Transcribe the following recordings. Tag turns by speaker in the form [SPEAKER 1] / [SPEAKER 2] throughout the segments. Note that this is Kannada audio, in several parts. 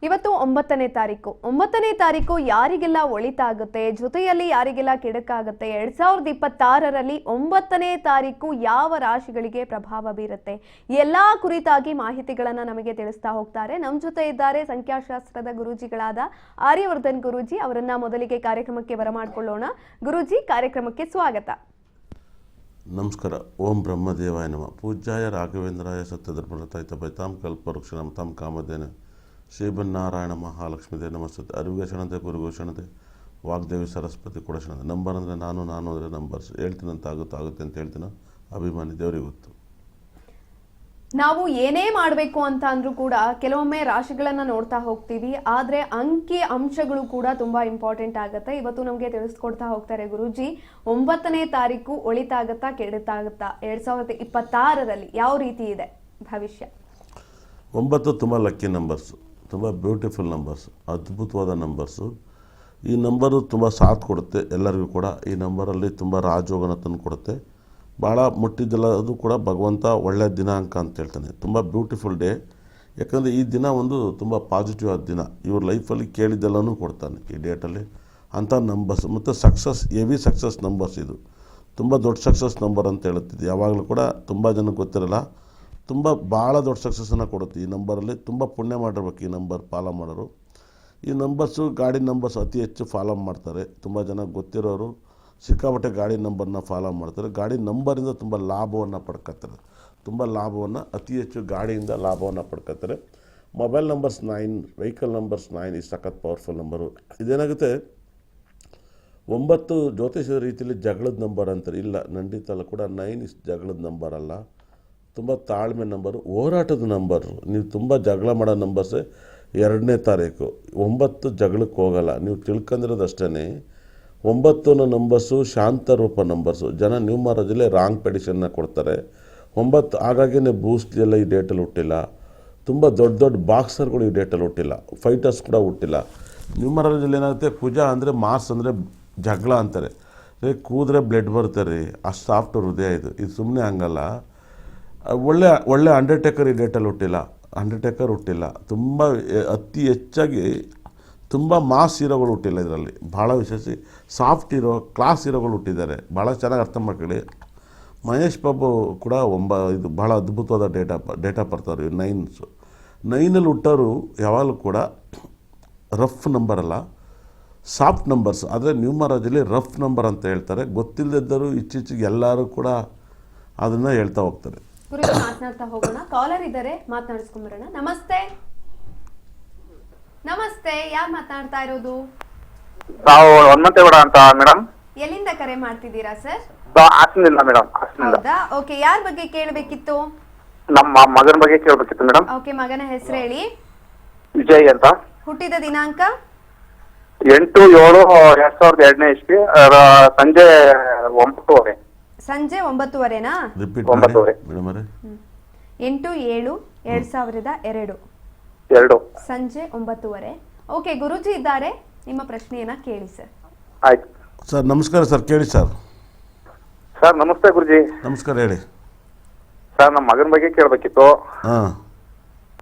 [SPEAKER 1] ಇವತ್ತು 9ನೇ ತಾರೀಕು ಯಾರಿಗೆಲ್ಲ ಒಳಿತಾಗುತ್ತೆ, ಜೊತೆಯಲ್ಲಿ ಯಾರಿಗೆಲ್ಲ ಕೆಡಕಾಗುತ್ತೆ, 2026ರಲ್ಲಿ 9ನೇ ತಾರೀಕು ಯಾವ ರಾಶಿಗಳಿಗೆ ಪ್ರಭಾವ ಬೀರುತ್ತೆ, ಎಲ್ಲಾ ಕುರಿತಾಗಿ ಮಾಹಿತಿಗಳನ್ನ ನಮಗೆ ತಿಳಿಸ್ತಾ ಹೋಗ್ತಾರೆ. ನಮ್ಮ ಜೊತೆ ಇದ್ದಾರೆ ಸಂಖ್ಯಾಶಾಸ್ತ್ರದ ಗುರೂಜಿಗಳಾದ ಆರ್ಯವರ್ಧನ್ ಗುರೂಜಿ. ಅವರನ್ನ ಮೊದಲಿಗೆ ಕಾರ್ಯಕ್ರಮಕ್ಕೆ ಬರಮಾಡಿಕೊಳ್ಳೋಣ. ಗುರೂಜಿ, ಕಾರ್ಯಕ್ರಮಕ್ಕೆ ಸ್ವಾಗತ.
[SPEAKER 2] ನಮಸ್ಕಾರ. ಓಂ ಬ್ರಹ್ಮದೇವಾಯ ನಮಃ. ಪೂಜ್ಯಾಯ ರಾಘವೇಂದ್ರಾಯ ಸತ್ಯಧರ್ಮರತಾಯಿತ ಬೈತಾಂ ಕಲ್ಪವೃಕ್ಷಣಂ ತಂ ಕಾಮಧೇನ ಶ್ರೀಮನ್ನಾರಾಯಣ ಮಹಾಲಕ್ಷ್ಮೀದೇ ನಮಸ್ತೆ. ಅರಿವಿಗೆ ಗುರುಘೋಷಣತೆ ವಾಗ್ದೇವಿ ಸರಸ್ವತಿ ಕೂಡ ಕ್ಷಣತೆ. ನಂಬರ್ ಅಂದರೆ ನಾನು ಅಂದರೆ ನಂಬರ್ಸ್ ಹೇಳ್ತೀನಂತ ಆಗುತ್ತೆ ಅಂತ ಹೇಳ್ತೀನ. ಅಭಿಮಾನಿ ದೇವರಿಗೆ ಗೊತ್ತು.
[SPEAKER 1] ನಾವು ಏನೇ ಮಾಡಬೇಕು ಅಂತ ಅಂದ್ರೂ ಕೂಡ ಕೆಲವೊಮ್ಮೆ ರಾಶಿಗಳನ್ನ ನೋಡ್ತಾ ಹೋಗ್ತೀವಿ, ಆದ್ರೆ ಅಂಕಿ ಅಂಶಗಳು ಕೂಡ ತುಂಬಾ ಇಂಪಾರ್ಟೆಂಟ್ ಆಗುತ್ತೆ. ಇವತ್ತು ನಮಗೆ ತಿಳಿಸ್ಕೊಡ್ತಾ ಹೋಗ್ತಾರೆ ಗುರೂಜಿ, 9ನೇ ತಾರೀಕು ಒಳಿತಾಗತ್ತಾ ಕೆಡುತ್ತಾಗತ್ತಾ 2026ರಲ್ಲಿ ಯಾವ ರೀತಿ ಇದೆ ಭವಿಷ್ಯ?
[SPEAKER 2] 9 ತುಂಬ ಲಕ್ಕಿ ನಂಬರ್ಸು, ತುಂಬ ಬ್ಯೂಟಿಫುಲ್ ನಂಬರ್ಸು, ಅದ್ಭುತವಾದ ನಂಬರ್ಸು. ಈ ನಂಬರು ತುಂಬ ಸಾಥ್ ಕೊಡುತ್ತೆ ಎಲ್ಲರಿಗೂ ಕೂಡ. ಈ ನಂಬರಲ್ಲಿ ತುಂಬ ರಾಜಯೋಗನ ತಂದು ಕೊಡುತ್ತೆ. ಭಾಳ ಮುಟ್ಟಿದ್ದೆಲ್ಲ ಅದು ಕೂಡ ಭಗವಂತ ಒಳ್ಳೆಯ ದಿನಾಂಕ ಅಂತ ಹೇಳ್ತಾನೆ. ತುಂಬ ಬ್ಯೂಟಿಫುಲ್ ಡೇ. ಯಾಕಂದರೆ ಈ ದಿನ ಒಂದು ತುಂಬ ಪಾಸಿಟಿವ್ ಆದ ದಿನ. ಇವ್ರ ಲೈಫಲ್ಲಿ ಕೇಳಿದ್ದೆಲ್ಲನೂ ಕೊಡ್ತಾನೆ ಈ ಡೇಟಲ್ಲಿ ಅಂಥ ನಂಬರ್ಸ್. ಮತ್ತು ಸಕ್ಸಸ್, ಹೆವಿ ಸಕ್ಸಸ್ ನಂಬರ್ಸ್. ಇದು ತುಂಬ ದೊಡ್ಡ ಸಕ್ಸಸ್ ನಂಬರ್ ಅಂತ ಹೇಳುತ್ತಿದ್ದು ಯಾವಾಗಲೂ ಕೂಡ ತುಂಬ ಜನಕ್ಕೆ ಗೊತ್ತಿರಲ್ಲ. ತುಂಬ ಭಾಳ ದೊಡ್ಡ ಸಕ್ಸಸ್ಸನ್ನು ಕೊಡುತ್ತೆ ಈ ನಂಬರಲ್ಲಿ. ತುಂಬ ಪುಣ್ಯ ಮಾಡಿರ್ಬೇಕು ಈ ನಂಬರ್ ಫಾಲೋ ಮಾಡೋರು. ಈ ನಂಬರ್ಸು ಗಾಡಿ ನಂಬರ್ಸ್ ಅತಿ ಹೆಚ್ಚು ಫಾಲೋ ಮಾಡ್ತಾರೆ. ತುಂಬ ಜನ ಗೊತ್ತಿರೋರು ಸಿಕ್ಕಾಪಟ್ಟೆ ಗಾಡಿ ನಂಬರ್ನ ಫಾಲೋ ಮಾಡ್ತಾರೆ. ಗಾಡಿ ನಂಬರಿಂದ ತುಂಬ ಲಾಭವನ್ನು ಪಡ್ಕೊತಾರೆ. ತುಂಬ ಲಾಭವನ್ನು ಅತಿ ಹೆಚ್ಚು ಗಾಡಿಯಿಂದ ಲಾಭವನ್ನು ಪಡ್ಕೊತಾರೆ. ಮೊಬೈಲ್ ನಂಬರ್ಸ್ 9, ವೆಹಿಕಲ್ ನಂಬರ್ಸ್ 9 ಈ ಸಖತ್ ಪವರ್ಫುಲ್ ನಂಬರು. ಇದೇನಾಗುತ್ತೆ, 9 ಜ್ಯೋತಿಷದ ರೀತಿಯಲ್ಲಿ ಜಗಳದ ನಂಬರ್ ಅಂತಾರೆ. ಇಲ್ಲ, ಖಂಡಿತ ಕೂಡ 9 ಜಗಳದ ನಂಬರ್ ಅಲ್ಲ. ತುಂಬ ತಾಳ್ಮೆ ನಂಬರು, ಹೋರಾಟದ ನಂಬರು. ನೀವು ತುಂಬ ಜಗಳ ಮಾಡೋ ನಂಬರ್ಸೇ 2ನೇ ತಾರೀಕು. 9 ಜಗಳಕ್ಕೆ ಹೋಗಲ್ಲ. ನೀವು ತಿಳ್ಕೊಂಡಿರೋದು ಅಷ್ಟೇ. 9 ನಂಬರ್ಸು ಶಾಂತ ರೂಪ ನಂಬರ್ಸು. ಜನ ನ್ಯೂಮರಾಜಲ್ಲಿ ರಾಂಗ್ ಪ್ರೆಡಿಕ್ಷನ್ನ ಕೊಡ್ತಾರೆ. 9 ಹಾಗಾಗಿನೇ ಬೂಸ್ಲಿ ಈ ಡೇಟಲ್ಲಿ ಹುಟ್ಟಿಲ್ಲ. ತುಂಬ ದೊಡ್ಡ ದೊಡ್ಡ ಬಾಕ್ಸರ್ಗಳು ಈ ಡೇಟಲ್ಲಿ ಹುಟ್ಟಿಲ್ಲ. ಫೈಟರ್ಸ್ ಕೂಡ ಹುಟ್ಟಿಲ್ಲ. ನ್ಯೂಮರಾಜಲ್ಲಿ ಏನಾಗುತ್ತೆ, ಕುಜ ಅಂದರೆ ಮಾರ್ಸ್ ಅಂದರೆ ಜಗಳ ಅಂತಾರೆ. ಕೂದ್ರೆ ಬ್ಲಡ್ ಬರ್ತಾರೆ. ಅಷ್ಟು ಸಾಫ್ಟ್ ಹೃದಯ ಇದು ಸುಮ್ಮನೆ ಹಂಗಲ್ಲ. ಒಳ್ಳೆ ಅಂಡರ್ಟೇಕರ್ ಈ ಡೇಟಲ್ಲಿ ಹುಟ್ಟಿಲ್ಲ. ಅಂಡರ್ಟೇಕರ್ ಹುಟ್ಟಿಲ್ಲ. ತುಂಬ ಅತಿ ಹೆಚ್ಚಾಗಿ ತುಂಬ ಮಾಸ್ ಹೀರೋಗಳು ಹುಟ್ಟಿಲ್ಲ ಇದರಲ್ಲಿ. ಭಾಳ ವಿಶೇಷ ಸಾಫ್ಟ್ ಹೀರೋ, ಕ್ಲಾಸ್ ಹೀರೋಗಳು ಹುಟ್ಟಿದ್ದಾರೆ. ಭಾಳ ಚೆನ್ನಾಗಿ ಅರ್ಥ ಮಾಡ್ಕೊಳ್ಳಿ. ಮಹೇಶ್ ಬಾಬು ಕೂಡ ಇದು ಭಾಳ ಅದ್ಭುತವಾದ ಡೇಟಾ ಬರ್ತಾರೆ. 9ನಲ್ಲಿ ಹುಟ್ಟೋರು ಯಾವಾಗಲೂ ಕೂಡ ರಫ್ ನಂಬರ್ ಅಲ್ಲ, ಸಾಫ್ಟ್ ನಂಬರ್ಸ್. ಆದರೆ ನ್ಯೂಮರಾಜಲ್ಲಿ ರಫ್ ನಂಬರ್ ಅಂತ ಹೇಳ್ತಾರೆ. ಗೊತ್ತಿಲ್ಲದಿದ್ದರು ಇತ್ತೀಚೆಗೆ ಎಲ್ಲರೂ ಕೂಡ ಅದನ್ನು ಹೇಳ್ತಾ ಹೋಗ್ತಾರೆ.
[SPEAKER 1] ಮಾತನಾಡ್ತಾ ಹೋಗೋಣ. ಕಾಲರ್ ಇದ್ದಾರೆ, ಮಾತನಾಡಿಸ್ಕೊಂಡ್ಬರೋಣ. ನಮಸ್ತೆ, ಯಾರು ಮಾತನಾಡ್ತಾ ಇರೋದು?
[SPEAKER 3] ನಾವು ಹನುಮಂತೇಗೌಡ ಅಂತ ಮೇಡಮ್.
[SPEAKER 1] ಎಲ್ಲಿಂದ ಕರೆ ಮಾಡ್ತಿದ್ದೀರಾ ಸರ್?
[SPEAKER 3] ಹಾಸನದಿಂದ ಮೇಡಮ್.
[SPEAKER 1] ಹೌದಾ, ಓಕೆ. ಯಾರ ಬಗ್ಗೆ ಕೇಳಬೇಕಿತ್ತು?
[SPEAKER 3] ನಮ್ಮ ಮಗನ ಬಗ್ಗೆ ಕೇಳಬೇಕಿತ್ತು ಮೇಡಮ್.
[SPEAKER 1] ಓಕೆ, ಮಗನ ಹೆಸರು ಹೇಳಿ.
[SPEAKER 3] ವಿಜಯ್ ಅಂತ.
[SPEAKER 1] ಹುಟ್ಟಿದ ದಿನಾಂಕ
[SPEAKER 3] 8/7/2002 ಇಸ್ವಿ, ಸಂಜೆ 9:30.
[SPEAKER 1] ಸಂಜೆ 9:30ನಾ?
[SPEAKER 2] ರಿಪೀಟ್
[SPEAKER 3] 9:30.
[SPEAKER 1] 8/7/2002 ಸಂಜೆ 9:30. ಓಕೆ, ಗುರೂಜಿ ಇದ್ದಾರೆ, ನಿಮ್ಮ ಪ್ರಶ್ನೆಯನ್ನ ಕೇಳಿ ಸರ್.
[SPEAKER 3] ಆಯ್ತು
[SPEAKER 2] ಸರ್. ನಮಸ್ಕಾರ ಸರ್, ಕೇಳಿ ಸರ್.
[SPEAKER 3] ಸರ್ ನಮಸ್ತೆ ಗುರುಜಿ.
[SPEAKER 2] ನಮಸ್ಕಾರ, ಹೇಳಿ
[SPEAKER 3] ಸರ್. ನಮ್ಮ ಮಗನ ಬಗ್ಗೆ ಕೇಳಬೇಕಿತ್ತು.
[SPEAKER 2] ಹಾಂ.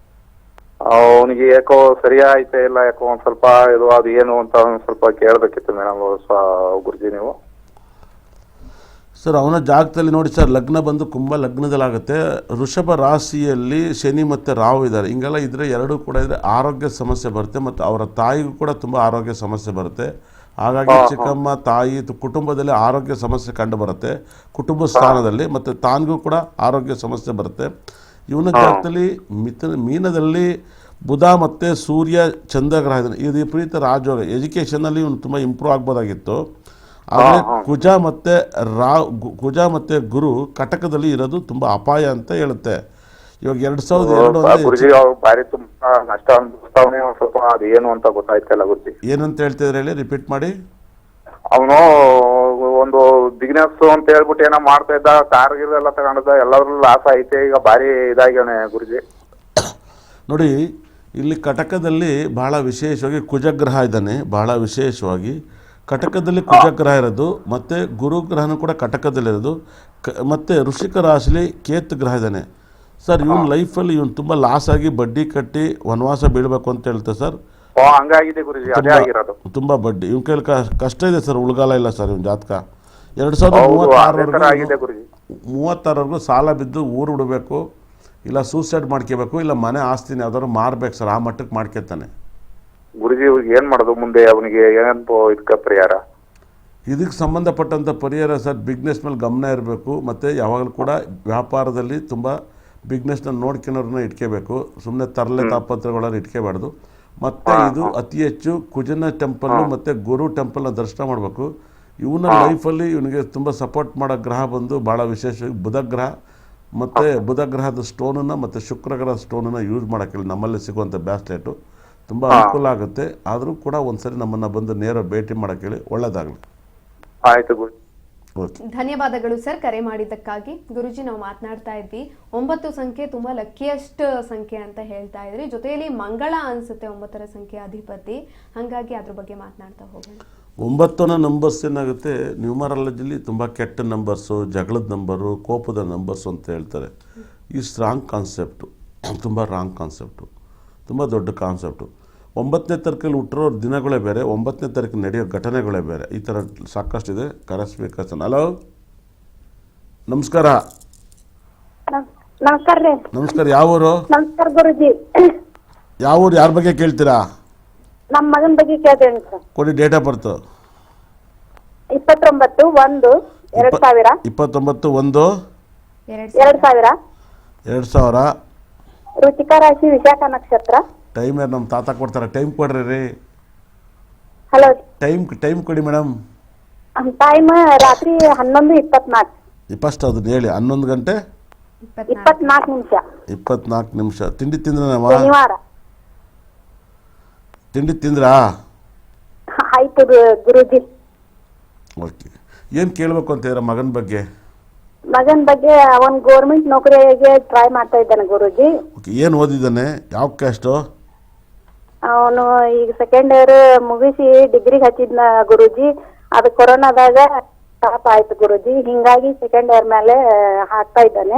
[SPEAKER 3] ಅವನಿಗೆ ಯಾಕೋ ಸರಿಯಾಯ್ತಾ ಇಲ್ಲ, ಯಾಕೋ ಒಂದ್ ಸ್ವಲ್ಪ ಇದು ಅದು ಏನು ಅಂತ ಒಂದ್ ಸ್ವಲ್ಪ ಕೇಳಬೇಕಿತ್ತು ಮೇಡಮ್ ಗುರುಜಿ ನೀವು.
[SPEAKER 2] ಸರ್, ಅವನ ಜಾಗದಲ್ಲಿ ನೋಡಿ ಸರ್, ಲಗ್ನ ಬಂದು ಕುಂಭ ಲಗ್ನದಲ್ಲಾಗುತ್ತೆ. ವೃಷಭ ರಾಶಿಯಲ್ಲಿ ಶನಿ ಮತ್ತು ರಾಹು ಇದ್ದಾರೆ. ಹಿಂಗೆಲ್ಲ ಇದ್ದರೆ ಎರಡೂ ಕೂಡ ಇದ್ದರೆ ಆರೋಗ್ಯ ಸಮಸ್ಯೆ ಬರುತ್ತೆ. ಮತ್ತು ಅವರ ತಾಯಿಗೂ ಕೂಡ ತುಂಬ ಆರೋಗ್ಯ ಸಮಸ್ಯೆ ಬರುತ್ತೆ. ಹಾಗಾಗಿ ಚಿಕ್ಕಮ್ಮ ತಾಯಿ ಕುಟುಂಬದಲ್ಲಿ ಆರೋಗ್ಯ ಸಮಸ್ಯೆ ಕಂಡು ಬರುತ್ತೆ. ಕುಟುಂಬ ಸ್ಥಾನದಲ್ಲಿ ಮತ್ತು ತಾನಿಗೂ ಕೂಡ ಆರೋಗ್ಯ ಸಮಸ್ಯೆ ಬರುತ್ತೆ. ಇವನ ಜಾಗದಲ್ಲಿ ಮೀನದಲ್ಲಿ ಬುಧ ಮತ್ತು ಸೂರ್ಯ ಚಂದ್ರಗ್ರಹ ಇದ್ದಾನೆ. ಇದು ವಿಪರೀತ ರಾಜಯೋಗ. ಎಜುಕೇಷನಲ್ಲಿ ಇವನು ತುಂಬ ಇಂಪ್ರೂವ್ ಆಗ್ಬೋದಾಗಿತ್ತು. ಆದರೆ ಕುಜ ಮತ್ತು ಗುರು ಕಟಕದಲ್ಲಿ ಇರೋದು ತುಂಬ ಅಪಾಯ ಅಂತ ಹೇಳುತ್ತೆ. ಇವಾಗ 2002
[SPEAKER 3] ಬಾರಿ ತುಂಬಾ ನಷ್ಟ ಅನುಭವಿಸ್ತಾವನೆ. ಸ್ವಲ್ಪ ಅದು ಏನು ಅಂತ ಗೊತ್ತಾಯ್ತಲ್ಲ ಗುರುಜಿ.
[SPEAKER 2] ಏನಂತ ಹೇಳ್ತಿದ್ರೆ ಹೇಳಿ, ರಿಪೀಟ್ ಮಾಡಿ.
[SPEAKER 3] ಅವನು ಒಂದು ಬಿಸ್ನೆಸ್ ಅಂತ ಹೇಳ್ಬಿಟ್ಟು ಏನೋ ಮಾಡ್ತಾ ಇದ್ದ, ಕಾರ್ಗಿರೆಲ್ಲ ತಗೊಂಡಿದ್ದ, ಎಲ್ಲರೂ ಲಾಸ್ ಐತೆ. ಈಗ ಭಾರಿ ಇದಾಗ್ಯಾನೆ ಗುರುಜಿ.
[SPEAKER 2] ನೋಡಿ, ಇಲ್ಲಿ ಕಟಕದಲ್ಲಿ ಬಹಳ ವಿಶೇಷವಾಗಿ ಕುಜಗ್ರಹ ಇದ್ದಾನೆ. ಬಹಳ ವಿಶೇಷವಾಗಿ ಕಟಕದಲ್ಲಿ ಕುಜಗ್ರಹ ಇರೋದು, ಮತ್ತು ಗುರುಗ್ರಹನೂ ಕೂಡ ಕಟಕದಲ್ಲಿರೋದು. ಮತ್ತು ವೃಶ್ಚಿಕ ರಾಶಿಲಿ ಕೇತು ಗ್ರಹ ಇದ್ದಾನೆ. ಸರ್ ಇವನ್ ಲೈಫಲ್ಲಿ ಇವನು ತುಂಬ ಲಾಸ್ ಆಗಿ ಬಡ್ಡಿ ಕಟ್ಟಿ ವನವಾಸ ಬೀಳಬೇಕು ಅಂತ ಹೇಳ್ತಾರೆ ಸರ್.
[SPEAKER 3] ಹಂಗಾಗಿದೆ ಗುರುಜಿ, ಅದೇ ಆಗಿರೋದು.
[SPEAKER 2] ತುಂಬ ಬಡ್ಡಿ ಇವನ್ ಕೈಲಿ ಕಷ್ಟ ಇದೆ ಸರ್, ಉಳ್ಗಾಲ ಇಲ್ಲ ಸರ್ ಇವನ್ ಜಾತಕ.
[SPEAKER 3] ಹೌದು, ಅದೇ ಥರ ಆಗಿದೆ
[SPEAKER 2] 2036
[SPEAKER 3] ಗುರುಜಿ.
[SPEAKER 2] 36ವರೆಗೂ ಸಾಲ ಬಿದ್ದು ಊರು ಬಿಡಬೇಕು, ಇಲ್ಲ ಸೂಸೈಡ್ ಮಾಡ್ಕೋಬೇಕು, ಇಲ್ಲ ಮನೆ ಆಸ್ತಿನ ಯಾವ್ದಾದ್ರು ಮಾರ್ಬೇಕು ಸರ್, ಆ ಮಟ್ಟಕ್ಕೆ ಮಾಡ್ಕೊತಾನೆ
[SPEAKER 3] ಗುರುಜಿ. ಇವ್ರಿಗೆ ಏನ್ ಮಾಡೋದು ಮುಂದೆ, ಅವನಿಗೆ ಏನಪ್ಪ ಇದಕ್ಕೆ ಪರಿಹಾರ?
[SPEAKER 2] ಇದಕ್ಕೆ ಸಂಬಂಧಪಟ್ಟಂಥ ಪರಿಹಾರ ಸರ್, ಬಿಗ್ನೆಸ್ ಮೇಲೆ ಗಮನ ಇರಬೇಕು, ಮತ್ತು ಯಾವಾಗಲೂ ಕೂಡ ವ್ಯಾಪಾರದಲ್ಲಿ ತುಂಬ ಬಿಗ್ನೆಸ್ನ ನೋಡ್ಕೊಳೋರನ್ನ ಇಟ್ಕೋಬೇಕು, ಸುಮ್ಮನೆ ತರಲೆ ತಾಪತ್ರಗಳನ್ನು ಇಟ್ಕೋಬಾರ್ದು. ಮತ್ತು ಇದು ಅತಿ ಹೆಚ್ಚು ಕುಜನ ಟೆಂಪಲ್ಲು ಮತ್ತು ಗುರು ಟೆಂಪಲ್ನ ದರ್ಶನ ಮಾಡಬೇಕು. ಇವನ ಲೈಫಲ್ಲಿ ಇವನಿಗೆ ತುಂಬ ಸಪೋರ್ಟ್ ಮಾಡೋ ಗ್ರಹ ಬಂದು ಭಾಳ ವಿಶೇಷವಾಗಿ ಬುಧ ಗ್ರಹ, ಮತ್ತು ಬುಧ ಗ್ರಹದ ಸ್ಟೋನನ್ನು ಮತ್ತು ಶುಕ್ರ ಗ್ರಹದ ಸ್ಟೋನನ್ನು ಯೂಸ್ ಮಾಡೋಕ್ಕಿಲ್ಲ. ನಮ್ಮಲ್ಲಿ ಸಿಗುವಂಥ ಬ್ಯಾಸ್ಲೆಟು ತುಂಬ ಅನುಕೂಲ ಆಗುತ್ತೆ. ಆದರೂ ಕೂಡ ಒಂದ್ಸರಿ ನಮ್ಮನ್ನು ಬಂದು ನೇರ ಭೇಟಿ ಮಾಡೋಕ್ಕೇಳಿ, ಒಳ್ಳೆಯದಾಗಲಿ.
[SPEAKER 3] ಆಯ್ತು ಗುರು.
[SPEAKER 2] ಓಕೆ,
[SPEAKER 1] ಧನ್ಯವಾದಗಳು ಸರ್ ಕರೆ ಮಾಡಿದ್ದಕ್ಕಾಗಿ. ಗುರುಜಿ, ನಾವು ಮಾತನಾಡ್ತಾ ಇದ್ವಿ 9 ಸಂಖ್ಯೆ ತುಂಬಾ ಲಕ್ಕಿಯೆಸ್ಟ್ ಸಂಖ್ಯೆ ಅಂತ ಹೇಳ್ತಾ ಇದ್ರಿ, ಜೊತೆಯಲ್ಲಿ ಮಂಗಳ ಅನ್ಸುತ್ತೆ 9ರ ಸಂಖ್ಯೆ ಅಧಿಪತಿ, ಹಾಗಾಗಿ ಅದ್ರ ಬಗ್ಗೆ ಮಾತನಾಡ್ತಾ ಹೋಗೋಣ.
[SPEAKER 2] 9ನ ನಂಬರ್ಸ್ ಏನಾಗುತ್ತೆ, ನ್ಯೂಮರಾಲಜಿಲಿ ತುಂಬ ಕೆಟ್ಟ ನಂಬರ್ಸು, ಜಗಳದ ನಂಬರು, ಕೋಪದ ನಂಬರ್ಸು ಅಂತ ಹೇಳ್ತಾರೆ. ಈ ರಾಂಗ್ ಕಾನ್ಸೆಪ್ಟು, ತುಂಬ ರಾಂಗ್ ಕಾನ್ಸೆಪ್ಟು, ತುಂಬ ದೊಡ್ಡ ಕಾನ್ಸೆಪ್ಟು. 9ನೇ ತಾರೀಕಲ್ಲಿ ಹುಟ್ಟಿರೋ ದಿನಗಳೇ ಬೇರೆ, 9ನೇ ತಾರೀಕು ನಡೆಯೋ ಘಟನೆಗಳೇ ಬೇರೆ. ಈ ಥರ ಸಾಕಷ್ಟಿದೆ. ಕರೆಸ್ಬೇಕಾಗ್ತಾನೆ. ಹಲೋ, ನಮಸ್ಕಾರ.
[SPEAKER 4] ನಮಸ್ಕಾರ ರೀ.
[SPEAKER 2] ನಮಸ್ಕಾರ. ಯಾವ ಊರು?
[SPEAKER 4] ನಮಸ್ಕಾರ ಗುರುಜಿ.
[SPEAKER 2] ಯಾವ ಊರು? ಯಾರ ಬಗ್ಗೆ ಕೇಳ್ತೀರಾ?
[SPEAKER 4] ನಮ್ಮ ಮಗನ ಬಗ್ಗೆ ಕೇಳ್ತೇನೆ ಸರ್.
[SPEAKER 2] ಕೊಡಿ ಡೇಟ್ ಆಫ್ ಬರ್ತು.
[SPEAKER 4] 29/1/2000.
[SPEAKER 2] 29/1/2000.
[SPEAKER 4] ರುಚಿಕ ರಾಶಿ, ವಿಶಾಖ ನಕ್ಷತ್ರ.
[SPEAKER 2] ಟೈಮ್ ಯಾರು? ನಮ್ಮ ತಾತ ಕೊಡ್ತಾರೆ. ಟೈಮ್ ಕೊಡ್ರಿ ರೀ.
[SPEAKER 4] ಹಲೋ.
[SPEAKER 2] ಟೈಮ್ ಕೊಡಿ ಮೇಡಮ್.
[SPEAKER 4] ಟೈಮ್ ರಾತ್ರಿ 11:24.
[SPEAKER 2] ಫಸ್ಟ್ ಅದನ್ನ ಹೇಳಿ. 11 ಗಂಟೆ
[SPEAKER 4] 24 ನಿಮಿಷ.
[SPEAKER 2] 24 ನಿಮಿಷ. ತಿಂಡಿ ತಿಂದ್ರಮ್ಮ?
[SPEAKER 4] ಶನಿವಾರ.
[SPEAKER 2] ತಿಂಡಿ ತಿಂದ್ರಾ?
[SPEAKER 4] ಆಯ್ತು ಗುರುಜಿ.
[SPEAKER 2] ಓಕೆ, ಏನು ಕೇಳಬೇಕು ಅಂತ ಹೇಳಿದ್ರೆ ಮಗನ ಬಗ್ಗೆ?
[SPEAKER 4] ಮಗನ ಬಗ್ಗೆ ಅವನ್ ಗೌರ್ಮೆಂಟ್ ನೌಕರಿಗೆ ಟ್ರೈ ಮಾಡ್ತಾ ಇದ್ದಾನೆ ಗುರುಜಿ.
[SPEAKER 2] ಓಕೆ, ಏನು ಓದಿದ್ದಾನೆ? ಯಾವ ಕ್ಯಾಸ್ಟು?
[SPEAKER 4] ಅವನು ಈಗ 2nd ಇಯರ್ ಮುಗಿಸಿ ಡಿಗ್ರಿಗೆ ಹಚ್ಚಿದ್ನ ಗುರುಜಿ. ಅದು ಕೊರೋನಾದಾಗ ಸ್ಟಾಪ್ ಆಯ್ತು ಗುರುಜಿ, ಹಿಂಗಾಗಿ 2nd ಇಯರ್ ಮೇಲೆ ಹಾಕ್ತಾ ಇದ್ದಾನೆ.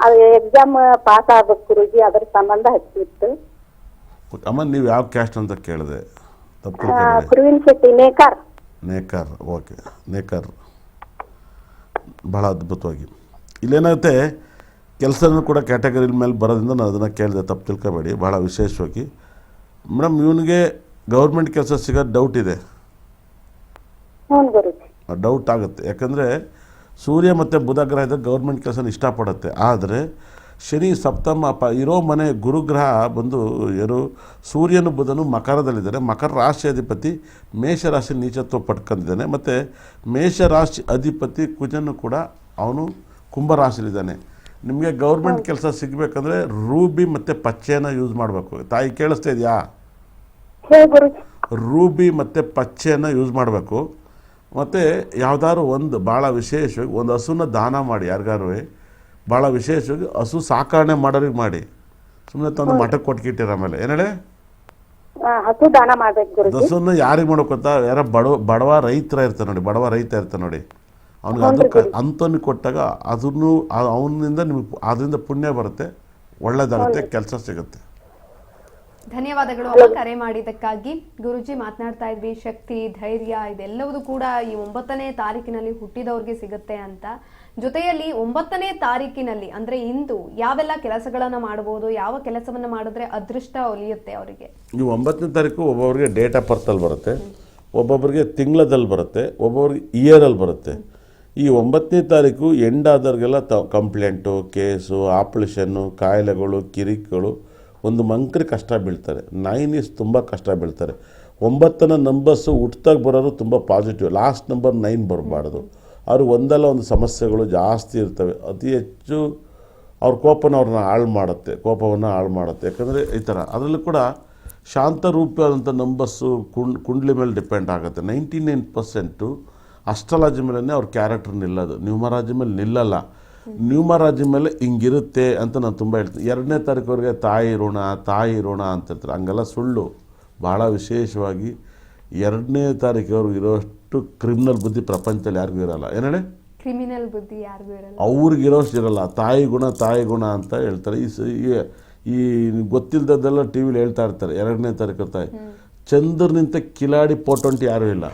[SPEAKER 4] ಅದು ಎಕ್ಸಾಮ್ ಪಾಸ್ ಆಗ್ಬೇಕು ಗುರುಜಿ, ಅದ್ರ ಸಂಬಂಧ ಹಚ್ಚಿತ್ತು.
[SPEAKER 2] ಅಮ್ಮ, ನೀವು ಯಾವ ಕ್ಯಾಸ್ಟ್ ಅಂತ ಕೇಳಿದೆ? ತಪ್ಪು
[SPEAKER 4] ಪ್ರವೀಣ್ ಶೆಟ್ಟಿ, ನೇಕಾರ್.
[SPEAKER 2] ನೇಕಾರ್. ಓಕೆ, ನೇಕಾರ್. ಭಾಳ ಅದ್ಭುತವಾಗಿ. ಇಲ್ಲೇನಾಗುತ್ತೆ, ಕೆಲಸನೂ ಕೂಡ ಕ್ಯಾಟಗರಿ ಮೇಲೆ ಬರೋದ್ರಿಂದ ನಾನು ಅದನ್ನು ಕೇಳಿದೆ, ತಪ್ಪು ತಿಳ್ಕೊಬೇಡಿ. ಭಾಳ ವಿಶೇಷವಾಗಿ ಮೇಡಮ್, ಇವನಿಗೆ ಗೌರ್ಮೆಂಟ್ ಕೆಲಸ ಸಿಗೋದು ಡೌಟ್ ಇದೆ. ಡೌಟ್ ಆಗುತ್ತೆ. ಯಾಕಂದರೆ ಸೂರ್ಯ ಮತ್ತು ಬುಧ ಗ್ರಹ ಇದ್ದರೆ ಗೌರ್ಮೆಂಟ್ ಕೆಲಸನ ಇಷ್ಟಪಡುತ್ತೆ. ಆದರೆ ಶನಿ ಸಪ್ತಮ ಇರೋ ಮನೆ ಗುರುಗ್ರಹ ಬಂದು ಯಾರು, ಸೂರ್ಯನು ಬುಧನು ಮಕರದಲ್ಲಿದ್ದಾರೆ. ಮಕರ ರಾಶಿ ಅಧಿಪತಿ ಮೇಷರಾಶಿ ನೀಚತ್ವ ಪಡ್ಕೊಂಡಿದ್ದಾನೆ. ಮತ್ತು ಮೇಷರಾಶಿ ಅಧಿಪತಿ ಕುಜನು ಕೂಡ ಅವನು ಕುಂಭರಾಶಿಲಿದ್ದಾನೆ. ನಿಮಗೆ ಗೌರ್ಮೆಂಟ್ ಕೆಲಸ ಸಿಗಬೇಕಂದ್ರೆ ರೂಬಿ ಮತ್ತು ಪಚ್ಚೆನ ಯೂಸ್ ಮಾಡಬೇಕು. ತಾಯಿ ಕೇಳಿಸ್ತಾ ಇದೆಯಾ? ರೂಬಿ ಮತ್ತು ಪಚ್ಚೆನ ಯೂಸ್ ಮಾಡಬೇಕು. ಮತ್ತು ಯಾವುದಾದ್ರು ಒಂದು ಭಾಳ ವಿಶೇಷವಾಗಿ ಒಂದು ಹಸುನ ದಾನ ಮಾಡಿ, ಯಾರಿಗಾರು ಭಾಳ ವಿಶೇಷವಾಗಿ ಹಸು ಸಾಕಣೆ ಮಾಡೋರಿಗೆ ಮಾಡಿ. ಸುಮ್ಮನೆ ತಂದು ಮಠಕ್ಕೆ ಕೊಟ್ಕಿಟ್ಟಿರ ಮೇಲೆ ಏನು ಹೇಳಿ,
[SPEAKER 4] ಹಸು ದಾನ ಮಾಡಬೇಕು.
[SPEAKER 2] ಹಸುನ ಯಾರಿಗೆ ಮಾಡೋಕೆ ಗೊತ್ತಾ? ಯಾರೋ ಬಡವ ರೈತರ ಇರ್ತಾರೆ ನೋಡಿ, ಬಡವ ರೈತ ಇರ್ತಾರೆ ನೋಡಿ, ಅವ್ನಿಗೆ ಅದು ಅಂಥವ್ನಿಗೆ ಕೊಟ್ಟಾಗ ಅದನ್ನು ಅವನಿಂದ ನಿಮಗೆ ಅದರಿಂದ ಪುಣ್ಯ ಬರುತ್ತೆ, ಒಳ್ಳೆಯದಾಗುತ್ತೆ, ಕೆಲಸ ಸಿಗುತ್ತೆ.
[SPEAKER 1] ಧನ್ಯವಾದಗಳು ಅಮ್ಮ ಕರೆ ಮಾಡಿದ್ದಕ್ಕಾಗಿ. ಗುರುಜಿ, ಮಾತನಾಡ್ತಾ ಇದ್ವಿ ಶಕ್ತಿ, ಧೈರ್ಯ ಇದೆಲ್ಲವೂ ಕೂಡ ಈ 9ನೇ ತಾರೀಕಿನಲ್ಲಿ ಹುಟ್ಟಿದವ್ರಿಗೆ ಸಿಗುತ್ತೆ ಅಂತ. ಜೊತೆಯಲ್ಲಿ 9ನೇ ತಾರೀಕಿನಲ್ಲಿ ಅಂದ್ರೆ ಇಂದು ಯಾವೆಲ್ಲ ಕೆಲಸಗಳನ್ನ ಮಾಡಬಹುದು, ಯಾವ ಕೆಲಸವನ್ನ ಮಾಡಿದ್ರೆ ಅದೃಷ್ಟ ಒಲಿಯುತ್ತೆ ಅವರಿಗೆ?
[SPEAKER 2] ಈ 9ನೇ ತಾರೀಕು ಒಬ್ಬೊಬ್ಬರಿಗೆ ಡೇಟ್ ಆಫ್ ಬರ್ತಲ್ಲಿ ಬರುತ್ತೆ, ಒಬ್ಬೊಬ್ಬರಿಗೆ ತಿಂಗಳದಲ್ಲಿ ಬರುತ್ತೆ, ಒಬ್ಬೊಬ್ಬರಿಗೆ ಇಯರಲ್ಲಿ ಬರುತ್ತೆ. ಈ 9ನೇ ತಾರೀಕು ಎಂಡ್ ಆದವ್ರಿಗೆಲ್ಲ ಕಂಪ್ಲೇಂಟು, ಕೇಸು, ಆಪ್ರೇಷನ್ನು, ಕಾಯಿಲೆಗಳು, ಕಿರಿಕುಗಳು, ಒಂದು ಮಂಕ್ರಿ ಕಷ್ಟ ಬೀಳ್ತಾರೆ. 9 is ತುಂಬ ಕಷ್ಟ ಬೀಳ್ತಾರೆ. 9ನ ನಂಬರ್ಸು ಹುಟ್ಟಾಗ ಬರೋರು ತುಂಬ ಪಾಸಿಟಿವ್. ಲಾಸ್ಟ್ ನಂಬರ್ 9 ಬರಬಾರ್ದು. ಅವ್ರಿಗೆ ಒಂದಲ್ಲ ಒಂದು ಸಮಸ್ಯೆಗಳು ಜಾಸ್ತಿ ಇರ್ತವೆ. ಅತಿ ಹೆಚ್ಚು ಅವ್ರ ಕೋಪವನ್ನು ಕೋಪವನ್ನು ಹಾಳು ಮಾಡುತ್ತೆ. ಯಾಕಂದರೆ ಈ ಥರ ಅದರಲ್ಲೂ ಕೂಡ ಶಾಂತ ರೂಪವಾದಂಥ ನಂಬರ್ಸು ಕುಂಡ್ಲಿ ಮೇಲೆ ಡಿಪೆಂಡ್ ಆಗುತ್ತೆ. 99% ಅಸ್ಟ್ರಾಲಜಿ ಮೇಲೇ ಅವ್ರ ಕ್ಯಾರೆಕ್ಟರ್ ನಿಲ್ಲೋದು, ನ್ಯೂಮರಾಜಿ ಮೇಲೆ ನಿಲ್ಲಲ್ಲ. ನ್ಯೂಮರಾಜಿ ಮೇಲೆ ಹಿಂಗಿರುತ್ತೆ ಅಂತ ನಾನು ತುಂಬ ಹೇಳ್ತೀನಿ. 2ನೇ ತಾರೀಕುವರೆಗೆ ತಾಯಿ ಋಣ ಅಂತಿರ್ತಾರೆ, ಹಂಗೆಲ್ಲ ಸುಳ್ಳು. ಭಾಳ ವಿಶೇಷವಾಗಿ 2ನೇ ತಾರೀಕಿನವ್ರಿಗೆ ಇರೋಷ್ಟು ಕ್ರಿಮಿನಲ್ ಬುದ್ಧಿ ಪ್ರಪಂಚದಲ್ಲಿ ಯಾರಿಗೂ ಇರೋಲ್ಲ. ಏನು ಹೇಳಿ?
[SPEAKER 1] ಕ್ರಿಮಿನಲ್ ಬುದ್ಧಿ ಯಾರಿಗೂ ಇರಲ್ಲ.
[SPEAKER 2] ಅವ್ರಿಗಿರೋಷ್ಟು ಇರಲ್ಲ. ತಾಯಿ ಗುಣ ಅಂತ ಹೇಳ್ತಾರೆ. ಈ ಗೊತ್ತಿಲ್ಲದೆಲ್ಲ ಟಿ ವಿಲಿ ಹೇಳ್ತಾ ಇರ್ತಾರೆ. 2ನೇ ತಾರೀಕು ತಾಯಿ ಚಂದ್ರನಿಂತ ಕಿಲಾಡಿ 420 ಯಾರೂ ಇಲ್ಲ.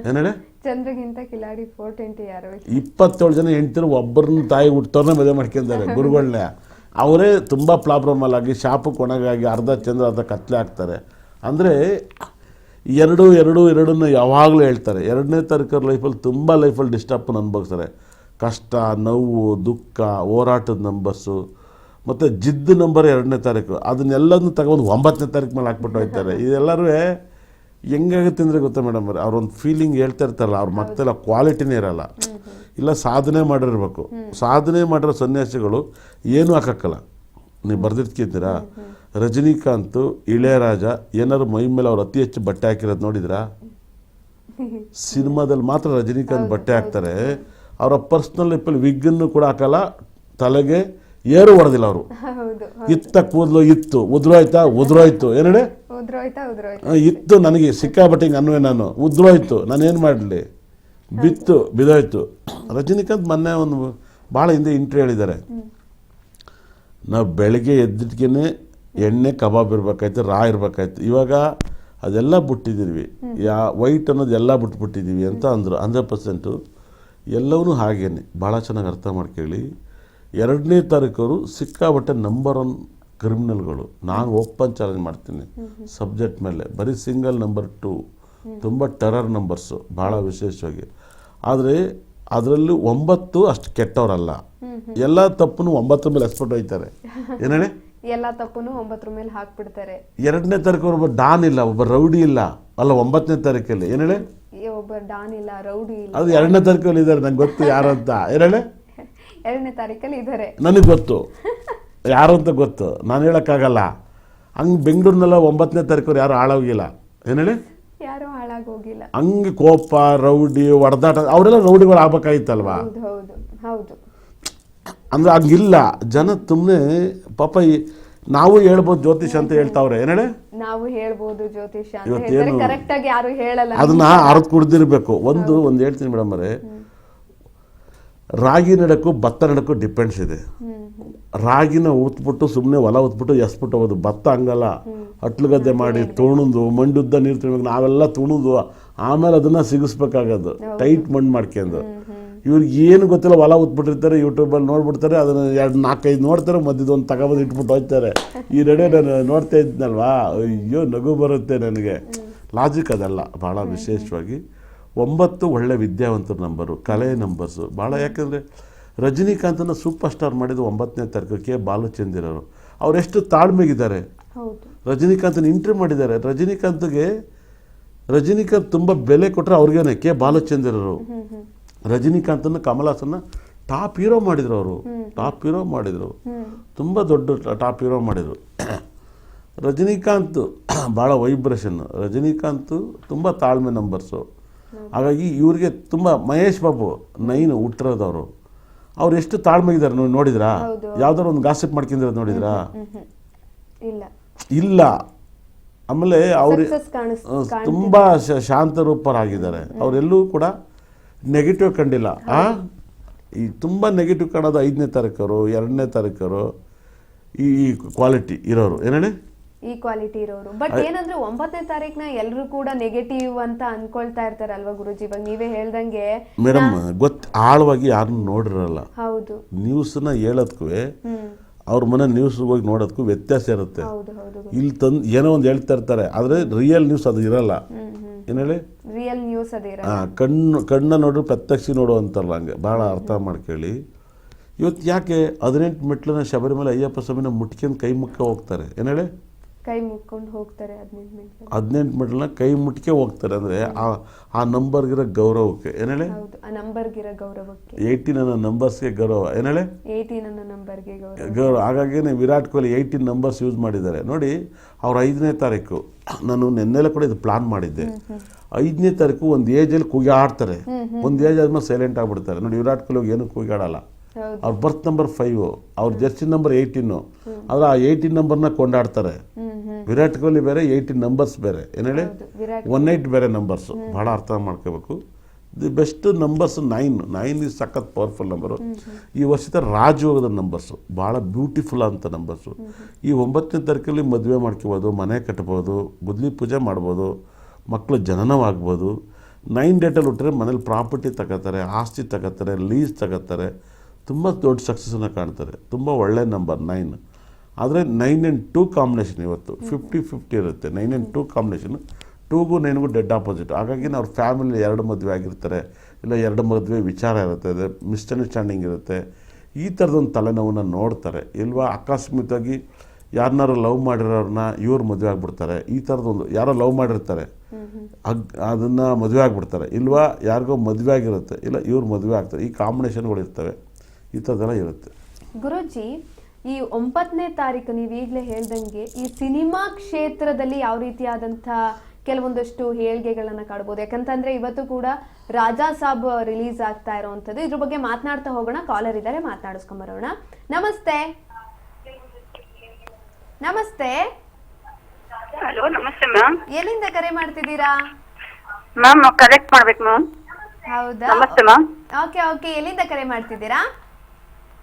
[SPEAKER 2] ಏನೇಳೆ
[SPEAKER 1] ಚಂದ್ರಗಿಂತ ಕಿಲಾಡಿ 420 ಯಾರು
[SPEAKER 2] 27 ಜನ ಹೆಂಡ್ತಿರು ಒಬ್ಬರನ್ನ ತಾಯಿ ಹುಟ್ಟೋರ್ನ ಮದುವೆ ಮಾಡ್ಕೊಂಡಿದ್ದಾರೆ ಗುರುಗಳನ್ನೇ. ಅವರೇ ತುಂಬ ಪ್ರಾಬ್ಲಮಲ್ಲಾಗಿ ಶಾಪಕ್ಕೆ ಒಣಗಾಗಿ ಅರ್ಧ ಚಂದ್ರ ಅರ್ಧ ಕತ್ಲೆ ಆಗ್ತಾರೆ. ಅಂದರೆ ಎರಡನ್ನ ಯಾವಾಗಲೂ ಹೇಳ್ತಾರೆ. 2ನೇ ತಾರೀಕರ ಲೈಫಲ್ಲಿ ತುಂಬ ಲೈಫಲ್ಲಿ ಡಿಸ್ಟರ್ಬನ್ನು ಅನುಭವಿಸ್ತಾರೆ. ಕಷ್ಟ, ನೋವು, ದುಃಖ, ಹೋರಾಟದ ನಂಬರ್ಸು ಮತ್ತು ಜಿದ್ದು ನಂಬರ್ 2ನೇ ತಾರೀಕು. ಅದನ್ನೆಲ್ಲದನ್ನು ತಗೊಂಡು 9ನೇ ತಾರೀಕು ಮೇಲೆ ಹಾಕ್ಬಿಟ್ಟು ಹೋಗ್ತಾರೆ. ಇದೆಲ್ಲರೂ ಹೆಂಗಾಗುತ್ತೆ ಅಂದರೆ ಗೊತ್ತಾ ಮೇಡಮ್, ಅವ್ರೊಂದು ಫೀಲಿಂಗ್ ಹೇಳ್ತಾ ಇರ್ತಾರಲ್ಲ, ಅವ್ರ ಮತ್ತೆಲ್ಲ ಕ್ವಾಲಿಟಿನೇ ಇರಲ್ಲ. ಇಲ್ಲ ಸಾಧನೆ ಮಾಡಿರ್ಬೇಕು. ಸಾಧನೆ ಮಾಡಿರೋ ಸನ್ಯಾಸಿಗಳು ಏನೂ ಹಾಕಕ್ಕಲ್ಲ. ನೀವು ಬರ್ದಿರ್ತೀರಾ ರಜನಿಕಾಂತ್, ಇಳೆಯರಾಜ ಏನಾದ್ರು ಮೈ ಮೇಲೆ ಅವ್ರು ಅತಿ ಹೆಚ್ಚು ಬಟ್ಟೆ ಹಾಕಿರೋದು ನೋಡಿದ್ರಾ? ಸಿನಿಮಾದಲ್ಲಿ ಮಾತ್ರ ರಜನಿಕಾಂತ್ ಬಟ್ಟೆ ಹಾಕ್ತಾರೆ. ಅವರ ಪರ್ಸ್ನಲ್ ಲೈಫಲ್ಲಿ ವಿಗ್ಗನ್ನು ಕೂಡ ಹಾಕಲ್ಲ, ತಲೆಗೆ ಏರು ಹೊಡೆದಿಲ್ಲ ಅವರು. ಇತ್ತ ಕೂದಲು ಇತ್ತು, ಉದ್ರೋಯ್ತು ಏನೇಳೆ ಇತ್ತು. ನನಗೆ ಸಿಕ್ಕಾಬಟ್ಟೆ ಹಿಂಗೆ ಅನ್ನುವೆ ನಾನು, ಉದ್ರೋಯ್ತು, ನಾನೇನು ಮಾಡಲಿ, ಬಿದ್ದೋಯ್ತು. ರಜನಿಕಾಂತ್ ಮೊನ್ನೆ ಒಂದು ಭಾಳ ಹಿಂದೆ ಇಂಟ್ರ್ಯೂ ಹೇಳಿದ್ದಾರೆ, ನಾವು ಬೆಳಗ್ಗೆ ಎದ್ದಿಟ್ಗೆ ಎಣ್ಣೆ ಕಬಾಬ್ ಇರಬೇಕಾಯ್ತು, ಇರಬೇಕಾಯ್ತು. ಇವಾಗ ಅದೆಲ್ಲ ಬಿಟ್ಟಿದ್ದೀವಿ, ವೈಟ್ ಅನ್ನೋದು ಎಲ್ಲ ಬಿಟ್ಬಿಟ್ಟಿದ್ದೀವಿ ಅಂತ ಅಂದರು. 100% ಎಲ್ಲವೂ ಹಾಗೇನೆ. ಭಾಳ ಚೆನ್ನಾಗಿ ಅರ್ಥ ಮಾಡ್ಕೊಳ್ಳಿ. 2ನೇ ತಾರೀಕವರು ಸಿಕ್ಕಾಬಟ್ಟೆ ನಂಬರ್ 1 ಕ್ರಿಮಿನಲ್ಗಳು. ನಾನು ಓಪನ್ ಚಾಲೆಂಜ್ ಮಾಡ್ತೀನಿ ಸಬ್ಜೆಕ್ಟ್ ಮೇಲೆ. ಬರೀ ಸಿಂಗಲ್ ನಂಬರ್ 2 ತುಂಬ ಟೆರರ್ ನಂಬರ್ಸು, ಭಾಳ ವಿಶೇಷವಾಗಿ. ಆದರೆ ಅದರಲ್ಲಿ 9 ಅಷ್ಟು ಕೆಟ್ಟವರಲ್ಲ. ಎಲ್ಲ ತಪ್ಪನ್ನು 9 ಮೇಲೆ ಎಸ್ಬಿಟ್ಟು ಹೋಯ್ತಾರೆ. ಏನೇಳಿ
[SPEAKER 1] ಎಲ್ಲ ತಪ್ಪನ್ನು 9 ಮೇಲೆ ಹಾಕ್ಬಿಡ್ತಾರೆ.
[SPEAKER 2] 2ನೇ ತಾರೀಕು ಒಬ್ಬ ಡಾನ್ ಇಲ್ಲ, ಒಬ್ಬ ರೌಡಿ ಇಲ್ಲ ಅಲ್ಲ 9ನೇ ತಾರೀಕಲ್ಲಿ. ಏನೇಳಿ
[SPEAKER 1] ಒಬ್ಬ ಡಾನ್ ಇಲ್ಲ, ರೌಡಿ ಇಲ್ಲ.
[SPEAKER 2] ಅದು 2ನೇ ತಾರೀಕಲ್ಲಿ ಇದ್ದಾರೆ. ನಂಗೆ ಗೊತ್ತು ಯಾರು ಅಂತ. ಏನೇಳಿ
[SPEAKER 1] 2ನೇ ತಾರೀಕಲ್ಲಿ ಇದ್ದಾರೆ.
[SPEAKER 2] ನನಗೆ ಗೊತ್ತು ಯಾರು ಅಂತ ಗೊತ್ತು, ನಾನು ಹೇಳೋಕ್ಕಾಗಲ್ಲ. ಹಂಗೆ ಬೆಂಗಳೂರಿನೆಲ್ಲ 9ನೇ ತಾರೀಕು ಯಾರು ಹಾಳಾಗಿಲ್ಲ. ಏನೇಳಿ
[SPEAKER 1] ಯಾರು ಹಾಳಾಗೋಗಿಲ್ಲ.
[SPEAKER 2] ಹಂಗೆ ಕೋಪ, ರೌಡಿ, ಹೊಡೆದಾಟ, ಅವರೆಲ್ಲ ರೌಡಿಗಳು ಆಗ್ಬೇಕಾಗಿತ್ತಲ್ವಾ?
[SPEAKER 1] ಹೌದು.
[SPEAKER 2] ಅಂದ್ರೆ ಹಂಗಿಲ್ಲ. ಜನ ಸುಮ್ಮನೆ ಪಾಪ ನಾವು ಹೇಳ್ಬೋದು ಜ್ಯೋತಿಷ್ ಅಂತ ಹೇಳ್ತಾವ್ರೆ. ಏನೇಳೆ
[SPEAKER 1] ನಾವು ಹೇಳ್ಬೋದು ಜ್ಯೋತಿಷ ಅಂತ ಹೇಳ್ತಾರೆ, ಕರೆಕ್ಟ್ ಆಗಿ ಯಾರು ಹೇಳಲ್ಲ.
[SPEAKER 2] ಅದನ್ನ ಅರ್ಥ ಕುಡ್ದಿರ್ಬೇಕು. ಒಂದು ಹೇಳ್ತೀನಿ ಮೇಡಮ್ ಅವರೇ, ರಾಗಿ ನಡಕ್ಕೂ ಭತ್ತ ನಡಕ್ಕೂ ಡಿಪೆಂಡ್ಸ್ ಇದೆ. ರಾಗಿನ ಉತ್ಬಿಟ್ಟು ಸುಮ್ಮನೆ ಹೊಲ ಉತ್ಬಿಟ್ಟು ಎಸ್ಬಿಟ್ಟು ಹೋಗೋದು. ಭತ್ತ ಹಂಗಲ್ಲ, ಅಟ್ಲುಗದ್ದೆ ಮಾಡಿ ತುಣುದು, ಮಂಡುದ್ದ ನೀರು ತಿನ್ಬೇಕು. ನಾವೆಲ್ಲ ತುಣುದು ಆಮೇಲೆ ಅದನ್ನ ಸಿಗಿಸ್ಬೇಕಾಗೋದು, ಟೈಟ್ ಮಣ್ಣು ಮಾಡ್ಕೊಂಡು. ಇವ್ರಿಗೆ ಏನು ಗೊತ್ತಿಲ್ಲ, ಹೊಲ ಉತ್ಬಿಟ್ಟಿರ್ತಾರೆ, ಯೂಟ್ಯೂಬಲ್ಲಿ ನೋಡ್ಬಿಡ್ತಾರೆ, ಅದನ್ನು 2-4-5 ನೋಡ್ತಾರೆ, ಮಧ್ಯದೊಂದು ತಗೊಬಂದು ಇಟ್ಬಿಟ್ಟು ಹೋಗ್ತಾರೆ. ಈ ರೆಡೆ ನಾನು ನೋಡ್ತಾ ಇದ್ನಲ್ವಾ, ಅಯ್ಯೋ ನಗು ಬರುತ್ತೆ ನನಗೆ. ಲಾಜಿಕ್ ಅದಲ್ಲ. ಭಾಳ ವಿಶೇಷವಾಗಿ 9 ಒಳ್ಳೆ ವಿದ್ಯಾವಂತರ ನಂಬರು, ಕಲೆ ನಂಬರ್ಸು ಭಾಳ. ಯಾಕಂದರೆ ರಜನಿಕಾಂತನ ಸೂಪರ್ ಸ್ಟಾರ್ ಮಾಡಿದ್ದು 9ನೇ ತಾರೀಕು ಕೆ ಬಾಲಚಂದಿರವರು. ಅವರೆಷ್ಟು ತಾಳ್ಮೆಗಿದ್ದಾರೆ. ರಜನಿಕಾಂತನ ಇಂಟರ್ವ್ಯೂ ಮಾಡಿದ್ದಾರೆ. ರಜನಿಕಾಂತ್ ತುಂಬ ಬೆಲೆ ಕೊಟ್ಟರೆ ಅವ್ರಿಗೇನೆ. ಕೆ ಬಾಲಚಂದಿರವರು ರಜನಿಕಾಂತನ, ಕಮಲ್ ಹಾಸನ್ನ ಟಾಪ್ ಹೀರೋ ಮಾಡಿದ್ರು. ಅವರು ಟಾಪ್ ಹೀರೋ ಮಾಡಿದರು, ತುಂಬ ದೊಡ್ಡ ಟಾಪ್ ಹೀರೋ ಮಾಡಿದರು. ರಜನಿಕಾಂತ್ ಭಾಳ ವೈಬ್ರೇಷನ್ನು. ರಜನಿಕಾಂತ್ ತುಂಬ ತಾಳ್ಮೆ ನಂಬರ್ಸು. ಹಾಗಾಗಿ ಇವ್ರಿಗೆ ತುಂಬ. ಮಹೇಶ್ ಬಾಬು 9 ಹುಟ್ಟಿರೋದವರು, ಅವ್ರು ಎಷ್ಟು ತಾಳ್ಮೆಗಿದ್ದಾರೆ ನೋಡಿದ್ರಾ? ಯಾವ್ದಾರು ಒಂದು ಗಾಸಿಪ್ ಮಾಡ್ಕೊಂಡಿರೋದು ನೋಡಿದ್ರಾ? ಇಲ್ಲ. ಆಮೇಲೆ ಅವ್ರು ತುಂಬ ಶಾಂತರೂಪರಾಗಿದ್ದಾರೆ. ಅವರೆಲ್ಲೂ ಕೂಡ ನೆಗೆಟಿವ್ ಕಂಡಿಲ್ಲ. ಈ ತುಂಬ ನೆಗೆಟಿವ್ ಕಾಣೋದು 5ನೇ ತಾರೀಕರು, 2ನೇ ತಾರೀಕರು, ಈ ಕ್ವಾಲಿಟಿ ಇರೋರು. ಏನೇಳಿ
[SPEAKER 1] ಈ ಕ್ವಾಲಿಟಿ ಇರೋರು. ಬಟ್ ಏನಂದ್ರೆ 9ನೇ ತಾರೀಕ್ನ ಎಲ್ಲರೂ ಕೂಡ ನೆಗೆಟಿವ್ ಅಂತ ಅನ್ಕೊಳ್ತಾ ಇರ್ತಾರಲ್ವಾ ಗುರುಜಿ? ಇವಾಗ ನೀವೇ ಹೇಳ್ದಂಗೆ
[SPEAKER 2] ಮೇಡಮ್, ಆಳವಾಗಿ ಯಾರನ್ನು ನೋಡಿರಲ್ಲ.
[SPEAKER 1] ಹೌದು.
[SPEAKER 2] ನ್ಯೂಸ್ನ ಹೇಳೋದಕ್ಕೂ ಅವ್ರ ಮನೆ ನ್ಯೂಸ್ ಹೋಗಿ ನೋಡೋದಕ್ಕೂ ವ್ಯತ್ಯಾಸ ಇರುತ್ತೆ. ಇಲ್ಲಿ ತಂದು ಏನೋ ಒಂದು ಹೇಳ್ತಾ ಇರ್ತಾರೆ, ಆದರೆ ರಿಯಲ್ ನ್ಯೂಸ್ ಅದು ಇರಲ್ಲ. ಏನು ಹೇಳಿ,
[SPEAKER 1] ರಿಯಲ್ ನ್ಯೂಸ್ ಅದೇ
[SPEAKER 2] ಕಣ್ಣ ನೋಡ್ರಿ ಪ್ರತ್ಯಕ್ಷ ನೋಡು ಅಂತಾರಲ್ಲ, ಹಂಗೆ ಭಾಳ ಅರ್ಥ ಮಾಡ್ಕೊಳ್ಳಿ. ಇವತ್ತು ಯಾಕೆ 18 ಮೆಟ್ಲನ್ನ ಶಬರಿಮಲೆ ಅಯ್ಯಪ್ಪ ಸ್ವಾಮಿನ ಮುಟ್ಕೊಂಡು ಕೈ ಮುಕ್ಕ ಹೋಗ್ತಾರೆ? ಏನು ಹೇಳಿ,
[SPEAKER 1] ಕೈ ಮುಟ್ಕೊಂಡು ಹೋಗ್ತಾರೆ.
[SPEAKER 2] 18 ಮೆಟ್ಲನ್ನ ಕೈ ಮುಟ್ಕೆ ಹೋಗ್ತಾರೆ. ಅಂದರೆ ಆ ನಂಬರ್ಗಿರೋ ಗೌರವಕ್ಕೆ. ಏನು ಹೇಳಿ,
[SPEAKER 1] ಆ ನಂಬರ್ಗಿರೋ ಗೌರವಕ್ಕೆ.
[SPEAKER 2] 18 ಅನ್ನೋ ನಂಬರ್ಸ್ಗೆ ಗೌರವ. ಏನು ಹೇಳಿ,
[SPEAKER 1] 18 ಅನ್ನೋ ನಂಬರ್ಗೆ
[SPEAKER 2] ಗೌರವ. ಹಾಗಾಗಿನೇ ವಿರಾಟ್ ಕೊಹ್ಲಿ 18 ನಂಬರ್ಸ್ ಯೂಸ್ ಮಾಡಿದ್ದಾರೆ ನೋಡಿ. ಅವ್ರು 5ನೇ ತಾರೀಕು, ನಾನು ನೆನ್ನೆಲ್ಲ ಕೂಡ ಇದು ಪ್ಲಾನ್ ಮಾಡಿದ್ದೆ. 5ನೇ ತಾರೀಕು ಒಂದು ಏಜಲ್ಲಿ ಕೂಗಾಡ್ತಾರೆ, ಒಂದು ಏಜ್ ಆದ್ಮೇಲೆ ಸೈಲೆಂಟ್ ಆಗಿಬಿಡ್ತಾರೆ ನೋಡಿ. ವಿರಾಟ್ ಕೊಹ್ಲಿ ಏನು ಕೂಗಾಡಲ್ಲ. ಅವ್ರ ಬರ್ತ್ ನಂಬರ್ 5, ಅವ್ರ ಜರ್ಸಿ ನಂಬರ್ 18. ಆದ್ರೆ ಆ 18 ನಂಬರ್ನ ಕೊಂಡಾಡ್ತಾರೆ. ವಿರಾಟ್ ಕೊಹ್ಲಿ ಬೇರೆ, 18 ನಂಬರ್ಸ್ ಬೇರೆ. ಏನು ಹೇಳಿ, 18 ಬೇರೆ ನಂಬರ್ಸು. ಭಾಳ ಅರ್ಥ ಮಾಡ್ಕೋಬೇಕು. ದಿ ಬೆಸ್ಟ್ ನಂಬರ್ಸ್ 9 ಈಸ್ ಸಖತ್ ಪವರ್ಫುಲ್ ನಂಬರು. ಈ ವರ್ಷದ ರಾಜಯೋಗದ ನಂಬರ್ಸು ಭಾಳ ಬ್ಯೂಟಿಫುಲ್ ಅಂತ ನಂಬರ್ಸು. ಈ 9ನೇ ತಾರೀಕಲ್ಲಿ ಮದುವೆ ಮಾಡ್ಕೋಬೋದು, ಮನೆ ಕಟ್ಬೋದು, ಗುದ್ಲಿ ಪೂಜೆ ಮಾಡ್ಬೋದು, ಮಕ್ಕಳು ಜನನವಾಗ್ಬೋದು. 9 ಡೇಟಲ್ಲಿ ಹುಟ್ಟರೆ ಮನೇಲಿ ಪ್ರಾಪರ್ಟಿ ತಗೋತಾರೆ, ಆಸ್ತಿ ತಗೋತಾರೆ, ಲೀಸ್ ತಗೋತಾರೆ, ತುಂಬ ದೊಡ್ಡ ಸಕ್ಸಸ್ಸನ್ನು ಕಾಣ್ತಾರೆ. ತುಂಬ ಒಳ್ಳೆಯ ನಂಬರ್ 9. ಆದರೆ 9 and 2 ಕಾಂಬಿನೇಷನ್ ಇವತ್ತು 50-50 ಇರುತ್ತೆ. 9 and 2 ಕಾಂಬಿನೇಷನ್, 2ಗೂ 9ಗೂ ಡೆಡ್ ಆಪೋಸಿಟ್. ಹಾಗಾಗಿ ಅವ್ರ ಫ್ಯಾಮಿಲಿ 2 ಮದುವೆ ಆಗಿರ್ತಾರೆ, ಇಲ್ಲ 2 ಮದುವೆ ವಿಚಾರ ಇರುತ್ತೆ, ಮಿಸ್ಅಂಡರ್ಸ್ಟ್ಯಾಂಡಿಂಗ್ ಇರುತ್ತೆ. ಈ ಥರದೊಂದು ತಲೆನೋವನ್ನು ನೋಡ್ತಾರೆ. ಇಲ್ವಾ ಅಕಸ್ಮಾತಾಗಿ ಯಾರನ್ನಾರು ಲವ್ ಮಾಡಿರೋರನ್ನ ಇವ್ರು ಮದುವೆ ಆಗಿಬಿಡ್ತಾರೆ. ಈ ಥರದೊಂದು ಯಾರೋ ಲವ್ ಮಾಡಿರ್ತಾರೆ, ಅದನ್ನು ಮದುವೆ ಆಗಿಬಿಡ್ತಾರೆ. ಇಲ್ವಾ ಯಾರಿಗೋ ಮದುವೆ ಆಗಿರುತ್ತೆ, ಇಲ್ಲ ಇವ್ರು ಮದುವೆ ಆಗ್ತಾರೆ. ಈ ಕಾಂಬಿನೇಷನ್ಗಳು ಇರ್ತವೆ. ಈ ಥರದೆಲ್ಲ ಇರುತ್ತೆ.
[SPEAKER 1] ಗುರೂಜಿ, ಈ 9ನೇ ತಾರೀಕು ನೀವು ಈಗಲೇ ಹೇಳ್ದಂಗೆ ಈ ಸಿನಿಮಾ ಕ್ಷೇತ್ರದಲ್ಲಿ ಯಾವ ರೀತಿಯಾದಂಥ ಕೆಲವೊಂದಷ್ಟು ಹೇಳಿಕೆಗಳನ್ನು ಕಾಡ್ಬೋದು. ಯಾಕಂತಂದ್ರೆ ಇವತ್ತು ಕೂಡ ರಾಜಾ ಸಾಬ್ ರಿಲೀಸ್ ಆಗ್ತಾ ಇರೋವಂಥದ್ದು. ಇದ್ರ ಬಗ್ಗೆ ಮಾತನಾಡ್ತಾ ಹೋಗೋಣ. ಕಾಲರ್ ಇದ್ದಾರೆ, ಮಾತನಾಡಿಸ್ಕೊಂಬರೋಣ. ನಮಸ್ತೆ. ನಮಸ್ತೆ.
[SPEAKER 5] ಹಲೋ, ನಮಸ್ತೆ ಮ್ಯಾಮ್.
[SPEAKER 1] ಎಲ್ಲಿಂದ ಕರೆ ಮಾಡ್ತಿದ್ದೀರಾ
[SPEAKER 5] ಮ್ಯಾಮ್? ಕರೆಕ್ಟ್ ಮಾಡ್ಬೇಕು ಮ್ಯಾಮ್.
[SPEAKER 1] ಹೌದಾ?
[SPEAKER 5] ನಮಸ್ತೆ ಮ್ಯಾಮ್.
[SPEAKER 1] ಓಕೆ, ಎಲ್ಲಿಂದ ಕರೆ ಮಾಡ್ತಿದ್ದೀರಾ?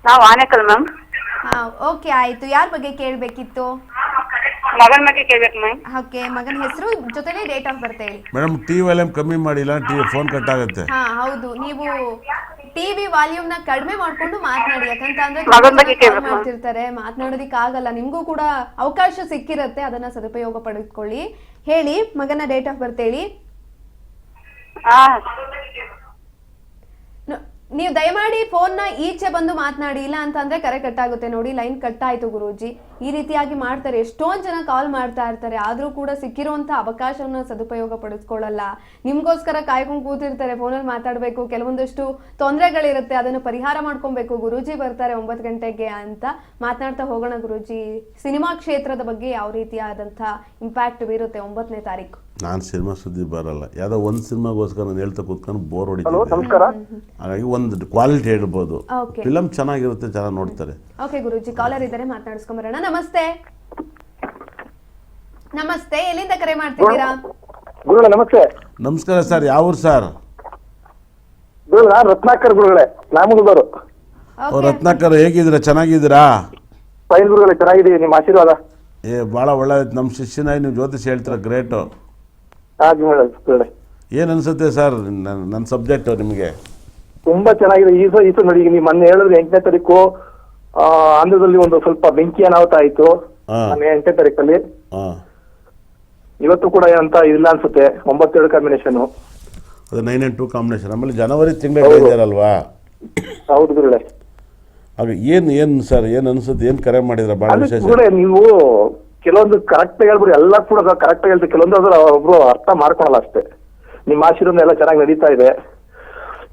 [SPEAKER 5] ನಾವು ಆನೇಕಲ್ ಮ್ಯಾಮ್.
[SPEAKER 1] ಹಾ, ಓಕೆ, ಆಯ್ತು. ಯಾರ ಬಗ್ಗೆ ಕೇಳಬೇಕಿತ್ತು?
[SPEAKER 5] ಮಗನ ಬಗ್ಗೆ ಕೇಳ್ಬೇಕು ಮ್ಯಾಮ್.
[SPEAKER 1] ಓಕೆ, ಮಗನ ಹೆಸರು ಜೊತೆಲಿ ಡೇಟ್ ಆಫ್ ಬರ್ತ್ ಹೇಳಿ.
[SPEAKER 2] ಮೇಡಮ್ ಟಿ ವಾಲ್ಯೂಮ್ ಕಮ್ಮಿ ಮಾಡಿಲ್ಲ, ಫೋನ್ ಕಟ್ ಆಗುತ್ತೆ.
[SPEAKER 1] ಹಾ, ಹೌದು. ನೀವು ಟಿವಿ ವಾಲ್ಯೂಮ್ ನ ಕಡಿಮೆ ಮಾಡ್ಕೊಂಡು ಮಾತನಾಡಿ. ಯಾಕಂತಂದ್ರೆ
[SPEAKER 5] ಮಗನ್ ಬಗ್ಗೆ ಕೇಳ್ಬೇಕು.
[SPEAKER 1] ಮಾಡ್ತಿರ್ತಾರೆ, ಮಾತನಾಡೋದಿಕ್ ಆಗಲ್ಲ. ನಿಮ್ಗೂ ಕೂಡ ಅವಕಾಶ ಸಿಕ್ಕಿರತ್ತೆ, ಅದನ್ನ ಸದುಪಯೋಗ ಪಡೆದುಕೊಳ್ಳಿ. ಹೇಳಿ, ಮಗನ ಡೇಟ್ ಆಫ್ ಬರ್ತ್ ಹೇಳಿ. ನೀವು ದಯಮಾಡಿ ಫೋನ್ ನ ಈಚೆ ಬಂದು ಮಾತನಾಡಿ, ಇಲ್ಲ ಅಂತಂದ್ರೆ ಕರೆ ಕಟ್ ಆಗುತ್ತೆ. ನೋಡಿ, ಲೈನ್ ಕಟ್ ಆಯ್ತು ಗುರೂಜಿ. ಈ ರೀತಿಯಾಗಿ ಮಾಡ್ತಾರೆ. ಎಷ್ಟೊಂದ್ ಜನ ಕಾಲ್ ಮಾಡ್ತಾ ಇರ್ತಾರೆ, ಆದ್ರೂ ಕೂಡ ಸಿಕ್ಕಿರುವಂತ ಅವಕಾಶವನ್ನ ಸದುಪಯೋಗ ಪಡಿಸ್ಕೊಳ್ಳಲ್ಲ. ನಿಮ್ಗೋಸ್ಕರ ಕಾಯ್ಕೊಂಡು ಕೂತಿರ್ತಾರೆ, ಫೋನಲ್ಲಿ ಮಾತಾಡ್ಬೇಕು. ಕೆಲವೊಂದಷ್ಟು ತೊಂದರೆಗಳಿರುತ್ತೆ, ಅದನ್ನು ಪರಿಹಾರ ಮಾಡ್ಕೊಬೇಕು. ಗುರೂಜಿ ಬರ್ತಾರೆ 9 ಗಂಟೆಗೆ ಅಂತ ಮಾತನಾಡ್ತಾ ಹೋಗೋಣ. ಗುರೂಜಿ, ಸಿನಿಮಾ ಕ್ಷೇತ್ರದ ಬಗ್ಗೆ ಯಾವ ರೀತಿಯಾದಂತ ಇಂಪ್ಯಾಕ್ಟ್ ಬೀರುತ್ತೆ 9ನೇ ತಾರೀಕು?
[SPEAKER 2] ನಾನು ಸಿನಿಮಾ ಸುದ್ದಿ ಬರಲ್ಲ. ಯಾವುದೋ ಒಂದು ಸಿನಿಮಾಗೋಸ್ಕರ ನಾನು ಹೇಳ್ತಾ ಕೂತ್ಕೊಂಡು ಬೋರ್
[SPEAKER 3] ಹಲೋ,
[SPEAKER 2] ಹೊಡಿತೀನಿ.
[SPEAKER 3] ನಮಸ್ಕಾರ.
[SPEAKER 2] ಹಾಗಾಗಿ ಒಂದು ಕ್ವಾಲಿಟಿ ಹೇಳ್ಬೋದು.
[SPEAKER 1] ಓಕೆ,
[SPEAKER 2] ಫಿಲಮ್ ಚೆನ್ನಾಗಿರುತ್ತೆ, ಜನ ನೋಡ್ತಾರೆ.
[SPEAKER 1] ಓಕೆ ಗುರೂಜಿ, ಕಾಲರ್ ಇದ್ದಾರೆ, ಮಾತನಾಡಿಸ್ಕೊಂಬರೋಣ. ನಮಸ್ತೆ. ನಮಸ್ತೆ, ಎಲ್ಲಿಂದ ಕರೆ ಮಾಡ್ತಿದ್ದೀರಾ?
[SPEAKER 3] ಗುರುಗಳೇ ನಮಸ್ತೆ.
[SPEAKER 2] ನಮಸ್ಕಾರ ಸರ್, ಯಾವ ಊರು ಸರ್?
[SPEAKER 3] ಗುರುಗಳ ರತ್ನಾಕರ್ ಗುರುಗಳೇ, ನಾಮಗಲ್ದವರು.
[SPEAKER 1] ಓಕೆ,
[SPEAKER 2] ರತ್ನಾಕರ್, ಹೇಗಿದ್ದೀರಾ? ಚೆನ್ನಾಗಿದ್ದೀರಾ?
[SPEAKER 3] ಫೈನ್ ಗುರುಗಳೇ, ಚೆನ್ನಾಗಿದ್ದೀವಿ. ನಿಮ್ಮ ಆಶೀರ್ವಾದ.
[SPEAKER 2] ಭಾಳ ಒಳ್ಳೆ ನಮ್ಮ ಶಿಷ್ಯನಾಗಿ ನೀವು ಜ್ಯೋತಿಷ್ ಹೇಳ್ತೀರ, ಗ್ರೇಟು.
[SPEAKER 3] ಗುರುಗಳೇ
[SPEAKER 2] ಏನು ಅನಿಸುತ್ತೆ ಸರ್ ನನ್ನ ಸಬ್ಜೆಕ್ಟು ನಿಮಗೆ?
[SPEAKER 3] ತುಂಬಾ ಚೆನ್ನಾಗಿದೆ. ಈ ನೋಡಿ, ನೀವು ಮೊನ್ನೆ ಹೇಳಿದ್ರೆ 8ನೇ ತಾರೀಕು ಆಂಧ್ರದಲ್ಲಿ ಒಂದು ಸ್ವಲ್ಪ ಬೆಂಕಿ ಅನಾಹುತ ಆಯ್ತು. ಮೊನ್ನೆ 8ನೇ ತಾರೀಕಲ್ಲಿ. ಇವತ್ತು ಕೂಡ ಅಂತ ಇಲ್ಲ ಅನ್ಸುತ್ತೆ. 9-7 ಕಾಂಬಿನೇಷನ್,
[SPEAKER 2] ಅದು 9 and 2 ಕಾಂಬಿನೇಷನ್. ಆಮೇಲೆ ಜನವರಿ ತಿಂಗಳು ಹೇಳಿದಾರಲ್ವಾ?
[SPEAKER 3] ಹೌದು ಗುರುಗಳೇ.
[SPEAKER 2] ಆಗ ಏನು ಸರ್, ಏನು ಅನ್ಸುತ್ತೆ? ಏನು ಕರೆ ಮಾಡಿದ್ರ? ಭಾಳ ವಿಶೇಷ.
[SPEAKER 3] ನೀವು ಕೆಲವೊಂದು ಕರೆಕ್ಟ್ ಹೇಳ್ಬಿಡಿ, ಎಲ್ಲ ಕೂಡ ಕರೆಕ್ಟ್ ಹೇಳ್ತೀವಿ. ಕೆಲವೊಂದು ಒಬ್ರು ಅರ್ಥ ಮಾಡ್ಕೊಳಲ್ಲ ಅಷ್ಟೇ. ನಿಮ್ಮ ಆಶೀರ್ವಾದ ಎಲ್ಲ ಚೆನ್ನಾಗಿ ನಡೀತಾ ಇದೆ.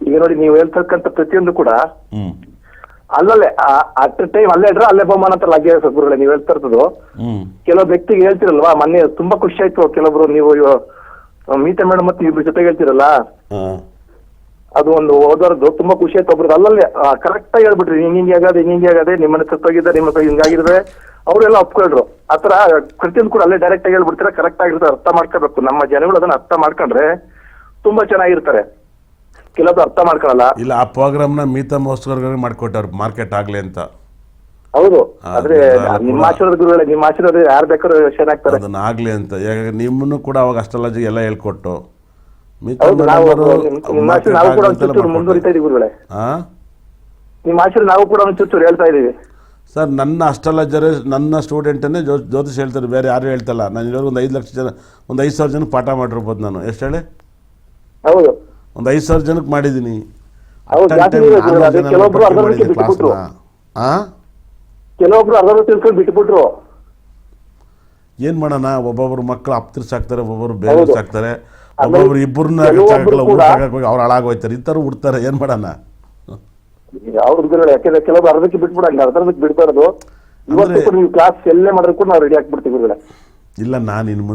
[SPEAKER 3] ಈಗ ನೋಡಿ, ನೀವು ಹೇಳ್ತಕ್ಕಂಥ ಪ್ರತಿಯೊಂದು ಕೂಡ ಅಲ್ಲಲ್ಲೇ ಅಟ್ ಟೈಮ್ ಅಲ್ಲೇ ಇಡ್ರ ಅಲ್ಲೇ ಬಹುಮಾನ ಅಂತ ಲಾಗಿ ಗುರುಗಳೇ ನೀವು ಹೇಳ್ತಾ ಇರ್ತದ್ದು. ಕೆಲವು ವ್ಯಕ್ತಿಗೆ ಹೇಳ್ತಿರಲ್ವಾ, ಮೊನ್ನೆ ತುಂಬಾ ಖುಷಿ ಆಯ್ತು. ಕೆಲವೊಬ್ರು ನೀವು ಮೀತಾ ಮೇಡಮ್ ಮತ್ತೆ ಇಬ್ರು ಜೊತೆಗೆ ಹೇಳ್ತಿರಲ್ಲ, ಅದು ಒಂದು ಓದೋರ್ದು ತುಂಬಾ ಖುಷಿ ಆಯ್ತು. ಒಬ್ರದ್ದು ಅಲ್ಲಲ್ಲೇ ಕರೆಕ್ಟ್ ಆಗಿ ಹೇಳ್ಬಿಟ್ರಿ, ಹಿಂಗೆ ಆಗದೆ ನಿಮ್ಮನ್ನ ಸತ್ತೋಗಿದ್ದ, ನಿಮ್ಮ ಹಿಂಗಾಗಿದ್ರೆ ಅವರೆಲ್ಲ ಒಪ್ಕೊಳ್ರು. ಆತರ ಪ್ರತಿಯೊಂದು ಕೂಡ ಅಲ್ಲೇ ಡೈರೆಕ್ಟ್ ಆಗಿ ಹೇಳ್ಬಿಡ್ತಾರೆ, ಕರೆಕ್ಟ್ ಆಗಿರ್ತಾರೆ. ಅರ್ಥ ಮಾಡ್ಕೋಬೇಕು. ನಮ್ಮ ಜನಗಳು ಅದನ್ನ ಅರ್ಥ ಮಾಡ್ಕೊಂಡ್ರೆ ತುಂಬಾ ಚೆನ್ನಾಗಿರ್ತಾರೆ. ಕೆಲವೊಬ್ರು ಅರ್ಥ ಮಾಡ್ಕೊಳಲ್ಲ.
[SPEAKER 2] ಇಲ್ಲ, ಆ ಪ್ರೋಗ್ರಾಮ್ನ ಮೀತಾ ಮೋಸ್ಕರ್ಗೆ ಮಾಡ್ಕೊಟ್ಟಾರ, ಮಾರ್ಕೆಟ್ ಆಗ್ಲಿ ಅಂತ.
[SPEAKER 3] ಹೌದು, ಆದ್ರೆ ನಿಮ್ಮ ಆಶೀರ್ವಾದ ಗುರುಗಳೇ, ನಿಮ್ಮ ಆಶೀರ್ವಾದ ಯಾರು ಬೇಕಾದ್ರೂ ಯಶಸ್ವಿ ಆಗ್ತಾರೆ.
[SPEAKER 2] ಅದನ್ನ ಆಗ್ಲಿ ಅಂತ. ನಿಮ್ಮನ್ನು ಕೂಡ ಅವಾಗ ಅಷ್ಟೆಲ್ಲ ಎಲ್ಲ ಹೇಳ್ಕೊಟ್ಟು
[SPEAKER 3] ನಾವು ಕೂಡ ಒಂಚೂರು ಮುಂದುವರಿತಾ ಇದೀವಿ ಗುರುಗಳೇ. ನಿಮ್ಮ ಆಶೀರ್ವಾದ ನಾವು ಕೂಡ ಒಂಚೂರು ಹೇಳ್ತಾ ಇದೀವಿ
[SPEAKER 2] ಸರ್. ನನ್ನ ಅಸ್ಟ್ರಾಲಜರ್ ನನ್ನ ಸ್ಟೂಡೆಂಟನ್ನೇ ಜ್ಯೋತಿಷ್ ಹೇಳ್ತಾರೆ, ಬೇರೆ ಯಾರು ಹೇಳ್ತಲ್ಲ. ನಾನು ಇವಾಗ ಒಂದು 5 ಲಕ್ಷ ಜನ, ಒಂದು 5,000 ಜನಕ್ಕೆ ಪಾಠ ಮಾಡಿರ್ಬೋದು ನಾನು. ಎಷ್ಟು ಹೇಳಿ?
[SPEAKER 3] ಹೌದು,
[SPEAKER 2] ಒಂದು 5,000 ಜನಕ್ಕೆ ಮಾಡಿದ್ದೀನಿ.
[SPEAKER 3] ಕೆಲವೊಬ್ರು ಅರ್ಧ ತಿಳ್ಕೊಂಡು ಬಿಟ್ಬಿಟ್ರು.
[SPEAKER 2] ಏನ್ ಮಾಡೋಣ, ಒಬ್ಬೊಬ್ರು ಮಕ್ಕಳು ಅಪ್ತಿರ್ ಸಾಕ್ತಾರೆ, ಒಬ್ಬೊಬ್ರು ಬೇರೆ ಸಾಕ್ತಾರೆ, ಒಬ್ಬೊಬ್ರು ಇಬ್ಬರನ್ನ ಅವ್ರು ಹಾಳಾಗೋಯ್ತಾರೆ. ಈ ಥರ ಹುಡ್ತಾರೆ, ಏನ್ ಮಾಡೋಣ?
[SPEAKER 3] ಯಾಕಂದ್ರೆ ಕೆಲವೊಬ್ರು ಅರ್ಧಕ್ಕೆ ಬಿಟ್ಬಿಡಂಗ, ಅರ್ಧಕ್ಕೆ ಬಿಡ್ಬಾರ್ದು. ಇವತ್ತು ನೀವು ಕ್ಲಾಸ್ ಎಲ್ಲೇ ಮಾಡಿದ್ರು ಕೂಡ ನಾವು ರೆಡಿ ಆಗ್ಬಿಡ್ತೀವಿ ಗುರುಗಳೇ.
[SPEAKER 2] ಇಲ್ಲ, ನಾನು ಇನ್ನು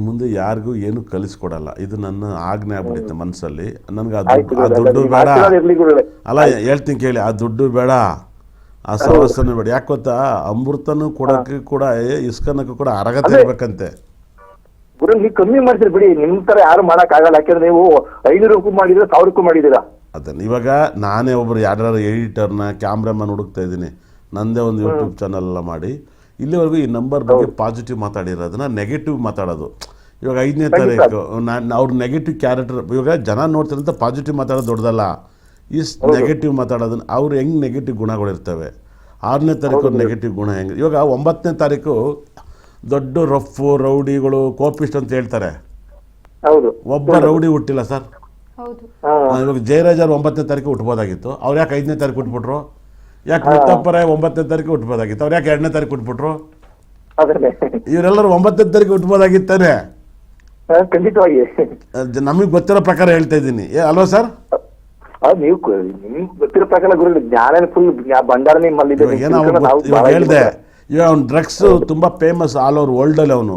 [SPEAKER 2] ಮುಂದೆ ಯಾರಿಗೂ ಏನು ಕಲಿಸ್ಕೊಡಲ್ಲ. ಇದು ನನ್ನ ಆಜ್ಞೆ ಆಗ್ಬಿಡುತ್ತೆ ಮನಸ್ಸಲ್ಲಿ. ನನ್ಗೆ ಆ ದುಡ್ಡು ಬೇಡ. ಅಲ್ಲ, ಹೇಳ್ತೀನಿ ಕೇಳಿ, ಆ ದುಡ್ಡು ಬೇಡ, ಆ ಸವಸ್ಸನ್ನು ಬೇಡ. ಯಾಕೆ ಗೊತ್ತಾ, ಅಮೃತನೂ ಕೊಡೋಕ್ಕೆ ಕೂಡ ಇಸ್ಕನಕ್ಕೂ ಕೂಡ ಅರ್ಹತೆ ಇರ್ಬೇಕಂತೆ.
[SPEAKER 3] ಗುರು ನೀವು ಕಮ್ಮಿ ಮಾಡ್ತೀರಿ ಬಿಡಿ, ನಿಮ್ ತರ ಯಾರು ಮಾಡಕ್ ಆಗಲ್ಲ. ಯಾಕಂದ್ರೆ ನೀವು 500 ಮಾಡಿದ್ರೆ 1000 ಮಾಡಿದೀರಾ.
[SPEAKER 2] ಅದನ್ನು ಇವಾಗ ನಾನೇ ಒಬ್ಬರು ಯಾರು ಎಡಿಟರ್ನ ಕ್ಯಾಮ್ರಾಮನ್ ಹುಡುಕ್ತಾ ಇದ್ದೀನಿ, ನಂದೇ ಒಂದು ಯೂಟ್ಯೂಬ್ ಚಾನಲ್ ಎಲ್ಲ ಮಾಡಿ ಇಲ್ಲಿವರೆಗೂ ಈ ನಂಬರ್ ಬಗ್ಗೆ ಪಾಸಿಟಿವ್ ಮಾತಾಡಿರೋದನ್ನ ನೆಗೆಟಿವ್ ಮಾತಾಡೋದು. ಇವಾಗ 5ನೇ ತಾರೀಕು ನಾನು ಅವ್ರ ನೆಗೆಟಿವ್ ಕ್ಯಾರೆಕ್ಟರ್, ಇವಾಗ ಜನ ನೋಡ್ತಾರಂತ ಪಾಸಿಟಿವ್ ಮಾತಾಡೋದು ದೊಡ್ಡದಲ್ಲ, ನೆಗೆಟಿವ್ ಮಾತಾಡೋದನ್ನ ಅವ್ರು ಹೆಂಗೆ ನೆಗೆಟಿವ್ ಗುಣಗಳಿರ್ತವೆ. 6ನೇ ತಾರೀಕು ನೆಗೆಟಿವ್ ಗುಣ ಹೆಂಗೆ, ಇವಾಗ 9ನೇ ತಾರೀಕು ದೊಡ್ಡ ರಫ್ಫು ರೌಡಿಗಳು ಕೋಪಿಸ್ಟ್ ಅಂತ ಹೇಳ್ತಾರೆ. ಒಬ್ಬ ರೌಡಿ ಹುಟ್ಟಿಲ್ಲ ಸರ್. ಇವಾಗ ಜಯರಾಜ್ ಅವ್ರು 9ನೇ ತಾರೀಕು ಹುಟ್ಬೋದಾಗಿತ್ತು, ಅವ್ರು ಯಾಕೆ 5ನೇ ತಾರೀಕು ಹುಟ್ಬಿಟ್ರು? ಯಾಕೆ ಮುತ್ತಪ್ಪರ 9ನೇ ತಾರೀಕು ಹುಟ್ಬೋದಾಗಿತ್ತು, ಅವ್ರು ಯಾಕೆ 2ನೇ ತಾರೀಕು ಹುಟ್ಬಿಟ್ರು? ಇವರೆಲ್ಲರೂ 9ನೇ ತಾರೀಕು ಹುಟ್ಬೋದಾಗಿತ್ತಾನೆ.
[SPEAKER 3] ಖಂಡಿತವಾಗಿ
[SPEAKER 2] ನಮಗೆ ಗೊತ್ತಿರೋ ಪ್ರಕಾರ ಹೇಳ್ತಾ ಇದ್ದೀನಿ, ಅಲ್ವಾ ಸರ್?
[SPEAKER 3] ನೀವು ನಿಮ್ಗೆ ಗೊತ್ತಿರೋ ಪ್ರಕಾರ ಗುರು ಜ್ಞಾನ ಫುಲ್ ಭಂಡಾರ ನಿಮ್ಮಲ್ಲಿ
[SPEAKER 2] ಇವಾಗ ಹೇಳ್ದೆ, ಇವಾಗ ಅವ್ನು ಡ್ರಗ್ಸ್ ತುಂಬ ಫೇಮಸ್ ಆಲ್ ಓವರ್ ವರ್ಲ್ಡಲ್ಲಿ. ಅವನು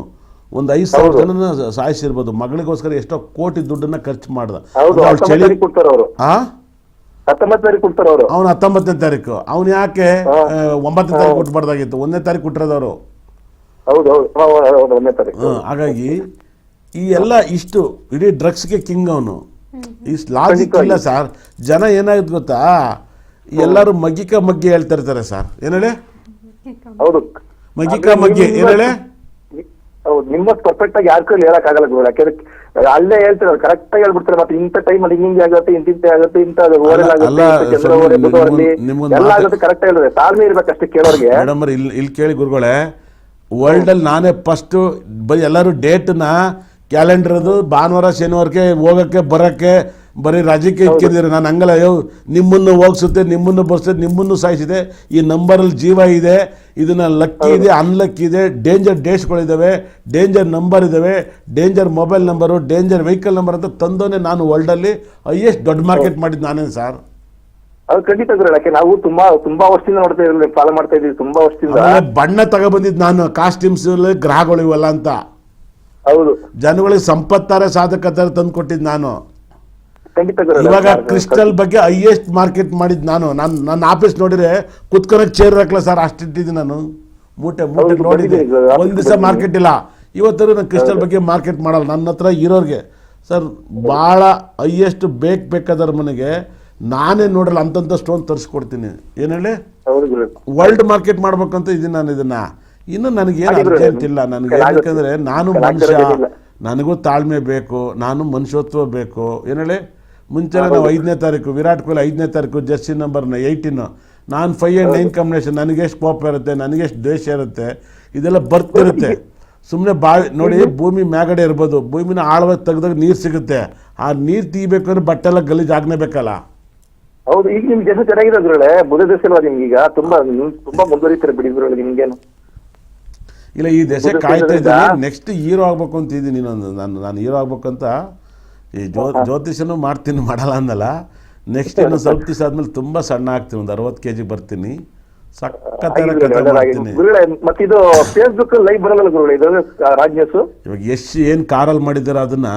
[SPEAKER 2] ಒಂದು 5,000 ಜನನ ಸಾಯಿಸಿರ್ಬೋದು, ಮಗಳಿಗೋಸ್ಕರ ಎಷ್ಟೋ ಕೋಟಿ ದುಡ್ಡನ್ನ ಖರ್ಚು ಮಾಡ್ದ. ಅವನು 19ನೇ ತಾರೀಕು, ಅವ್ನು ಯಾಕೆ 9ನೇ ತಾರೀಕು ಹುಟ್ಟಬಾರ್ದಾಗಿತ್ತು? 1ನೇ ತಾರೀಕು ಹುಟ್ಟಿರೋದವರು. ಹಾಗಾಗಿ ಈ ಎಲ್ಲ ಇಷ್ಟು ಇಡೀ ಡ್ರಗ್ಸ್ಗೆ ಕಿಂಗ್ ಅವನು. ಈ ಲಾಜಿಕ್ ಇಲ್ಲ ಸರ್. ಜನ ಏನಾಗುತ್ತೆ ಗೊತ್ತಾ, ಎಲ್ಲರೂ ಮಗ್ಗಿ ಹೇಳ್ತಾ ಇರ್ತಾರೆ ಸರ್. ಏನ್ ಹೇಳಿ? ಮಗ್ಗಿಕ ಮಗ್ಗಿ ಏನ್ ಹೇಳಿ?
[SPEAKER 3] ನಿಮ್ಮ ಪರ್ಫೆಕ್ಟ್ ಆಗಿ ಯಾರ ಕೈಲಿ ಹೇಳಕ್ ಆಗಲ್ಲ ಗುರು. ಯಾಕಂದ್ರೆ ಅಲ್ಲೇ ಹೇಳ್ತಾರೆ, ಕರೆಕ್ಟ್ ಆಗಿ ಹೇಳ್ಬಿಡ್ತಾರೆ. ಮತ್ತೆ ಇಂಥ ಟೈಮ್ ಅಲ್ಲಿ ಹಿಂಗೆ ಆಗುತ್ತೆ, ಇಂತಿಂತೆ ಆಗುತ್ತೆ, ಇಂಥ ಎಲ್ಲ ಆಗುತ್ತೆ, ಕರೆಕ್ಟ್ ಆಗಿ ಹೇಳಿದ್ರೆ ತಾಳ್ಮೆ ಇರ್ಬೇಕಷ್ಟೇ ಕೇಳೋರಿಗೆ.
[SPEAKER 2] ಮೇಡಮ್ ಇಲ್ಲಿ ಕೇಳಿ ಗುರುಗಳೇ, ವರ್ಲ್ಡ್ ಅಲ್ಲಿ ನಾನೇ ಫಸ್ಟ್ ಎಲ್ಲರೂ ಡೇಟ್ನ ಕ್ಯಾಲೆಂಡರ್ದು ಭಾನುವಾರ ಶನಿವಾರಕ್ಕೆ ಹೋಗಕ್ಕೆ ಬರೋಕ್ಕೆ ಬರೀ ರಾಜಕೀಯ ಇಕ್ಕಿದ್ದೀರಿ. ನಾನು ಹಂಗಲ್ಲ, ನಿಮ್ಮನ್ನು ಹೋಗ್ಸುತ್ತೆ, ನಿಮ್ಮನ್ನು ಬರ್ಸುತ್ತೆ, ನಿಮ್ಮನ್ನು ಸಾಯಿಸಿದೆ. ಈ ನಂಬರಲ್ಲಿ ಜೀವ ಇದೆ, ಇದನ್ನ ಲಕ್ಕಿ ಇದೆ, ಅನ್ಲಕ್ಕಿ ಇದೆ, ಡೇಂಜರ್ ಡೇಟ್ಸ್ಗಳಿದ್ದಾವೆ, ಡೇಂಜರ್ ನಂಬರ್ ಇದ್ದಾವೆ, danger mobile number, danger vehicle number ಅಂತ ತಂದೋನೆ ನಾನು ವರ್ಲ್ಡಲ್ಲಿ ಹೈಯೆಸ್ಟ್ ದೊಡ್ಡ ಮಾರ್ಕೆಟ್ ಮಾಡಿದ್ದು ನಾನೇನು ಸರ್?
[SPEAKER 3] ಅದು ಖಂಡಿತ ಗುರುಗಳಕ್ಕೆ ನಾವು ತುಂಬಾ ವರ್ಷದಿಂದ ನೋಡ್ತಾ ಇದ್ವಿ, ಫಾಲೋ ಮಾಡ್ತಾ ಇದ್ವಿ ತುಂಬಾ ವರ್ಷದಿಂದ.
[SPEAKER 2] ಬಣ್ಣ ತಗೊಬಂದಿದ್ದು ನಾನು, ಕಾಸ್ಟ್ಯೂಮ್ಸ್ ಗ್ರಹಗಳು ಇವೆಲ್ಲ ಅಂತ.
[SPEAKER 3] ಹೌದು,
[SPEAKER 2] ಜನಗಳಿಗೆ ಸಂಪತ್ತಾರೆ ಸಾಧಕತಾರೆ ತಂದು ಕೊಟ್ಟಿದ್ದು ನಾನು.
[SPEAKER 3] ಖಂಡಿತ.
[SPEAKER 2] ಇವಾಗ ಕ್ರಿಸ್ಟಲ್ ಬಗ್ಗೆ ಹೈಯೆಸ್ಟ್ ಮಾರ್ಕೆಟ್ ಮಾಡಿದ್ದು ನಾನು. ನನ್ನ ಆಫೀಸ್ ನೋಡಿದ್ರೆ ಕುತ್ಕೊಳಕ್ ಚೇರ್ ಹಾಕಲ್ಲ ಸರ್, ಅಷ್ಟಿಟ್ಟಿದ್ದೀನಿ ನಾನು. ಮೂಟೆ ನೋಡಿದ್ದೆ, ಒಂದ್ ದಿವಸ ಮಾರ್ಕೆಟ್ ಇಲ್ಲ. ಇವತ್ತರೂ ನಾನು ಕ್ರಿಸ್ಟಲ್ ಬಗ್ಗೆ ಮಾರ್ಕೆಟ್ ಮಾಡಲ್ಲ. ನನ್ನ ಹತ್ರ ಇರೋರಿಗೆ ಸರ್ ಭಾಳ ಹೈಯೆಸ್ಟ್ ಬೇಕಾದವ್ರ ಮನೆಗೆ ನಾನೇ ನೋಡಲ್ಲ ಅಂತಂತ ಸ್ಟೋನ್ ತರಿಸ್ಕೊಡ್ತೀನಿ. ಏನು ಹೇಳಿ, ವರ್ಲ್ಡ್ ಮಾರ್ಕೆಟ್ ಮಾಡ್ಬೇಕಂತ ಇದೀನಿ ನಾನು. ಇದನ್ನ ಇನ್ನು ನನಗೇನು ಅರ್ಜೆಂಟ್ ಇಲ್ಲ. ನನಗೆ ಯಾಕಂದ್ರೆ ನಾನು ಮನುಷ್ಯ, ನನಗೂ ತಾಳ್ಮೆ ಬೇಕು, ನಾನು ಮನುಷ್ಯತ್ವ ಬೇಕು. ಏನು ಹೇಳಿ, ಮುಂಚೆ ನಾವು 5ನೇ ತಾರೀಕು ವಿರಾಟ್ ಕೊಹ್ಲಿ 5ನೇ ತಾರೀಕು ಜರ್ಸಿ ನಂಬರ್ 18, ನಾನು 5 and 9 ಕಾಂಬಿನೇಷನ್. ನನಗೆಷ್ಟು ಕೋಪ ಇರುತ್ತೆ, ನನಗೆಷ್ಟು ದ್ವೇಷ ಇರುತ್ತೆ, ಇದೆಲ್ಲ ಬರ್ತಿರುತ್ತೆ. ಸುಮ್ಮನೆ ನೋಡಿ, ಭೂಮಿ ಮ್ಯಾಗಡೆ ಇರ್ಬೋದು, ಭೂಮಿನ ಆಳವಾಗಿ ತೆಗೆದಾಗ ನೀರು ಸಿಗುತ್ತೆ. ಆ ನೀರು తీయಬೇಕು ಅಂದ್ರೆ ಬಟ್ಟೆ ಎಲ್ಲ ಗಲೀಜ್ ಆಗಲೇಬೇಕಲ್ಲ.
[SPEAKER 3] ಹೌದು, ಈಗ ನಿಮ್ ಕೆಲಸ ಚೆನ್ನಾಗಿದೆ ಗುರುಗಳೇ. ಬುಧ ದೇಶ ಅಲ್ವಾ ನಿಮ್ಗೆ, ಈಗ ತುಂಬಾ ಮುಂದುವರಿತಾರೆ ಬಿಡಿ ಗುರುಗಳು. ನಿಮ್ಗೇನು
[SPEAKER 2] ಇಲ್ಲ, ಈ ದೇಶ ಕಾಯ್ತಾ ಇದ್ದೀನಿ. ನೆಕ್ಸ್ಟ್ ಹೀರೋ ಆಗ್ಬೇಕು ಅಂತ ಇದ್ದೀನಿ. ನಾನು ಹೀರೋ ಆಗ್ಬೇಕಂತ ಈ ಜ್ಯೋತಿಷನೂ ಮಾಡ್ತೀನಿ, ಮಾಡಲ್ಲ ಅನ್ನಲ್ಲ. ನೆಕ್ಸ್ಟ್ ಇನ್ನು ಸ್ವಲ್ಪ ದಿವಸ ಆದ್ಮೇಲೆ ತುಂಬಾ ಸಣ್ಣ ಆಗ್ತೀನಿ, ಒಂದು 60 kg ಬರ್ತೀನಿ. ಸಕ್ಕತ್ತಾಗಿ ಕಥೆ ಮಾಡ್ತೀನಿ.
[SPEAKER 3] ಮತ್ತೆ ಇದು ಫೇಸ್ಬುಕ್ ಲೈವ್ ಬರಲ್ಲ ಗುರುಗಳೇ, ಇದು ರಾಜ್ ನ್ಯೂಸ್.
[SPEAKER 2] ಇವಾಗ ಎಷ್ಟು ಏನು ಕಾರಲ್ಲಿ ಮಾಡಿದಾರೆ ಅದನ್ನ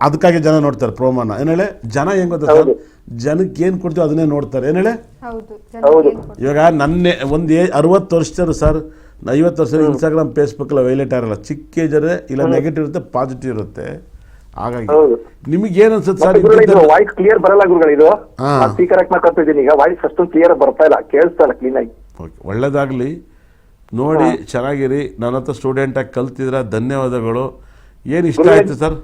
[SPEAKER 2] ಅದಕ್ಕಾಗಿ ಜನ ನೋಡ್ತಾರೆ ಪ್ರೋಮೋನ. ಏನ್ ಹೇಳಿ, ಜನ ಹೆಂಗ್ ಗೊತ್ತಾ ಸರ್, ಜನಕ್ಕೆ ಏನ್ ಕೊಡ್ತೀವಿ ಅದನ್ನೇ ನೋಡ್ತಾರೆ. ಏನ್ ಹೇಳಿ, ಇವಾಗ ನನ್ನೆ ಒಂದು 60 ವರ್ಷದವರು ಸರ್, 50 ವರ್ಷ ಇನ್ಸ್ಟಾಗ್ರಾಮ್ ಫೇಸ್ಬುಕ್ ಎಲ್ಲ ವೈಲೇಟ್ ಆಗಿರಲ್ಲ. ಚಿಕ್ಕ ಏಜರೇ ಇಲ್ಲ, ನೆಗೆಟಿವ್ ಇರುತ್ತೆ, ಪಾಸಿಟಿವ್ ಇರುತ್ತೆ. ಹಾಗಾಗಿ ನಿಮಗೆ ಏನ್ ಅನ್ಸುತ್ತೆ ಸರ್?
[SPEAKER 3] ವಾಯ್ಸ್ ಕ್ಲಿಯರ್ ಬರಲ್ಲ ಗುರುಗಳು, ಇದು ಸ್ಪೀಕರ್ ಹಾಕಿ ಮಾತಾಡ್ತಿದ್ದೀನಿ. ಈಗ ವಾಯ್ಸ್ ಅಷ್ಟೊಂದು ಕ್ಲಿಯರ್ ಬರ್ತಾ ಇಲ್ಲ, ಕೇಳಿಸ್ತಾ ಇಲ್ಲ ಕ್ಲೀನ್ ಆಗಿ.
[SPEAKER 2] ಒಳ್ಳೇದಾಗ್ಲಿ, ನೋಡಿ ಚೆನ್ನಾಗಿರಿ. ನನ್ನ ಹತ್ರ ಸ್ಟೂಡೆಂಟ್ ಆಗಿ ಕಲ್ತಿದ್ರ, ಧನ್ಯವಾದಗಳು. ಏನ್ ಇಷ್ಟ ಆಯ್ತು ಸರ್?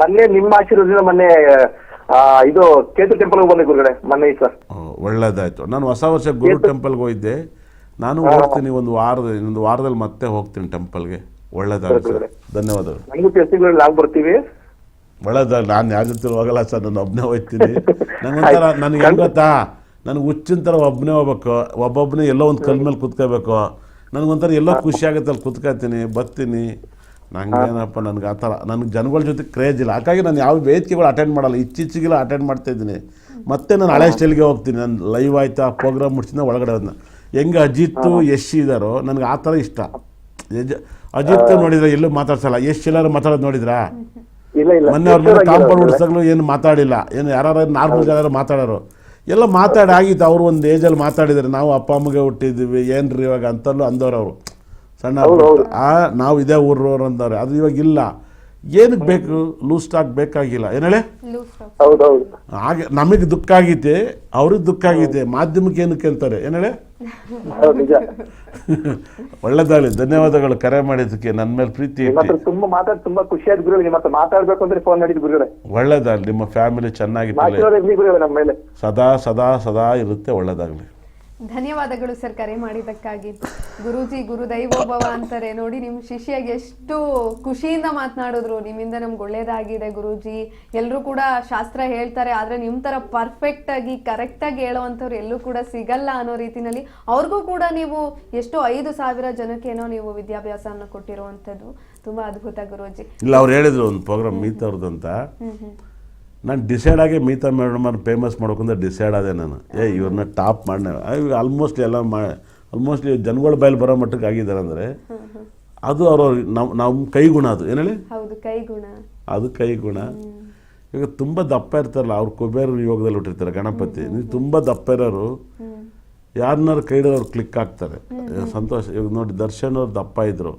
[SPEAKER 3] ಮೊನ್ನೆ ನಿಮ್ಮ ಆಶೀರ್ವಾದದಿಂದ ಮೊನ್ನೆ ಇದು ಕೇತು ಟೆಂಪಲ್ ಬಂದೆ ಗುರುಗಳೇ ಮೊನ್ನೆ ಸರ್.
[SPEAKER 2] ಒಳ್ಳೇದಾಯ್ತು. ನಾನು ಹೊಸ ವರ್ಷ ಗುರು ಟೆಂಪಲ್ಗೆ ಹೋಗಿದ್ದೆ. ನಾನು ಹೋಗ್ತೀನಿ, ಇನ್ನೊಂದು ವಾರದಲ್ಲಿ ಮತ್ತೆ ಹೋಗ್ತೀನಿ ಟೆಂಪಲ್ಗೆ. ಒಳ್ಳೇದಾಗಲಿ ಸರ್, ಧನ್ಯವಾದಗಳು.
[SPEAKER 3] ನಮಗೂ ತಿಳಿಸಿಗಳು ನಾವು ಬರ್ತೀವಿ.
[SPEAKER 2] ಒಳ್ಳೇದಾಗಲಿ. ನಾನು ಯಾರ ಜೊತೆ ಹೋಗಲ್ಲ ಸರ್, ನಾನು ಒಬ್ಬನೇ ಹೋಗ್ತೀನಿ. ನಂಗೊಂಥರ ನನಗೆ ಹೆಂಗ್ ಗೊತ್ತಾ, ನನಗೆ ಹುಚ್ಚಿನ ಥರ ಒಬ್ಬನೇ ಹೋಗ್ಬೇಕು, ಒಬ್ಬೊಬ್ಬನೇ ಎಲ್ಲೋ ಒಂದು ಕಲ್ ಮೇಲೆ ಕುತ್ಕೋಬೇಕು. ನನಗೊಂಥರ ಎಲ್ಲೋ ಖುಷಿ ಆಗುತ್ತೆ, ಅಲ್ಲಿ ಕುತ್ಕೋತೀನಿ, ಬರ್ತೀನಿ. ನಂಗೇನಪ್ಪ, ನನಗೆ ಆ ಥರ ನನಗೆ ಜನಗಳ ಜೊತೆ ಕ್ರೇಜ್ ಇಲ್ಲ. ಹಾಗಾಗಿ ನಾನು ಯಾವ ವೇದಿಕೆಗಳು ಅಟೆಂಡ್ ಮಾಡಲ್ಲ, ಇತ್ತೀಚೆಗೆಲ್ಲ ಅಟೆಂಡ್ ಮಾಡ್ತಾ ಇದ್ದೀನಿ. ಮತ್ತೆ ನಾನು ಹಳೆ ಸ್ಟೈಲ್ಗೆ ಹೋಗ್ತೀನಿ. ನಾನು ಲೈವ್ ಆಯ್ತಾ ಪ್ರೋಗ್ರಾಮ್ ಮುಟ್ಸಿದ ಒಳಗಡೆ ಅದನ್ನ ಹೆಂಗೆ ಅಜಿತ್ತು ಯಶ್ ಇದ್ದಾರೋ ನನಗೆ ಆ ಥರ ಇಷ್ಟ. ಅಜಿತ್ ನೋಡಿದ್ರೆ ಎಲ್ಲೂ ಮಾತಾಡ್ಸಲ್ಲ, ಯಶ್ ಎಲ್ಲರೂ ಮಾತಾಡೋದು ನೋಡಿದ್ರಾ? ಮೊನ್ನೆ ಅವ್ರ ಮೇಲೆ ಕಾಂಪೌಂಡ್ ಉಡ್ಸಾಗ್ಲೂ ಏನು ಮಾತಾಡಿಲ್ಲ. ಏನು ಯಾರು ನಾರ್ಮಲ್ ಜನ ಮಾತಾಡೋರು ಎಲ್ಲ ಮಾತಾಡಿ ಆಗಿತ್ತು. ಅವರು ಒಂದು ಏಜಲ್ಲಿ ಮಾತಾಡಿದ್ದಾರೆ, ನಾವು ಅಪ್ಪ ಅಮ್ಮಗೆ ಹುಟ್ಟಿದ್ದೀವಿ ಏನ್ರಿ ಇವಾಗ ಅಂತಲೂ ಅಂದವ್ರು ಅವರು. ಸಣ್ಣ ನಾವು ಇದೇ ಊರವ್ರು ಅಂತಾರೆ, ಅದು ಇವಾಗ ಇಲ್ಲ. ಏನಕ್ಕೆ ಬೇಕು? ಲೂಸ್ ಸ್ಟಾಕ್ ಬೇಕಾಗಿಲ್ಲ. ಏನು ಹೇಳಿ?
[SPEAKER 3] ಹೌದೌದು.
[SPEAKER 2] ಹಾಗೆ ನಮಗೆ ದುಃಖ ಆಗೈತೆ, ಅವ್ರಿಗೆ ದುಃಖ ಆಗೈತೆ, ಮಾಧ್ಯಮಕ್ಕೆ ಏನಕ್ಕೆ ಅಂತಾರೆ. ಏನು ಹೇಳಿ?
[SPEAKER 3] ಹೌದು ನಿಜ.
[SPEAKER 2] ಒಳ್ಳೆದಾಗಲಿ, ಧನ್ಯವಾದಗಳು ಕರೆ ಮಾಡಿದ್ದಕ್ಕೆ. ನನ್ನ ಮೇಲೆ ಪ್ರೀತಿ ಇಟ್ಟು
[SPEAKER 3] ತುಂಬಾ ಖುಷಿ ಆಯ್ತು ಗುರುಗಳೇ. ನಿಮ್ಮ ಹತ್ರ ಮಾತಾಡ್ಬೇಕು ಅಂದ್ರೆ ಫೋನ್ ಮಾಡಿದ್ದು ಗುರುಗಳೇ.
[SPEAKER 2] ಒಳ್ಳೆದಾಗಲಿ, ನಿಮ್ಮ ಫ್ಯಾಮಿಲಿ ಚೆನ್ನಾಗಿತ್ತು,
[SPEAKER 3] ಗುರುಗಳೇ ನಮ್ಮ ಮೇಲೆ
[SPEAKER 2] ಸದಾ ಸದಾ ಸದಾ ಇರುತ್ತೆ. ಒಳ್ಳೆದಾಗಲಿ.
[SPEAKER 1] ಧನ್ಯವಾದಗಳು ಸರ್ ಕರೆ ಮಾಡಿದ್ದಕ್ಕಾಗಿ. ಗುರೂಜಿ ಗುರು ದೈವೋಭವ ಅಂತಾರೆ ನೋಡಿ, ನಿಮ್ಮ ಶಿಷ್ಯಾಗಿ ಎಷ್ಟು ಖುಷಿಯಿಂದ ಮಾತನಾಡಿದ್ರು. ನಿಮ್ಮಿಂದ ನಮ್ಗೆ ಒಳ್ಳೇದಾಗಿದೆ ಗುರೂಜಿ. ಎಲ್ಲರೂ ಕೂಡ ಶಾಸ್ತ್ರ ಹೇಳ್ತಾರೆ, ಆದರೆ ನಿಮ್ಮ ಥರ ಪರ್ಫೆಕ್ಟ್ ಆಗಿ ಕರೆಕ್ಟಾಗಿ ಹೇಳೋವಂಥವ್ರು ಎಲ್ಲೂ ಕೂಡ ಸಿಗಲ್ಲ ಅನ್ನೋ ರೀತಿನಲ್ಲಿ ಅವ್ರಿಗೂ ಕೂಡ ನೀವು ಎಷ್ಟು 5,000 ಜನಕ್ಕೇನೋ ನೀವು ವಿದ್ಯಾಭ್ಯಾಸವನ್ನು ಕೊಟ್ಟಿರುವಂಥದ್ದು ತುಂಬಾ ಅದ್ಭುತ ಗುರೂಜಿ.
[SPEAKER 2] ಇಲ್ಲ, ಅವ್ರು ಹೇಳಿದ್ರು ಒಂದು ಪ್ರೋಗ್ರಾಮ್ ಮೀತವ್ರದ್ದು ಅಂತ. ನಾನು ಡಿಸೈಡ್ ಆಗಿ ಮೀತಾ ಮೇಡಮನ್ನು ಫೇಮಸ್ ಮಾಡ್ಕೊಂಡ್ರೆ ಡಿಸೈಡ್ ಆದೆ ನಾನು. ಇವ್ರನ್ನ ಟಾಪ್ ಮಾಡಿ ಆಲ್ಮೋಸ್ಟ್ ಎಲ್ಲ ಆಲ್ಮೋಸ್ಟ್ ಜನಗಳ ಬಾಯಲ್ಲಿ ಬರೋ ಮಟ್ಟಕ್ಕೆ ಆಗಿದ್ದಾರೆ ಅಂದರೆ ಅದು ಅವರು ನಮ್ಮ ಕೈಗುಣ. ಅದು ಏನು ಹೇಳಿ?
[SPEAKER 1] ಹೌದು, ಕೈಗುಣ.
[SPEAKER 2] ಅದು ಕೈಗುಣ. ಈಗ ತುಂಬ ದಪ್ಪ ಇರ್ತಾರಲ್ಲ, ಅವ್ರು ಕುಬೇರ ಯೋಗದಲ್ಲಿ ಹುಟ್ಟಿರ್ತಾರೆ ಗಣಪತಿ. ನೀವು ತುಂಬ ದಪ್ಪ ಇರೋರು ಯಾರನ್ನಾರು ಕೈ ಹಿಡಿದು ಅವ್ರು ಕ್ಲಿಕ್ ಆಗ್ತಾರೆ. ಸಂತೋಷ. ಇವಾಗ ನೋಡಿ, ದರ್ಶನ್ ಅವ್ರು ದಪ್ಪ ಇದ್ರು,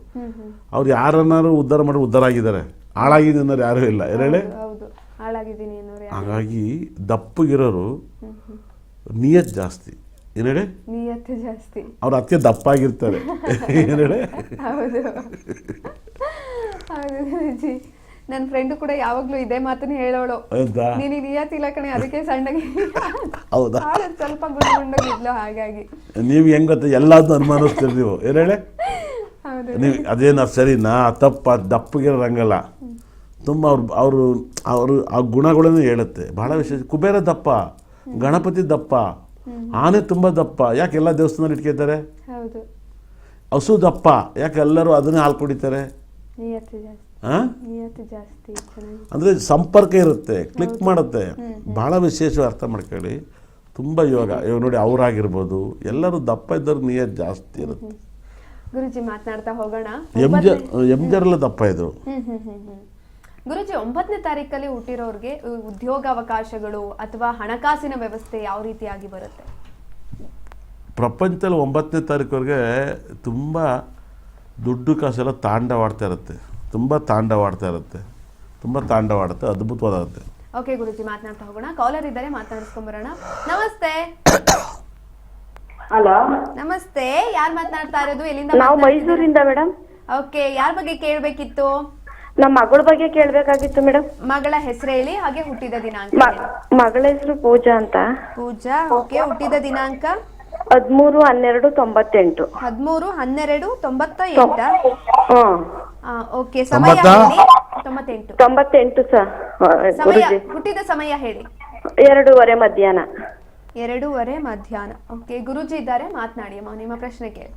[SPEAKER 2] ಅವ್ರು ಯಾರನ್ನಾರು ಉದ್ಧಾರ ಮಾಡಿ ಉದ್ಧಾರ ಆಗಿದ್ದಾರೆ. ಹಾಳಾಗಿದೆ ಅನ್ನೋರು ಯಾರೂ ಇಲ್ಲ. ಏನು ಹೇಳಿ? ಹಾಗಾಗಿ ದಪ್ಪಗಿರೋರು ನಿಯತ್ ಜಾಸ್ತಿ. ಏನು ಹೇಳಿ?
[SPEAKER 1] ನಿಯತ್ತು ಜಾಸ್ತಿ.
[SPEAKER 2] ಅವ್ರು ಅದಕ್ಕೆ ದಪ್ಪ ಆಗಿರ್ತಾರೆ. ಏನು ಹೇಳಿ?
[SPEAKER 1] ಹೌದು ಹೌದು ಗುರೂಜಿ. ನನ್ನ ಫ್ರೆಂಡು ಕೂಡ ಯಾವಾಗ್ಲೂ ಇದೇ ಮಾತನ್ನ ಹೇಳೋಳು, ನೀನು ನಿಯತ್ತಿಲ್ಲ ಕಣೆ, ಅದಕ್ಕೆ ಸಣ್ಣಗೆ.
[SPEAKER 2] ಹೌದಾ?
[SPEAKER 1] ಸ್ವಲ್ಪ ಗುಂಡಗಿದ್ಲು. ಹಾಗಾಗಿ
[SPEAKER 2] ನೀವು ಹೆಂಗ್ ಗೊತ್ತ, ಎಲ್ಲದನ್ನೂ ಅನುಮಾನಿಸ್ತೀರಿ ನೀವು. ಏನು ಹೇಳಿ? ನೀವು ಅದೇನ ಸರಿನಾ ತಪ್ಪ? ದಪ್ಪಗಿರೋರಂಗಲ್ಲ, ತುಂಬ ಅವರು ಆ ಗುಣಗಳನ್ನು ಹೇಳುತ್ತೆ. ಬಹಳ ವಿಶೇಷ. ಕುಬೇರ ದಪ್ಪ, ಗಣಪತಿ ದಪ್ಪ, ಆನೆ ತುಂಬ ದಪ್ಪ. ಯಾಕೆ ಎಲ್ಲ ದೇವಸ್ಥಾನದಲ್ಲಿ ಇಟ್ಕೊತಾರೆ? ಹಸು ದಪ್ಪ, ಯಾಕೆ ಎಲ್ಲರೂ ಅದನ್ನೇ ಹಾಲು ಕುಡಿತಾರೆ? ಅಂದರೆ ಸಂಪರ್ಕ ಇರುತ್ತೆ, ಕ್ಲಿಕ್ ಮಾಡುತ್ತೆ. ಬಹಳ ವಿಶೇಷ. ಅರ್ಥ ಮಾಡ್ಕೊಳ್ಳಿ. ತುಂಬ ಇವಾಗ ನೋಡಿ, ಅವರಾಗಿರ್ಬೋದು, ಎಲ್ಲರೂ ದಪ್ಪ ಇದ್ದವ್ರಿಗೆ ನಿಯತ್ ಜಾಸ್ತಿ ಇರುತ್ತೆ.
[SPEAKER 1] ಗುರುಜಿ ಮಾತನಾಡ್ತಾ ಹೋಗೋಣ.
[SPEAKER 2] ಎಂಜರೆಲ್ಲ ದಪ್ಪ ಇದ್ರು.
[SPEAKER 1] ಗುರುಜಿ, 9ನೇ ತಾರೀಕಲ್ಲಿ ಹುಟ್ಟಿರೋರಿಗೆ ಉದ್ಯೋಗಾವಕಾಶಗಳು ಅಥವಾ ಹಣಕಾಸಿನ ವ್ಯವಸ್ಥೆ ಯಾವ ರೀತಿಯಾಗಿ ಬರುತ್ತೆ?
[SPEAKER 2] ಪ್ರಪಂಚದಲ್ಲಿ 9ನೇ ತಾರೀಕುವರೆಗೆ ತುಂಬ ದುಡ್ಡು ಕಾಸೆಲ್ಲ ತಾಂಡವಾಡ್ತಾ ಇರುತ್ತೆ. ತುಂಬ ತಾಂಡವಾಡುತ್ತೆ. ಅದ್ಭುತವಾಗುತ್ತೆ.
[SPEAKER 1] ಓಕೆ ಗುರುಜಿ, ಮಾತನಾಡ್ತಾ ಹೋಗೋಣ. ಕಾಲರ್ ಇದ್ದಾರೆ, ಮಾತನಾಡಿಸ್ಕೊಂಬರೋಣ. ನಮಸ್ತೆ.
[SPEAKER 6] ಹಲೋ,
[SPEAKER 1] ನಮಸ್ತೆ. ಯಾರು ಮಾತನಾಡ್ತಾ ಇರೋದು? ಎಲ್ಲಿಂದ?
[SPEAKER 6] ನಾವು ಮೈಸೂರಿಂದ ಮೇಡಮ್.
[SPEAKER 1] ಓಕೆ, ಯಾರ ಬಗ್ಗೆ ಕೇಳಬೇಕಿತ್ತು?
[SPEAKER 6] ನಮ್ಮ ಮಗಳ ಬಗ್ಗೆ ಕೇಳಬೇಕಾಗಿತ್ತು ಮೇಡಮ್.
[SPEAKER 1] ಮಗಳ ಹೆಸರು ಹೇಳಿ, ಹಾಗೆ ಹುಟ್ಟಿದ ದಿನಾಂಕ.
[SPEAKER 6] ಮಗಳ ಹೆಸರು ಪೂಜಾ ಅಂತ.
[SPEAKER 1] ಪೂಜಾ. ಓಕೆ, ಹುಟ್ಟಿದ ದಿನಾಂಕ
[SPEAKER 6] 13/12/98.
[SPEAKER 1] 13/12/98. ಓಕೆ, ಸಮಯ ಹೇಳಿ.
[SPEAKER 6] 98 ಸರ್.
[SPEAKER 1] ಹುಟ್ಟಿದ ಸಮಯ ಹೇಳಿ.
[SPEAKER 6] 2:30 ಮಧ್ಯಾಹ್ನ.
[SPEAKER 1] 2:30 ಮಧ್ಯಾಹ್ನ. ಓಕೆ, ಗುರುಜಿ ಇದ್ದಾರೆ, ಮಾತನಾಡಿ ಅಮ್ಮ, ನಿಮ್ಮ ಪ್ರಶ್ನೆ ಕೇಳಿ.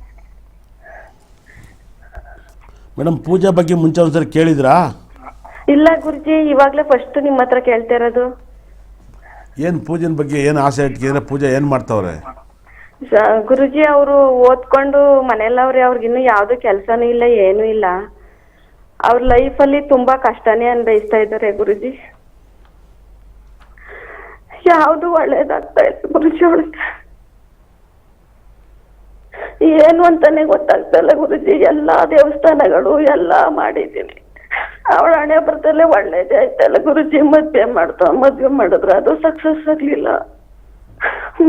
[SPEAKER 2] ಮೇಡಮ್, ಪೂಜಾ ಬಗ್ಗೆ ಮುಂಚೆ ಒಂದ್ಸರಿ ಕೇಳಿದ್ರಾ?
[SPEAKER 6] ಇಲ್ಲ ಗುರುಜಿ, ಇವಾಗ್ಲೇ ಫಸ್ಟ್ ನಿಮ್ಮ ಹತ್ರ ಕೇಳ್ತಾ ಇರೋದು.
[SPEAKER 2] ಏನು ಪೂಜೆನ ಬಗ್ಗೆ ಏನು ಆಸೆ ಇಟ್ಕಿದ್ರೆ? ಪೂಜಾ ಏನು ಮಾಡ್ತಾವ್ರೆ?
[SPEAKER 6] ಗುರುಜಿ, ಅವರು ಓದ್ಕೊಂಡು ಮನೆಯಲ್ಲವ್ರೆ, ಅವ್ರಿಗಿನ್ನೂ ಯಾವ್ದು ಕೆಲಸನೂ ಇಲ್ಲ, ಏನೂ ಇಲ್ಲ. ಅವ್ರ ಲೈಫಲ್ಲಿ ತುಂಬಾ ಕಷ್ಟನೇ ಅನ್ಭವಿಸ್ತಾ ಇದ್ದಾರೆ ಗುರುಜಿ. ಯಾವ್ದು ಒಳ್ಳೇದಾಗ್ತಾ ಇಲ್ಲ ಗುರುಜಿ. ಅವಳಿಗೆ ಏನು ಅಂತಾನೆ ಗೊತ್ತಾಗ್ತಾ ಇಲ್ಲ ಗುರುಜಿ. ಎಲ್ಲಾ ದೇವಸ್ಥಾನಗಳು ಎಲ್ಲಾ ಮಾಡಿದೀನಿ, ಅವಳ ಹಣೆ ಬರ್ತಲ್ಲೇ ಒಳ್ಳೇದೇ ಆಯ್ತಲ್ಲ ಗುರುಜಿ. ಮದ್ವೆ ಮಾಡಿದ್ರು, ಅದು ಸಕ್ಸಸ್ ಆಗ್ಲಿಲ್ಲ.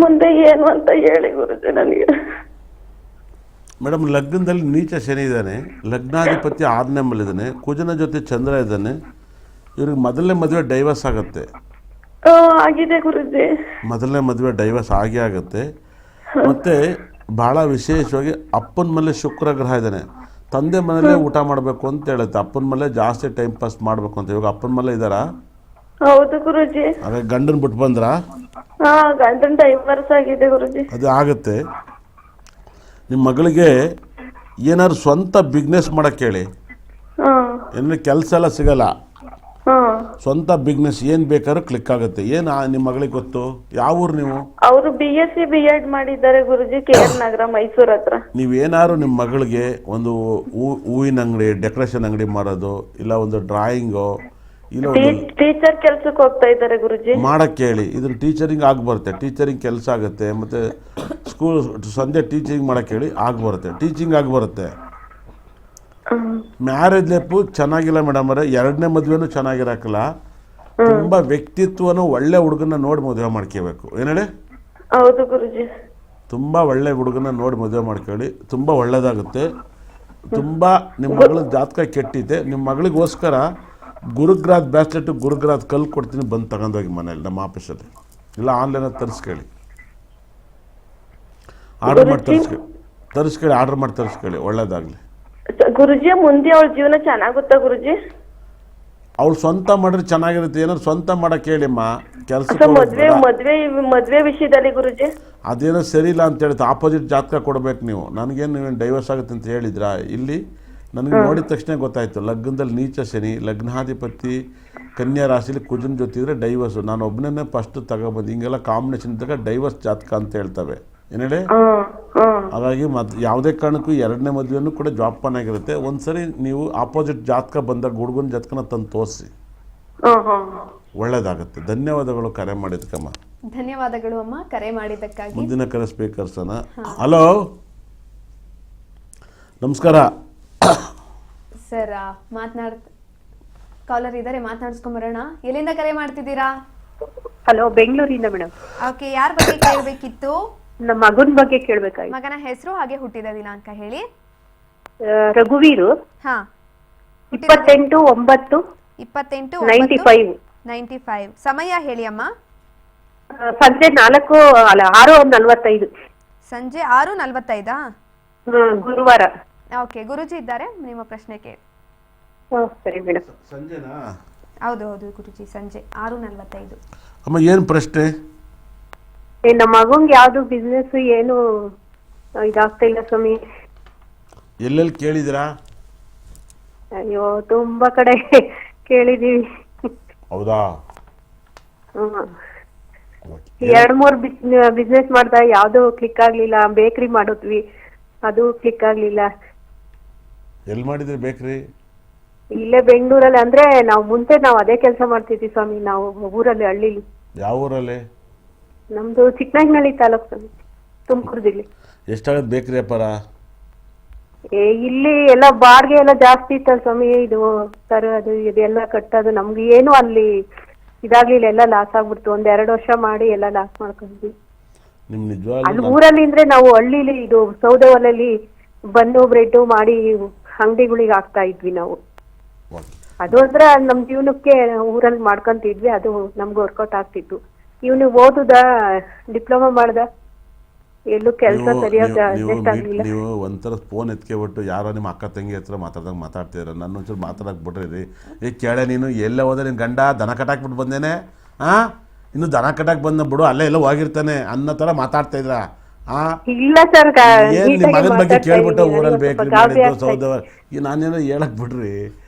[SPEAKER 6] ಮುಂದೆ ಏನು ಅಂತ ಹೇಳಿ ಗುರುಜಿ ನನಗೆ.
[SPEAKER 2] ಮೇಡಮ್, ಲಗ್ನದಲ್ಲಿ ನೀಚ ಶನಿ ಇದ್ದಾನೆ, ಲಗ್ನಾಧಿಪತಿ 6ನೇ ಮಲ್ಲಿದ್ದಾನೆ, ಕುಜನ ಜೊತೆ ಚಂದ್ರ ಇದ್ದಾನೆ. ಇವ್ರಿಗೆ ಮೊದಲನೇ ಮದುವೆ ಡೈವರ್ಸ್ ಆಗುತ್ತೆ.
[SPEAKER 6] ಆಗಿದೆ ಗುರುಜಿ.
[SPEAKER 2] ಮೊದಲನೇ ಮದುವೆ ಡೈವರ್ಸ್ ಆಗುತ್ತೆ. ಮತ್ತೆ ಬಹಳ ವಿಶೇಷವಾಗಿ ಅಪ್ಪನ ಮೇಲೆ ಶುಕ್ರ ಗ್ರಹ ಇದ್ದಾನೆ. ತಂದೆ ಮನೇಲೆ ಊಟ ಮಾಡಬೇಕು ಅಂತ ಹೇಳುತ್ತೆ, ಅಪ್ಪನ ಮೇಲೆ ಜಾಸ್ತಿ ಟೈಮ್ ಪಾಸ್ ಮಾಡಬೇಕು ಅಂತ. ಇವಾಗ ಅಪ್ಪನ ಮೇಲೆ ಇದ್ದಾರಾ?
[SPEAKER 6] ಹೌದು ಗುರುಜಿ.
[SPEAKER 2] ಹಾಗೆ ಗಂಡನ್ ಬಿಟ್ಟು ಬಂದ್ರಾ?
[SPEAKER 6] ಗಂಡನ್ ಡೈವರ್ಸ್ ಆಗಿದೆ ಗುರುಜಿ.
[SPEAKER 2] ಅದು ಆಗುತ್ತೆ. ನಿಮ್ಮ ಮಗಳಿಗೆ ಏನಾದ್ರು ಸ್ವಂತ ಬಿಸ್ನೆಸ್ ಮಾಡಕ್ಕೆ ಹೇಳಿ. ಏನಾದ್ರು ಕೆಲಸ ಎಲ್ಲ ಸಿಗಲ್ಲ, ಸ್ವಂತ ಬಿಸ್ನೆಸ್ ಏನು ಬೇಕಾದ್ರೂ ಕ್ಲಿಕ್ ಆಗುತ್ತೆ. ಏನು ನಿಮ್ಮ ಮಗಳಿಗೆ ಗೊತ್ತು? ಯಾವ ಊರು ನೀವು?
[SPEAKER 6] ಅವರು BSc B.Ed ಮಾಡಿದ್ದಾರೆ ಗುರುಜಿ, KR ನಗರ, ಮೈಸೂರ್ ಹತ್ರ.
[SPEAKER 2] ನೀವೇನಾದ್ರು ನಿಮ್ಮ ಮಗಳಿಗೆ ಒಂದು ಹೂವಿನ ಅಂಗಡಿ, ಡೆಕೋರೇಷನ್ ಅಂಗಡಿ ಮಾಡೋದು, ಇಲ್ಲ ಒಂದು ಡ್ರಾಯಿಂಗು, ಇಲ್ಲ
[SPEAKER 6] ಟೀಚರ್ ಕೆಲ್ಸಕ್ಕೆ ಹೋಗ್ತಾ ಇದ್ದಾರೆ ಗುರುಜಿ,
[SPEAKER 2] ಮಾಡಕ್ಕೆ ಹೇಳಿ. ಇದ್ರ ಟೀಚರಿಂಗ್ ಬರುತ್ತೆ, ಟೀಚರಿಂಗ್ ಕೆಲಸ ಆಗುತ್ತೆ. ಮತ್ತು ಸ್ಕೂಲ್ ಸಂಜೆ ಟೀಚಿಂಗ್ ಮಾಡಕ್ಕೆ ಹೇಳಿ, ಬರುತ್ತೆ. ಟೀಚಿಂಗ್ ಬರುತ್ತೆ. ಮ್ಯಾರೇಜ್ ಲೈಫು ಚೆನ್ನಾಗಿಲ್ಲ ಮೇಡಮ್ ಅವರೇ. ಎರಡನೇ ಮದುವೆನೂ ಚೆನ್ನಾಗಿರಕ್ಕಲ್ಲ. ತುಂಬ ವ್ಯಕ್ತಿತ್ವನೂ ಒಳ್ಳೆ ಹುಡುಗನ ನೋಡಿ ಮದುವೆ ಮಾಡ್ಕೋಬೇಕು. ಏನು ಹೇಳಿ?
[SPEAKER 6] ಹೌದು ಗುರುಜಿ.
[SPEAKER 2] ತುಂಬ ಒಳ್ಳೆ ಹುಡುಗನ ನೋಡಿ ಮದುವೆ ಮಾಡ್ಕೊಳ್ಳಿ, ತುಂಬ ಒಳ್ಳೆಯದಾಗುತ್ತೆ. ತುಂಬ ನಿಮ್ಮ ಮಗಳ ಜಾತಕ ಕೆಟ್ಟಿದೆ. ನಿಮ್ಮ ಮಗಳಿಗೋಸ್ಕರ ಗುರುಗ್ರಾದ್ ಬ್ಯಾಸ್ಲೆಟು ಗುರುಗ್ರಾದ್ ಕಲ್ಲು ಕೊಡ್ತೀನಿ, ಬಂದು ತಗೊಂಡೋಗಿ ಮನೇಲಿ ನಮ್ಮ ಆಫೀಸಲ್ಲಿ, ಇಲ್ಲ ಆನ್ಲೈನಲ್ಲಿ ತರಿಸ್ಕೊಳ್ಳಿ. ಆರ್ಡರ್ ಮಾಡಿ ತರಿಸ್ಕೊಳ್ಳಿ, ಆರ್ಡರ್ ಮಾಡಿ ತರಿಸ್ಕೊಳ್ಳಿ, ಒಳ್ಳೇದಾಗಲಿ.
[SPEAKER 6] ಗುರುಜಿ ಮುಂದೆ ಅವಳ ಜೀವನ ಚೆನ್ನಾಗುತ್ತಾ ಗುರುಜಿ?
[SPEAKER 2] ಅವಳು ಸ್ವಂತ ಮಾಡಿದ್ರೆ ಚೆನ್ನಾಗಿರುತ್ತೆ. ಏನಾದ್ರು ಸ್ವಂತ ಮಾಡಕ್ಕೆ ಹೇಳಿಮ್ಮ,
[SPEAKER 6] ಮದ್ವೆ ಮದ್ವೆ ಮದ್ವೆ ವಿಷಯದಲ್ಲಿ ಗುರುಜಿ
[SPEAKER 2] ಅದೇನೋ ಸರಿ ಇಲ್ಲ ಅಂತ ಹೇಳ್ತಾ ಆಪೋಸಿಟ್ ಜಾತಕ ಕೊಡ್ಬೇಕು ನೀವು. ನನಗೇನು ನೀವೇನು ಡೈವರ್ಸ್ ಆಗುತ್ತೆ ಅಂತ ಹೇಳಿದ್ರಾ? ಇಲ್ಲಿ ನನಗೆ ನೋಡಿದ ತಕ್ಷಣ ಗೊತ್ತಾಯಿತು, ಲಗ್ನದಲ್ಲಿ ನೀಚ ಶನಿ, ಲಗ್ನಾಧಿಪತಿ ಕನ್ಯಾ ರಾಶಿಲಿ ಕುಜನ್ ಜೊತೆ ಇದ್ರೆ ಡೈವರ್ಸು. ನಾನು ಒಬ್ಬನೇ ಫಸ್ಟ್ ತಗೊಬಂದು ಹಿಂಗೆಲ್ಲ ಕಾಂಬಿನೇಷನ್ ಇದ್ದಾಗ ಡೈವರ್ಸ್ ಜಾತಕ ಅಂತ ಹೇಳ್ತವೆ. ಏನು ಹೇಳಿ? ಹಾಗಾಗಿ ಯಾವುದೇ ಕಾರಣಕ್ಕೂ ಎರಡನೇ ಮದುವೆನೂ ಕೂಡ ಜೋಪಾನ ಆಗಿರುತ್ತೆ. ಒಂದ್ಸರಿ ನೀವು ಆಪೋಸಿಟ್ ಜಾತಕ ಬಂದಾಗ ಹುಡುಗನ ಜಾತಕನ ತಂದು ತೋರಿಸಿ, ಒಳ್ಳೇದಾಗುತ್ತೆ. ಧನ್ಯವಾದಗಳು ಕರೆ ಮಾಡಿದ್ದಕ್ಕಮ್ಮ.
[SPEAKER 1] ಧನ್ಯವಾದಗಳು ಅಮ್ಮ ಕರೆ ಮಾಡಿದ್ದಕ್ಕಾಗಿ.
[SPEAKER 2] ಮುಂದಿನ ಕರೆ ಸ್ಪೀಕರ್ಸನ. ಹಲೋ, ನಮಸ್ಕಾರ
[SPEAKER 1] ಸರ್. ಕಾಲರ್ ಇದ್ದಾರೆ, ಮಾತನಾಡಿಸ್ಕೊಂಬರೋಣ. ಎಲ್ಲಿಂದ ಕರೆ ಮಾಡ್ತಿದ್ದೀರಾ?
[SPEAKER 5] ಹಲೋ, ಬೆಂಗಳೂರಿಂದ ಮೇಡಮ್.
[SPEAKER 1] ಓಕೆ, ಯಾರ ಬಗ್ಗೆ ಕೇಳಬೇಕಿತ್ತು?
[SPEAKER 5] ನಮ್ಮ ಮಗನ ಬಗ್ಗೆ ಕೇಳ್ಬೇಕಾಯ್ತು.
[SPEAKER 1] ಮಗನ ಹೆಸರು ಹಾಗೆ ಹುಟ್ಟಿದ ದಿನಾಂಕ ಹೇಳಿ.
[SPEAKER 5] ರಘುವೀರು.
[SPEAKER 1] ಹಾ,
[SPEAKER 5] 28/9/95.
[SPEAKER 1] ಸಮಯ ಹೇಳಿ ಅಮ್ಮ.
[SPEAKER 5] ಸಂಜೆ 6:45.
[SPEAKER 1] ಸಂಜೆ 6:45.
[SPEAKER 5] ಗುರುವಾರ.
[SPEAKER 1] ಓಕೆ, ಗುರುಜಿ ಇದ್ದಾರೆ, ನಿಮ್ಮ ಪ್ರಶ್ನೆ ಕೇಳಿ.
[SPEAKER 5] ಸರಿ ಮೇಡಮ್.
[SPEAKER 2] ಸಂಜೆನಾ?
[SPEAKER 1] ಹೌದು ಗುರುಜಿ, ಸಂಜೆ 6:45.
[SPEAKER 2] ಅಮ್ಮ, ಏನು ಪ್ರಶ್ನೆ?
[SPEAKER 5] ನಮ್ಮ ಮಗಂಗೆ ಯಾವ್ದು ಬಿಸ್ನೆಸ್ ಏನು ಇದಾಗ್ತಾ ಇಲ್ಲ ಸ್ವಾಮಿ.
[SPEAKER 2] ಎಲ್ಲೆಲ್ಲಿ ಕೇಳಿದಿರಾ?
[SPEAKER 5] ಅಯ್ಯೋ, ತುಂಬಾ ಕಡೆ ಕೇಳಿದೀವಿ.
[SPEAKER 2] ಹೌದಾ?
[SPEAKER 5] 2-3 ಬಿಸ್ನೆಸ್ ಮಾಡ್ದ, ಯಾವ್ದು ಕ್ಲಿಕ್ ಆಗ್ಲಿಲ್ಲ. ಬೇಕರಿ ಮಾಡಿದ್ವಿ, ಅದು ಕ್ಲಿಕ್ ಆಗ್ಲಿಲ್ಲ.
[SPEAKER 2] ಎಲ್ಲಿ ಮಾಡಿದ್ರಿ ಬೇಕ್ರಿ?
[SPEAKER 5] ಇಲ್ಲೇ ಬೆಂಗಳೂರಲ್ಲಿ. ಅಂದ್ರೆ ನಾವು ಅದೇ ಕೆಲಸ ಮಾಡ್ತಿದ್ವಿ ಸ್ವಾಮಿ, ನಾವು ಊರಲ್ಲಿ, ಹಳ್ಳಿಲಿ.
[SPEAKER 2] ಯಾವ ಊರಲ್ಲಿ?
[SPEAKER 5] ನಮ್ದು ಚಿಕ್ಕನಾಯಕನಹಳ್ಳಿ ತಾಲೂಕು ಸ್ವಾಮಿ, ತುಮಕೂರು ಜಿಲ್ಲೆ.
[SPEAKER 2] ಎಷ್ಟಾಗತ್ತೆ ಬೇಕ್ರಿ ವ್ಯಾಪಾರ?
[SPEAKER 5] ಇಲ್ಲಿ ಎಲ್ಲ ಬಾಡಿಗೆ ಎಲ್ಲ ಜಾಸ್ತಿ ಇತ್ತಲ್ಲ ಸ್ವಾಮಿ. ಇದು ತರೋದು ಇದೆಲ್ಲ ಕಟ್ಟೋದು ನಮ್ಗೆ ಏನು ಅಲ್ಲಿ ಇದಾಗ್ಲಿಲ್ಲ, ಎಲ್ಲ ಲಾಸ್ ಆಗ್ಬಿಡ್ತು. 1-2 ವರ್ಷ ಮಾಡಿ ಎಲ್ಲ ಲಾಸ್ ಮಾಡ್ಕೊಂಡ್ವಿ.
[SPEAKER 2] ನಿಮ್
[SPEAKER 5] ಅಲ್ಲಿ
[SPEAKER 2] ನಿಜವಾಗ್ಲೂ
[SPEAKER 5] ಊರಲ್ಲಿ ಅಂದ್ರೆ ನಾವು ಹಳ್ಳಿಲಿ ಇದು ಸೌದೆ ಒಲೆಯಲ್ಲಿ ಬನ್ನು ಬ್ರೆಡ್ ಮಾಡಿ ಅಂಗಡಿಗಳಿಗೆ ಹಾಕ್ತಾ ಇದ್ವಿ ನಾವು. ಅದು ಅಂದ್ರೆ ನಮ್ ಜೀವನಕ್ಕೆ ಊರಲ್ಲಿ ಮಾಡ್ಕೊಂತಿದ್ವಿ, ಅದು ನಮ್ಗೆ ವರ್ಕೌಟ್ ಆಗ್ತಿತ್ತು. ಇವನು ಓದುದ, ಡಿಪ್ಲೊಮಾ ಮಾಡ್ದ, ಎಲ್ಲೂ ಕೆಲಸ ಸರಿಯಾಗಿ ಅಡ್ಜಸ್ಟ್ ಆಗ್ಲಿಲ್ಲ.
[SPEAKER 2] ನೀವು ಒಂಥರ ಫೋನ್ ಎತ್ಕೊಬಿಟ್ಟು ಯಾರೋ ನಿಮ್ಮ ಅಕ್ಕ ತಂಗಿ ಹತ್ರ ಮಾತಾಡ್ತಿದ್ರ. ನನ್ನ ಒಂಚೂರು ಮಾತಾಡಕ್ ಬಿಡ್ರಿ ರೀ. ಈಗ ಕೇಳ, ನೀನು ಎಲ್ಲೇ ಹೋದ್ರೆ ನಿನ್ನ ಗಂಡ ದನ ಕಟ್ಟಾಕ್ಬಿಟ್ಟು ಬಂದೇನೆ, ಇನ್ನು ದನ ಕಟ್ಟಾಕ್ ಬಂದ ಬಿಡು, ಅಲ್ಲೇ ಎಲ್ಲ ಹೋಗಿರ್ತಾನೆ ಅನ್ನೋ ಥರ ಮಾತಾಡ್ತಾ ಇದ್ರ.
[SPEAKER 5] ಇಲ್ಲ ಸರ್,
[SPEAKER 2] ಏನು ನಿಮ್ಮ ಮಗನ ಬಗ್ಗೆ ಕೇಳ್ಬಿಟ್ಟು ಊರಲ್ಲಿ ಬೇಕ್ರಿ ಮಾಡಿದ್ದು ಸೌದೆ ನಾನೇನೋ ಹೇಳಕ್ ಬಿಡ್ರಿ.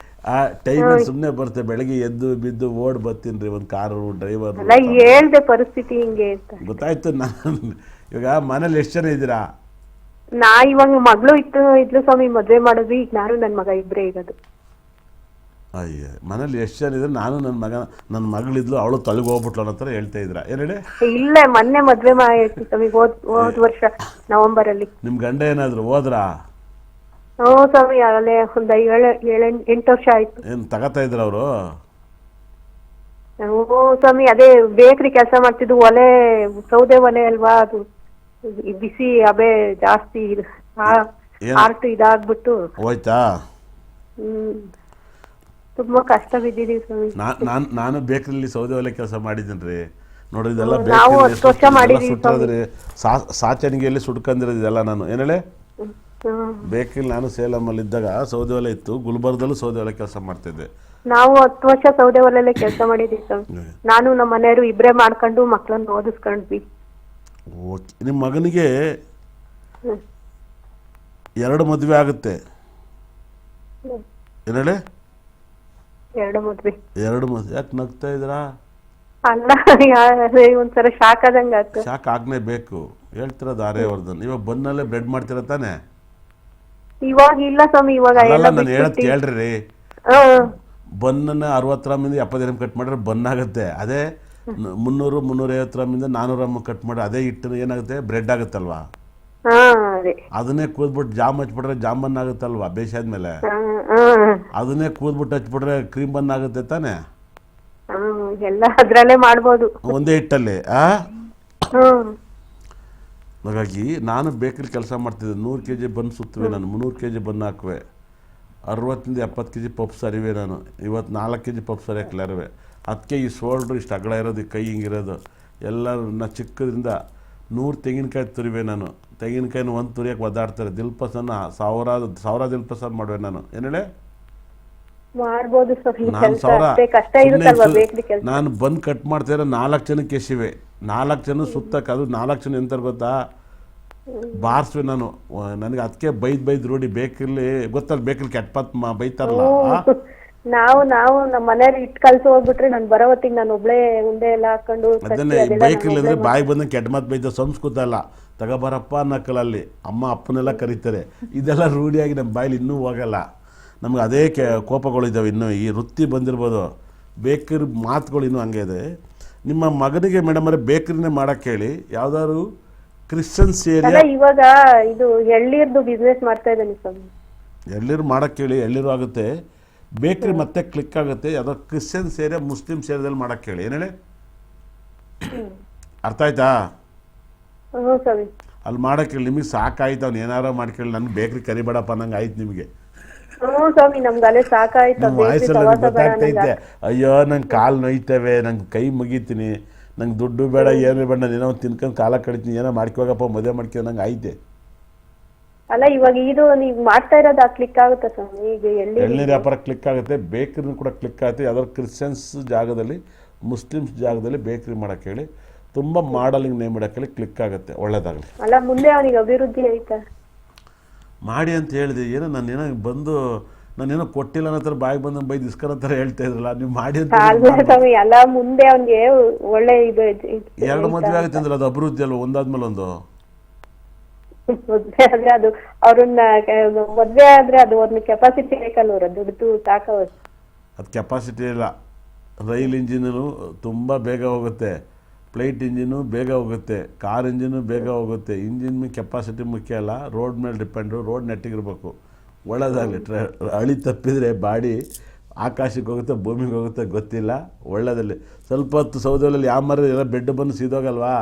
[SPEAKER 2] ಆ ಟೈಮಲ್ಲಿ ಸುಮ್ಮನೆ ಬರುತ್ತೆ, ಬೆಳಗ್ಗೆ ಎದ್ದು ಬಿದ್ದು ಓಡ್ ಬರ್ತೀನಿ ರೀ, ಒಂದು ಕಾರು ಡ್ರೈವರ್.
[SPEAKER 5] ಹೇಳ್ದೆ ಪರಿಸ್ಥಿತಿ ಹಿಂಗೆ ಅಂತ
[SPEAKER 2] ಗೊತ್ತಾಯ್ತು. ನಾನು ಇವಾಗ ಮನೇಲಿ ಎಷ್ಟು ಜನ ಇದ್ದೀರಾ?
[SPEAKER 5] ಇವಾಗ ಮಗಳು ಇದ್ಲು ಸ್ವಾಮಿ, ಮದ್ವೆ ಮಾಡಿದ್ವಿ. ಈಗ ನಾನು ನನ್ನ ಮಗ ಇಬ್ಬರೇ ಇರೋದು.
[SPEAKER 2] ಅಯ್ಯ, ಮನೇಲಿ ಎಷ್ಟು ಜನ ಇದ್ರೆ ನಾನು ನನ್ನ ಮಗಳಿದ್ಲು, ಅವಳು ತೊಳಗೆ ಹೋಗ್ಬಿಟ್ಲು ಅನ್ನೋ ಥರ ಹೇಳ್ತಾ ಇದ್ರ. ಏನು ಹೇಳಿ?
[SPEAKER 5] ಇಲ್ಲ, ಮೊನ್ನೆ ಮದ್ವೆ ಮಾಡಿ ಸ್ವಾಮಿ, ಹೋದ್ ವರ್ಷ ನವೆಂಬರ್ ಅಲ್ಲಿ.
[SPEAKER 2] ನಿಮ್ಮ ಗಂಡ ಏನಾದ್ರು ಹೋದ್ರಾ?
[SPEAKER 5] ಹ್ಞೂ ಸ್ವಾಮಿ, ಅಲ್ಲೇ ಒಂದು 7-8 ವರ್ಷ ಆಯ್ತು.
[SPEAKER 2] ಏನು ತಗೋತಾ ಇದ್ರ ಅವರು?
[SPEAKER 5] ಹ್ಞೂ ಸ್ವಾಮಿ, ಅದೇ ಬೇಕ್ರಿ ಕೆಲಸ ಮಾಡ್ತಿದ್ದು. ಒಲೆ, ಸೌದೆ ಒಲೆ ಅಲ್ವಾ, ಅದು ಬಿಸಿ ಹಬೆ ಜಾಸ್ತಿ ಹಾರ್ಟ್ ಇದಾಗ್ಬಿಟ್ಟು
[SPEAKER 2] ಹೋಯ್ತಾ?
[SPEAKER 5] ತುಂಬಾ ಕಷ್ಟ ಬಿದ್ದಿದೀವಿ ಸ್ವಾಮಿ.
[SPEAKER 2] ನಾನು ಬೇಕ್ರಿಲಿ ಸೌದೆ ಒಲೆ ಕೆಲಸ ಮಾಡಿದ್ದೀನಿ ರೀ. ನೋಡಿ, ಇದೆಲ್ಲ
[SPEAKER 5] ನಾವು 10 ವರ್ಷ ಮಾಡಿದೀವಿ
[SPEAKER 2] ಸುಟ್ಟೋದ್ರಿ. ಸಾಚಣಿಗೆಯಲ್ಲಿ ಸುಟ್ಕೊಂಡಿರೋದು ಇದೆಲ್ಲ. ನಾನು ಏನು ಹೇಳಿ, ಬೇಕ್ರಿಲಿ ನಾನು ಸೇಲಮಲ್ಲಿ ಇದ್ದಾಗ ಸೌದೆ ಒಲೆ ಇತ್ತು, ಗುಲ್ಬರ್ಗದಲ್ಲೂ ಸೌದೆ ಒಲೆ ಕೆಲಸ ಮಾಡ್ತಿದ್ದೆ.
[SPEAKER 5] ನಾವು 10 ವರ್ಷ ಸೌದೆ ಒಲೆಲ್ಲೇ ಕೆಲಸ ಮಾಡಿದೀವಿ ಸ್ವಾಮಿ. ನಾನು ನಮ್ಮ ಮನೆಯವರು ಇಬ್ಬರೇ ಮಾಡ್ಕೊಂಡು ಮಕ್ಕಳನ್ನ ಓದಿಸ್ಕೊಂಡ್ವಿ.
[SPEAKER 2] ಓಕೆ, ನಿಮ್ಮ ಮಗನಿಗೆ 2 ಮದುವೆ ಆಗುತ್ತೆ. ಏನು ಹೇಳಿ?
[SPEAKER 5] 2 ಮದ್ವೆ.
[SPEAKER 2] 2 ಮದುವೆ. ಯಾಕೆ ನಗ್ತಾ ಇದ್ದೀರಾ?
[SPEAKER 5] ಅಲ್ಲ, ಒಂಥರ ಶಾಕ್ ಆದಂಗ ಆಯ್ತು.
[SPEAKER 2] ಶಾಕ್ ಆಗ್ನೇ ಬೇಕು. ಹೇಳ್ತಿರ ದಾರ್ಯವರ್ಧನ್, ಇವಾಗ ಬನ್ನಲ್ಲೇ ಬ್ರೆಡ್ ಮಾಡ್ತೀರ ತಾನೆ?
[SPEAKER 5] ಇವಾಗ ಇಲ್ಲ ಸ್ವಾಮಿ, ಇವಾಗ
[SPEAKER 2] ನಾನು ಹೇಳದ್ ಕೇಳ್ರಿ. ಬನ್ನನ್ನ 60 ಗ್ರಾಮಿಂದ 70 ಗ್ರಾಮ್ ಕಟ್ ಮಾಡಿದ್ರೆ ಬನ್ ಆಗುತ್ತೆ. ಅದೇ 300-350 ಗ್ರಾಮಿಂದ 400 ಗ್ರಾಮ್ ಕಟ್ ಮಾಡಿದ್ರೆ ಅದೇ ಹಿಟ್ಟು ಏನಾಗುತ್ತೆ, ಬ್ರೆಡ್ ಆಗುತ್ತಲ್ವಾ?
[SPEAKER 5] ಹಾ ಅದೇ
[SPEAKER 2] ಅದನ್ನೇ ಕೂದ್ಬಿಟ್ಟು ಜಾಮ್ ಹಚ್ಬಿಟ್ರೆ ಜಾಮ್ ಬನ್ ಆಗುತ್ತಲ್ವಾ ಬೇಸಾದ್ಮೇಲೆ,
[SPEAKER 5] ಹಾ ಹಾ
[SPEAKER 2] ಅದನ್ನೇ ಕೂದ್ಬಿಟ್ಟು ಹಚ್ಬಿಟ್ರೆ ಕ್ರೀಮ್ ಬನ್ ಆಗುತ್ತೆ ತಾನೆ,
[SPEAKER 5] ಹಾ ಎಲ್ಲ ಅದ್ರಲ್ಲೇ ಮಾಡ್ಬೋದು.
[SPEAKER 2] ಒಂದೇ ಹಿಟ್ಟಲ್ಲಿ.
[SPEAKER 5] ಹ್ಮ್
[SPEAKER 2] ಹಾಗಾಗಿ ನಾನು ಬೇಕರಿ ಕೆಲಸ ಮಾಡ್ತಿದ್ದೆ. 100 kg ಬನ್ ಸುತ್ತುವೆ ನಾನು, 300 kg ಬನ್ ಹಾಕುವೆ, 60 70 kg ಪಪ್ಸ್ ಅರಿವೆ ನಾನು. ಇವತ್ತು 4 kg ಪಪ್ಸ್ ಅರಿಯಕ್ಕೆ ಅರಿವೆ. ಅದಕ್ಕೆ ಈ ಶೋಲ್ಡ್ರು ಇಷ್ಟು ಅಗಲ ಇರೋದು, ಈ ಕೈ ಹಿಂಗಿರೋದು ಎಲ್ಲ. ನಾ ಚಿಕ್ಕದ್ರಿಂದ 100 ತೆಂಗಿನಕಾಯಿ ತುರಿವೆ ನಾನು. ತೆಂಗಿನಕಾಯಿನ ಒಂದು ತುರಿಯಕ್ಕೆ ಒದ್ದಾಡ್ತಾರೆ. ದಿಲ್ಪಸನ್ನು ಸಾವಿರ ದಿಲ್ಪಸನ್ನು ಮಾಡುವೆ ನಾನು. ಏನು ಹೇಳಿ,
[SPEAKER 5] ಮಾಡ್ಬೋದು ಸ್ವಾಮಿ
[SPEAKER 2] ನಾನು
[SPEAKER 5] ಕೆಲ್ಸ,
[SPEAKER 2] 1000
[SPEAKER 5] ಅಷ್ಟೇ ಕಷ್ಟ ಇರುತ್ತಲ್ವಾ ಬೇಕ್ರಿ ಕೆಲ್ಸ.
[SPEAKER 2] ನಾನು ಬಂದು ಕಟ್ ಮಾಡ್ತಾ 4 ಜನಕ್ಕೆ ಎಸಿವೆ. 4 ಜನ ಸುತ್ತಕ್ಕೆ, ಅದು 4 ಜನ ಎಂತಾರೆ ಗೊತ್ತಾ, ಬಾರಿಸುವೆ ನಾನು. ನನಗೆ ಅದಕ್ಕೆ ಬೈದ್ ರೂಢಿ. ಬೇಕಲ್ಲಿ ಗೊತ್ತಲ್ಲ, ಬೇಕಲ್ಲಿ ಕೆಟ್ಟ ಬೈತಾರಲ್ಲ.
[SPEAKER 5] ನಾವು ನಮ್ಮ ಮನೇಲಿ ಇಟ್ಟು ಕಲ್ಸಿ ಹೋಗ್ಬಿಟ್ರೆ ನಾನು ಬರೋ ಹೊತ್ತಿಗೆ ನಾನು ಒಬ್ಳೆ ಉಂಡೆ ಎಲ್ಲ ಹಾಕೊಂಡು
[SPEAKER 2] ಅದನ್ನೇ ಬೇಕಲ್ಲಿ ಅಂದರೆ ಬಾಯಿಗೆ ಬಂದಂಗೆ ಕೆಟ್ಟ ಮಾತು ಬೈದ ಸಂಸ್ಕೃತ ಅಲ್ಲ. ತಗೋಬರಪ್ಪ ಅನ್ನಕ್ಕಲ್ಲಿ ಅಮ್ಮ ಅಪ್ಪನೆಲ್ಲ ಕರೀತಾರೆ. ಇದೆಲ್ಲ ರೂಢಿಯಾಗಿ ನಮ್ಮ ಬಾಯಲ್ಲಿ ಇನ್ನೂ ಹೋಗಲ್ಲ. ನಮ್ಗೆ ಅದೇ ಕೋಪಗಳಿದ್ದಾವೆ ಇನ್ನೂ. ಈ ವೃತ್ತಿ ಬಂದಿರ್ಬೋದು, ಬೇಕರಿ ಮಾತುಗಳು ಇನ್ನೂ ಹಂಗೆ ಇದೆ. ನಿಮ್ಮ ಮಗನಿಗೆ ಮೇಡಮ್ ಅವರೇ ಬೇಕರಿನೇ ಮಾಡೋಕ್ಕೆ ಹೇಳಿ. ಯಾವ್ದಾದ್ರು ಕ್ರಿಶ್ಚಿಯನ್ಸ್ ಏರಿಯಾ,
[SPEAKER 5] ಇವಾಗ ಇದು ಎಳ್ಳೀರ್ದು ಬಿಸ್ನೆಸ್ ಮಾಡ್ತಾ ಇದ್ದಾನೆ ಸ್ವಾಮಿ.
[SPEAKER 2] ಎಳ್ಳೀರು ಮಾಡೋಕ್ಕೆ ಹೇಳಿ, ಎಳ್ಳೀರು ಆಗುತ್ತೆ. ಬೇಕ್ರಿ ಮತ್ತೆ ಕ್ಲಿಕ್ ಆಗುತ್ತೆ. ಯಾವುದೋ ಕ್ರಿಶ್ಚಿಯನ್ಸ್ ಏರಿಯಾ, ಮುಸ್ಲಿಮ್ಸ್ ಏರಿಯಾದಲ್ಲಿ ಮಾಡೋಕ್ಕೆ ಹೇಳಿ. ಏನು ಹೇಳಿ, ಅರ್ಥ ಆಯ್ತಾ?
[SPEAKER 5] ಹ್ಞೂ ಸ್ವಾಮಿ.
[SPEAKER 2] ಅಲ್ಲಿ ಮಾಡೋಕ್ಕೆ ಹೇಳಿ. ನಿಮಗೆ ಸಾಕಾಯ್ತು, ಅವ್ನು ಏನಾರು ಮಾಡ್ಕೊಳ್ಳಿ, ನನಗೆ ಬೇಕ್ರಿ ಕರಿಬೇಡಪ್ಪ ಅನ್ನಂಗೆ ಆಯ್ತು ನಿಮಗೆ.
[SPEAKER 5] ಹ್ಞೂ ಸ್ವಾಮಿ, ನಮ್ಗೆ ಅಲ್ಲೇ ಸಾಕಾಯ್ತು.
[SPEAKER 2] ನಿಮ್ಮ ವಯಸ್ಸಲ್ಲಿ ಗೊತ್ತಾಗ್ತೈತೆ, ಅಯ್ಯೋ ನಂಗೆ ಕಾಲು ನೋಯ್ತವೆ, ನಂಗೆ ಕೈ ಮುಗಿತೀನಿ, ನಂಗೆ ದುಡ್ಡು ಬೇಡ, ಏನು ಬೇಡ, ನಾನು ಏನೋ ತಿನ್ಕೊಂಡು ಕಾಲ ಕಡಿತೀನಿ, ಏನೋ ಮಾಡ್ಕೋಗಪ್ಪ, ಮದುವೆ ಮಾಡ್ಕೊ ನಂಗೆ ಐತೆ.
[SPEAKER 5] ಅಲ್ಲ ಇವಾಗ ಇದು ನೀವು ಮಾಡ್ತಾ ಇರೋದು ಕ್ಲಿಕ್ ಆಗುತ್ತೆ ಸ್ವಾಮಿ. ಈಗ
[SPEAKER 2] ಎಳ್ನೀರು ವ್ಯಾಪಾರ ಕ್ಲಿಕ್ ಆಗುತ್ತೆ, ಬೇಕ್ರಿನೂ ಕೂಡ ಕ್ಲಿಕ್ ಆಗುತ್ತೆ. ಯಾವ್ದಾದ್ರು ಕ್ರಿಶ್ಚಿಯನ್ಸ್ ಜಾಗದಲ್ಲಿ, ಮುಸ್ಲಿಮ್ಸ್ ಜಾಗದಲ್ಲಿ ಬೇಕ್ರಿ ಮಾಡೋಕ್ಕೆ ಹೇಳಿ. ತುಂಬ ಮಾಡಲಿಂಗ್ ನೇಮ್ ಇಡೋಕ್ಕೆ ಹೇಳಿ, ಕ್ಲಿಕ್ ಆಗುತ್ತೆ. ಒಳ್ಳೇದಾಗಲಿ.
[SPEAKER 5] ಅಲ್ಲ ಮುಂದೆ ಅವನಿಗೆ ಅಭಿವೃದ್ಧಿ ಐತಾ
[SPEAKER 2] ಮಾಡಿ ಅಂತ ಹೇಳಿದೆ. ಏನೋ ನಾನೇನೋ ಬಂದು ನಾನೇನೋ ಕೊಟ್ಟಿಲ್ಲ ಅನ್ನೋ ಥರ ಬಾಯಿಗೆ ಬಂದು ಬೈದು ಇಸ್ಕೊಳೋ ಥರ ಹೇಳ್ತಾ ಇದ್ರಲ್ಲ ನೀವು. ಮಾಡಿ ಅಂತ
[SPEAKER 5] ಸ್ವಾಮಿ. ಅಲ್ಲ ಮುಂದೆ ಅವನಿಗೆ ಒಳ್ಳೆ ಇದು
[SPEAKER 2] 2 ಮದುವೆ ಆಗುತ್ತೆ ಅಂದ್ರೆ ಅದು ಅಭಿವೃದ್ಧಿ ಅಲ್ವ, ಒಂದಾದ್ಮೇಲೆ ಒಂದು.
[SPEAKER 5] ಮದ್ವೆ ಆದ್ರೆ ಅದು ಅವ್ರನ್ನ ಮದ್ವೆ ಆದ್ರೆ ಅದು ಒಂದು ಕೆಪಾಸಿಟಿ ಬೇಕಲ್ವ, ದುಡ್ಡು ಸಾಕವ.
[SPEAKER 2] ಅದು ಕೆಪಾಸಿಟಿ ಇಲ್ಲ. ರೈಲ್ ಇಂಜಿನು ತುಂಬ ಬೇಗ ಹೋಗುತ್ತೆ, ಫ್ಲೈಟ್ ಇಂಜಿನು ಬೇಗ ಹೋಗುತ್ತೆ, ಕಾರ್ ಇಂಜಿನು ಬೇಗ ಹೋಗುತ್ತೆ. ಇಂಜಿನ್ ಮೇಲೆ ಕೆಪಾಸಿಟಿ ಮುಖ್ಯ ಅಲ್ಲ, ರೋಡ್ ಮೇಲೆ ಡಿಪೆಂಡು. ರೋಡ್ ನೆಟ್ಟಿಗಿರ್ಬೇಕು. ಒಳ್ಳೆಯದಾಗಲಿ. ಹಳಿ ತಪ್ಪಿದರೆ ಬಾಡಿ ಆಕಾಶಕ್ಕೆ ಹೋಗುತ್ತೆ, ಭೂಮಿಗೆ ಹೋಗುತ್ತೆ ಗೊತ್ತಿಲ್ಲ. ಒಳ್ಳೆಯದಲ್ಲಿ ಸ್ವಲ್ಪ ಹೊತ್ತು ಸೌದೆಯಲ್ಲಿ ಯಾವ ಮರ ಎಲ್ಲ ಬೆಡ್ ಬಂದು ಸೀದೋಗಲ್ವಾ.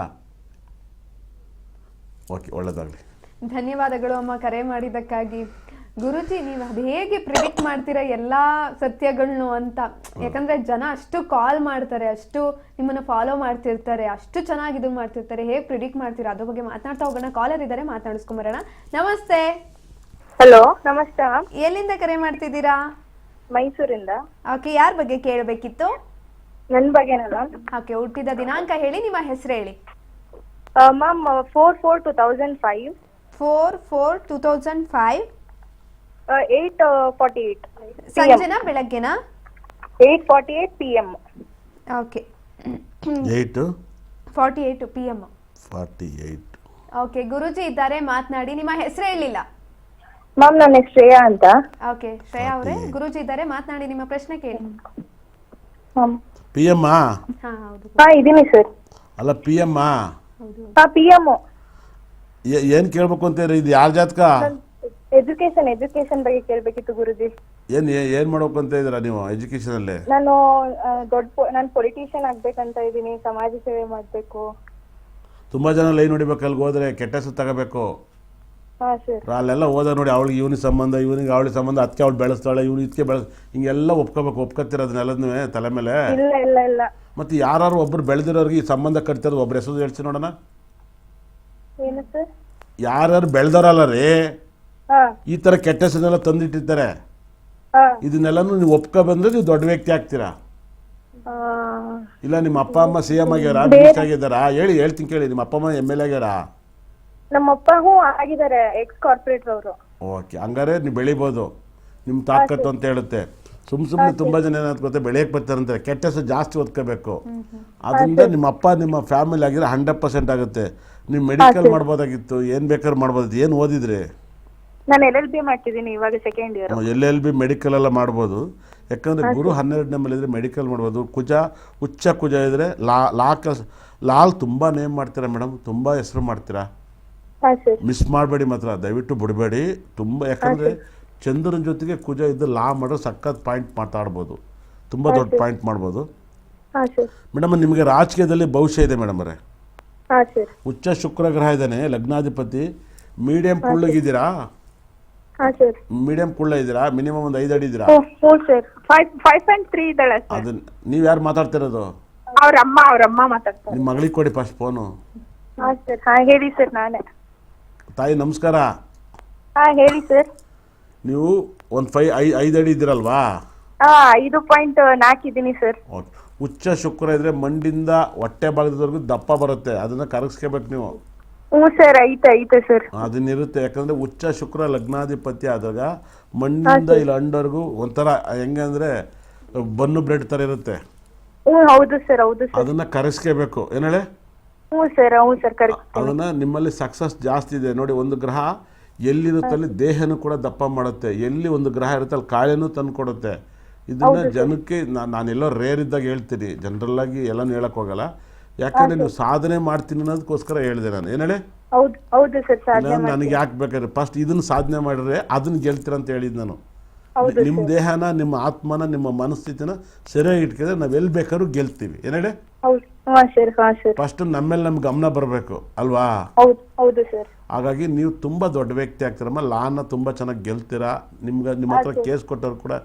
[SPEAKER 2] ಓಕೆ, ಒಳ್ಳೆಯದಾಗಲಿ.
[SPEAKER 1] ಧನ್ಯವಾದಗಳು ಅಮ್ಮ ಕರೆ ಮಾಡಿದ್ದಕ್ಕಾಗಿ. ಗುರುಜಿ, ನೀವು ಅದು ಹೇಗೆ ಪ್ರಿಡಿಕ್ಟ್ ಮಾಡ್ತೀರಾ ಎಲ್ಲ ಸತ್ಯಗಳನ್ನು ಅಂತ? ಯಾಕಂದ್ರೆ ಜನ ಅಷ್ಟು ಕಾಲ್ ಮಾಡ್ತಾರೆ, ಅಷ್ಟು ನಿಮ್ಮನ್ನು ಫಾಲೋ ಮಾಡ್ತಿರ್ತಾರೆ, ಅಷ್ಟು ಚೆನ್ನಾಗಿ ಇದು ಮಾಡ್ತಿರ್ತಾರೆ. ಹೇಗೆ ಪ್ರಿಡಿಕ್ಟ್ ಮಾಡ್ತೀರಾ ಅದ್ರ ಬಗ್ಗೆ ಮಾತನಾಡ್ತಾ ಹೋಗೋಣ. ಕಾಲರ್ ಇದ್ದಾರೆ, ಮಾತನಾಡಿಸ್ಕೊಂಬರೋಣ. ನಮಸ್ತೆ.
[SPEAKER 7] ಹಲೋ, ನಮಸ್ತೆ ಮ್ಯಾಮ್.
[SPEAKER 1] ಎಲ್ಲಿಂದ ಕರೆ ಮಾಡ್ತಿದ್ದೀರಾ?
[SPEAKER 7] ಮೈಸೂರಿಂದ.
[SPEAKER 1] ಓಕೆ, ಯಾರ ಬಗ್ಗೆ ಕೇಳಬೇಕಿತ್ತು?
[SPEAKER 7] ನನ್ನ ಬಗ್ಗೆನಾ ಮ್ಯಾಮ್?
[SPEAKER 1] ಓಕೆ, ಹುಟ್ಟಿದ ದಿನಾಂಕ ಹೇಳಿ, ನಿಮ್ಮ ಹೆಸರು ಹೇಳಿ.
[SPEAKER 7] ಮ್ಯಾಮ್ 4/4/2005.
[SPEAKER 1] 4/4/2005.
[SPEAKER 7] 8:48
[SPEAKER 1] ಸಂಜೆನಾ ಬೆಳಗ್ಗೆನಾ?
[SPEAKER 7] 8:48 PM.
[SPEAKER 1] Okay,
[SPEAKER 2] 8:48
[SPEAKER 1] PM.
[SPEAKER 2] 48.
[SPEAKER 1] Okay, Guruji ಇದ್ದಾರೆ, ಮಾತನಾಡಿ. ನಿಮ್ಮ ಹೆಸರು ಹೇಳಿಲ್ಲ.
[SPEAKER 7] ಮ್ಯಾಮ್ ನನ್ನ ಹೆಸರು ಶ್ರೇಯಾ ಅಂತ.
[SPEAKER 1] ಓಕೆ, ಶ್ರೇಯಾ ಅವರೇ, ಗುರುಜಿ ಇದ್ದಾರೆ, ಮಾತನಾಡಿ. ನಿಮ್ಮ ಪ್ರಶ್ನೆ ಕೇಳಿ.
[SPEAKER 2] PM
[SPEAKER 1] ಹಾ, ಹೌದು.
[SPEAKER 7] ಹಾ ಇದೀನಿ ಸರ್.
[SPEAKER 2] ಅಲ್ಲ PM
[SPEAKER 7] ಹಾ PM.
[SPEAKER 2] ಏನು ಕೇಳಬೇಕು ಅಂತೀರಿ? ಇದು ಯಾರ ಜಾತಕ?
[SPEAKER 7] ಎಜುಕೇಶನ್ ಬಗ್ಗೆ ಕೇಳಬೇಕಿತ್ತು ಗುರುಜಿ.
[SPEAKER 2] ಏನು ಮಾಡ್ಬೇಕು ಅಂತ ಇದ್ದೀರಾ ನೀವು ಎಜುಕೇಷನಲ್ಲಿ?
[SPEAKER 7] ನಾನು ನಾನು ಪೊಲಿಟಿಷಿಯನ್ ಆಗ್ಬೇಕಂತ ಇದ್ದೀನಿ, ಸಮಾಜ ಸೇವೆ ಮಾಡಬೇಕು.
[SPEAKER 2] ತುಂಬ ಜನ ಲೈನ್ ಹೊಡಿಬೇಕು, ಅಲ್ಲಿಗೆ ಹೋದರೆ ಕೆಟ್ಟ ಹೆಸರು ತಗೋಬೇಕು.
[SPEAKER 7] ಹಾ ಸರ್.
[SPEAKER 2] ಅಲ್ಲೆಲ್ಲ ಹೋದ ನೋಡಿ, ಅವಳಿಗೆ ಇವನಿಗೆ ಸಂಬಂಧ, ಇವನಿಗೆ ಅವಳಿಗೆ ಸಂಬಂಧ, ಅದಕ್ಕೆ ಅವಳು ಬೆಳೆಸ್ತಾಳೆ, ಇವನು ಇದಕ್ಕೆ ಹಿಂಗೆಲ್ಲ ಒಪ್ಕೋತಿರೋದನ್ನೆಲ್ಲದನ್ನೂ ತಲೆ ಮೇಲೆ.
[SPEAKER 7] ಇಲ್ಲ ಇಲ್ಲ ಇಲ್ಲ.
[SPEAKER 2] ಮತ್ತು ಯಾರು ಒಬ್ಬರು ಬೆಳೆದಿರೋರಿಗೆ ಈ ಸಂಬಂಧ ಕಟ್ತಿರೋದು ಒಬ್ರು ಹೆಸರು ಹೇಳ್ಸಿ ನೋಡೋಣ.
[SPEAKER 7] ಏನು ಸರ್?
[SPEAKER 2] ಯಾರು ಬೆಳೆದವರಲ್ಲ ರೀ,
[SPEAKER 7] ಹಾ
[SPEAKER 2] ಈ ಥರ ಕೆಟ್ಟ ಹೆಸರನ್ನೆಲ್ಲ ತಂದಿಟ್ಟಿರ್ತಾರೆ.
[SPEAKER 7] ಹಾ.
[SPEAKER 2] ಇದನ್ನೆಲ್ಲನೂ ನೀವು ಒಪ್ಕೊ ಬಂದರೆ ನೀವು ದೊಡ್ಡ ವ್ಯಕ್ತಿ ಆಗ್ತೀರಾ. ಇಲ್ಲ ನಿಮ್ಮ ಅಪ್ಪ ಅಮ್ಮ CM ಆಗ್ಯಾರ, ಮಿನಿಸ್ಟರ್ ಆಗಿದ್ದಾರಾ? ಹೇಳ್ತೀನಿ ಕೇಳಿ. ನಿಮ್ಮ ಅಪ್ಪ ಅಮ್ಮ MLA ಆಗ್ಯಾರ?
[SPEAKER 7] ನಮ್ಮ ಅಪ್ಪಗೂ ಆಗಿದ್ದಾರೆ, ಎಕ್ಸ್ ಕಾರ್ಪೊರೇಟರ್ ಅವರು.
[SPEAKER 2] ಓಕೆ, ಹಂಗಾರೆ ನೀವು ಬೆಳಿಬೋದು, ನಿಮ್ಮ ತಾಕತ್ತು ಅಂತ ಹೇಳುತ್ತೆ. ಸುಮ್ಮನೆ ತುಂಬ ಜನ ಏನಾದ್ರು ಗೊತ್ತಾ, ಬೆಳೆಯಕ್ಕೆ ಬರ್ತಾರಂತಾರೆ, ಕೆಟ್ಟ ಹೆಸರು ಜಾಸ್ತಿ ಓದ್ಕೋಬೇಕು. ಅದರಿಂದ ನಿಮ್ಮ ಅಪ್ಪ ನಿಮ್ಮ ಫ್ಯಾಮಿಲಿ ಆಗಿದ್ರೆ 100% ಆಗುತ್ತೆ. ನೀವು ಮೆಡಿಕಲ್ ಮಾಡ್ಬೋದಾಗಿತ್ತು, ಏನು ಬೇಕಾದ್ರೂ ಮಾಡ್ಬೋದಿತ್ತು. ಏನು ಓದಿದ್ರಿ?
[SPEAKER 7] ನಾನು LLB ಮಾಡ್ತಿದ್ದೀನಿ, ಇವಾಗ ಸೆಕೆಂಡ್ ಇಯರ್.
[SPEAKER 2] LLB ಮೆಡಿಕಲ್ ಎಲ್ಲ ಮಾಡ್ಬೋದು. ಯಾಕಂದರೆ ಗುರು 12ನೇ ಮೇಲಿದ್ರೆ ಮೆಡಿಕಲ್ ಮಾಡ್ಬೋದು. ಉಚ್ಚ ಕುಜ ಇದ್ದರೆ ಲಾಲ್ ತುಂಬ ನೇಮ್ ಮಾಡ್ತೀರಾ ಮೇಡಮ್, ತುಂಬ ಹೆಸರು ಮಾಡ್ತೀರಾ.
[SPEAKER 7] ಹಾ ಸರ್.
[SPEAKER 2] ಮಿಸ್ ಮಾಡಬೇಡಿ ಮಾತ್ರ, ದಯವಿಟ್ಟು ಬಿಡಬೇಡಿ ತುಂಬ. ಯಾಕಂದರೆ ಚಂದ್ರನ ಜೊತೆಗೆ ಕುಜ ಇದ್ದು ಲಾ ಮಾಡಿದ್ರೆ ಸಖತ್ ಪಾಯಿಂಟ್ ಮಾತಾಡ್ಬೋದು, ತುಂಬ ದೊಡ್ಡ ಪಾಯಿಂಟ್ ಮಾಡ್ಬೋದು.
[SPEAKER 7] ಹಾ ಸರ್.
[SPEAKER 2] ಮೇಡಮ್ ನಿಮಗೆ ರಾಜಕೀಯದಲ್ಲಿ ಭವಿಷ್ಯ ಇದೆ ಮೇಡಮ್ ಅವರೇ.
[SPEAKER 7] ಹಾ ಸರ್.
[SPEAKER 2] ಉಚ್ಚ ಶುಕ್ರ ಗ್ರಹ ಇದ್ದಾನೆ, ಲಗ್ನಾಧಿಪತಿ. ಮೀಡಿಯಂ ಕುಳ್ಳಗಿದ್ದೀರಾ?
[SPEAKER 7] ಹಾ ಸರ್.
[SPEAKER 2] ಮೀಡಿಯಂ ಕುಳ್ಳ ಇದ್ದೀರಾ? ಮಿನಿಮಮ್ ಒಂದು 5 ಅಡಿ ಇದ್ದೀರಾ?
[SPEAKER 7] ಹ್ಞೂ ಸರ್. 5.3 ಇದ್ದಾಳೆ ಸರ್.
[SPEAKER 2] ಅದನ್ನ ನೀವು ಯಾರು ಮಾತಾಡ್ತಿರೋದು?
[SPEAKER 7] ಅವ್ರ ಅಮ್ಮ ಮಾತಾಡ್ತಾರೆ.
[SPEAKER 2] ನಿಮ್ಮ ಮಗಳಿಗೆ ಕೊಡಿ ಫಸ್ಟ್ ಫೋನು.
[SPEAKER 7] ಹಾ ಸರ್. ಹಾ ಹೇಳಿ ಸರ್. ನಾನೇ.
[SPEAKER 2] ತಾಯಿ ನಮಸ್ಕಾರ.
[SPEAKER 7] ಹಾ ಹೇಳಿ ಸರ್.
[SPEAKER 2] ನೀವು ಒಂದು 5 ಅಡಿ ಇದ್ದೀರಲ್ವಾ?
[SPEAKER 7] ಹಾ 5.4 ಇದ್ದೀನಿ ಸರ್.
[SPEAKER 2] ಓಕೆ. ಉಚ್ಚ ಶುಕ್ರ ಇದ್ರೆ ಮಂಡಿಂದ ಹೊಟ್ಟೆ ಭಾಗದವರೆಗೂ ದಪ್ಪ ಬರುತ್ತೆ, ಅದನ್ನು ಕರಗಿಸ್ಕೋಬೇಕು ನೀವು.
[SPEAKER 7] ಹ್ಞೂ ಸರ್. ಐತೆ ಸರ್.
[SPEAKER 2] ಅದನ್ನಿರುತ್ತೆ. ಯಾಕಂದರೆ ಉಚ್ಚ ಶುಕ್ರ ಲಗ್ನಾಧಿಪತಿ ಆದಾಗ ಮಣ್ಣಿಂದ ಇಲ್ಲಿ ಅಂಡವರೆಗೂ ಒಂಥರ ಹೆಂಗೆ ಅಂದರೆ ಬನ್ನು ಬ್ರೆಡ್ ಥರ ಇರುತ್ತೆ.
[SPEAKER 7] ಹ್ಞೂ ಹೌದು ಸರ್.
[SPEAKER 2] ಅದನ್ನು ಕರಗಿಸ್ಕೋಬೇಕು. ಏನು ಹೇಳಿ?
[SPEAKER 7] ಹ್ಞೂ ಸರ್. ಕರೆಕ್ಟ್.
[SPEAKER 2] ಅದನ್ನು ನಿಮ್ಮಲ್ಲಿ ಸಕ್ಸಸ್ ಜಾಸ್ತಿ ಇದೆ ನೋಡಿ. ಒಂದು ಗ್ರಹ ಎಲ್ಲಿರುತ್ತಲ್ಲಿ ದೇಹನೂ ಕೂಡ ದಪ್ಪ ಮಾಡುತ್ತೆ, ಎಲ್ಲಿ ಒಂದು ಗ್ರಹ ಇರುತ್ತೆ ಅಲ್ಲಿ ಕಾಯಿಲೆನೂ ತಂದು ಕೊಡುತ್ತೆ. ಇದನ್ನು ಜನಕ್ಕೆ ನಾನೆಲ್ಲೋ ರೇರ್ ಇದ್ದಾಗ ಹೇಳ್ತೀನಿ, ಜನರಲ್ಲಾಗಿ ಎಲ್ಲನೂ ಹೇಳಕ್ಕೆ ಹೋಗಲ್ಲ. ಯಾಕಂದರೆ ನೀವು ಸಾಧನೆ ಮಾಡ್ತೀನಿ ಅನ್ನೋದಕ್ಕೋಸ್ಕರ ಹೇಳಿದೆ ನಾನು. ಏನು ಹೇಳಿ?
[SPEAKER 7] ಹೌದು ಸರ್.
[SPEAKER 2] ನನಗೆ ಯಾಕೆ ಬೇಕಾದ್ರೆ ಫಸ್ಟ್ ಇದನ್ನು ಸಾಧನೆ ಮಾಡಿದ್ರೆ ಅದನ್ನು ಗೆಲ್ತೀರ ಅಂತ ಹೇಳಿದ್ದು ನಾನು. ನಿಮ್ಮ ದೇಹನ, ನಿಮ್ಮ ಆತ್ಮನ, ನಿಮ್ಮ ಮನಸ್ಥಿತಿನ ಸರಿಯಾಗಿ ಇಟ್ಕಿದ್ರೆ ನಾವು ಎಲ್ಲಿ ಬೇಕಾದ್ರೂ ಗೆಲ್ತೀವಿ. ಏನು ಹೇಳಿ? ಫಸ್ಟ್ ನಮ್ಮೇಲೆ ನಮ್ಗೆ ಗಮನ ಬರಬೇಕು ಅಲ್ವಾ?
[SPEAKER 7] ಹೌದು ಸರ್.
[SPEAKER 2] ಹಾಗಾಗಿ ನೀವು ತುಂಬ ದೊಡ್ಡ ವ್ಯಕ್ತಿ ಆಗ್ತೀರಮ್ಮ. ಲಾನ ತುಂಬ ಚೆನ್ನಾಗಿ ಗೆಲ್ತೀರಾ. ನಿಮ್ಮ ಹತ್ರ ಕೇಸ್ ಕೊಟ್ಟವ್ರು ಕೂಡ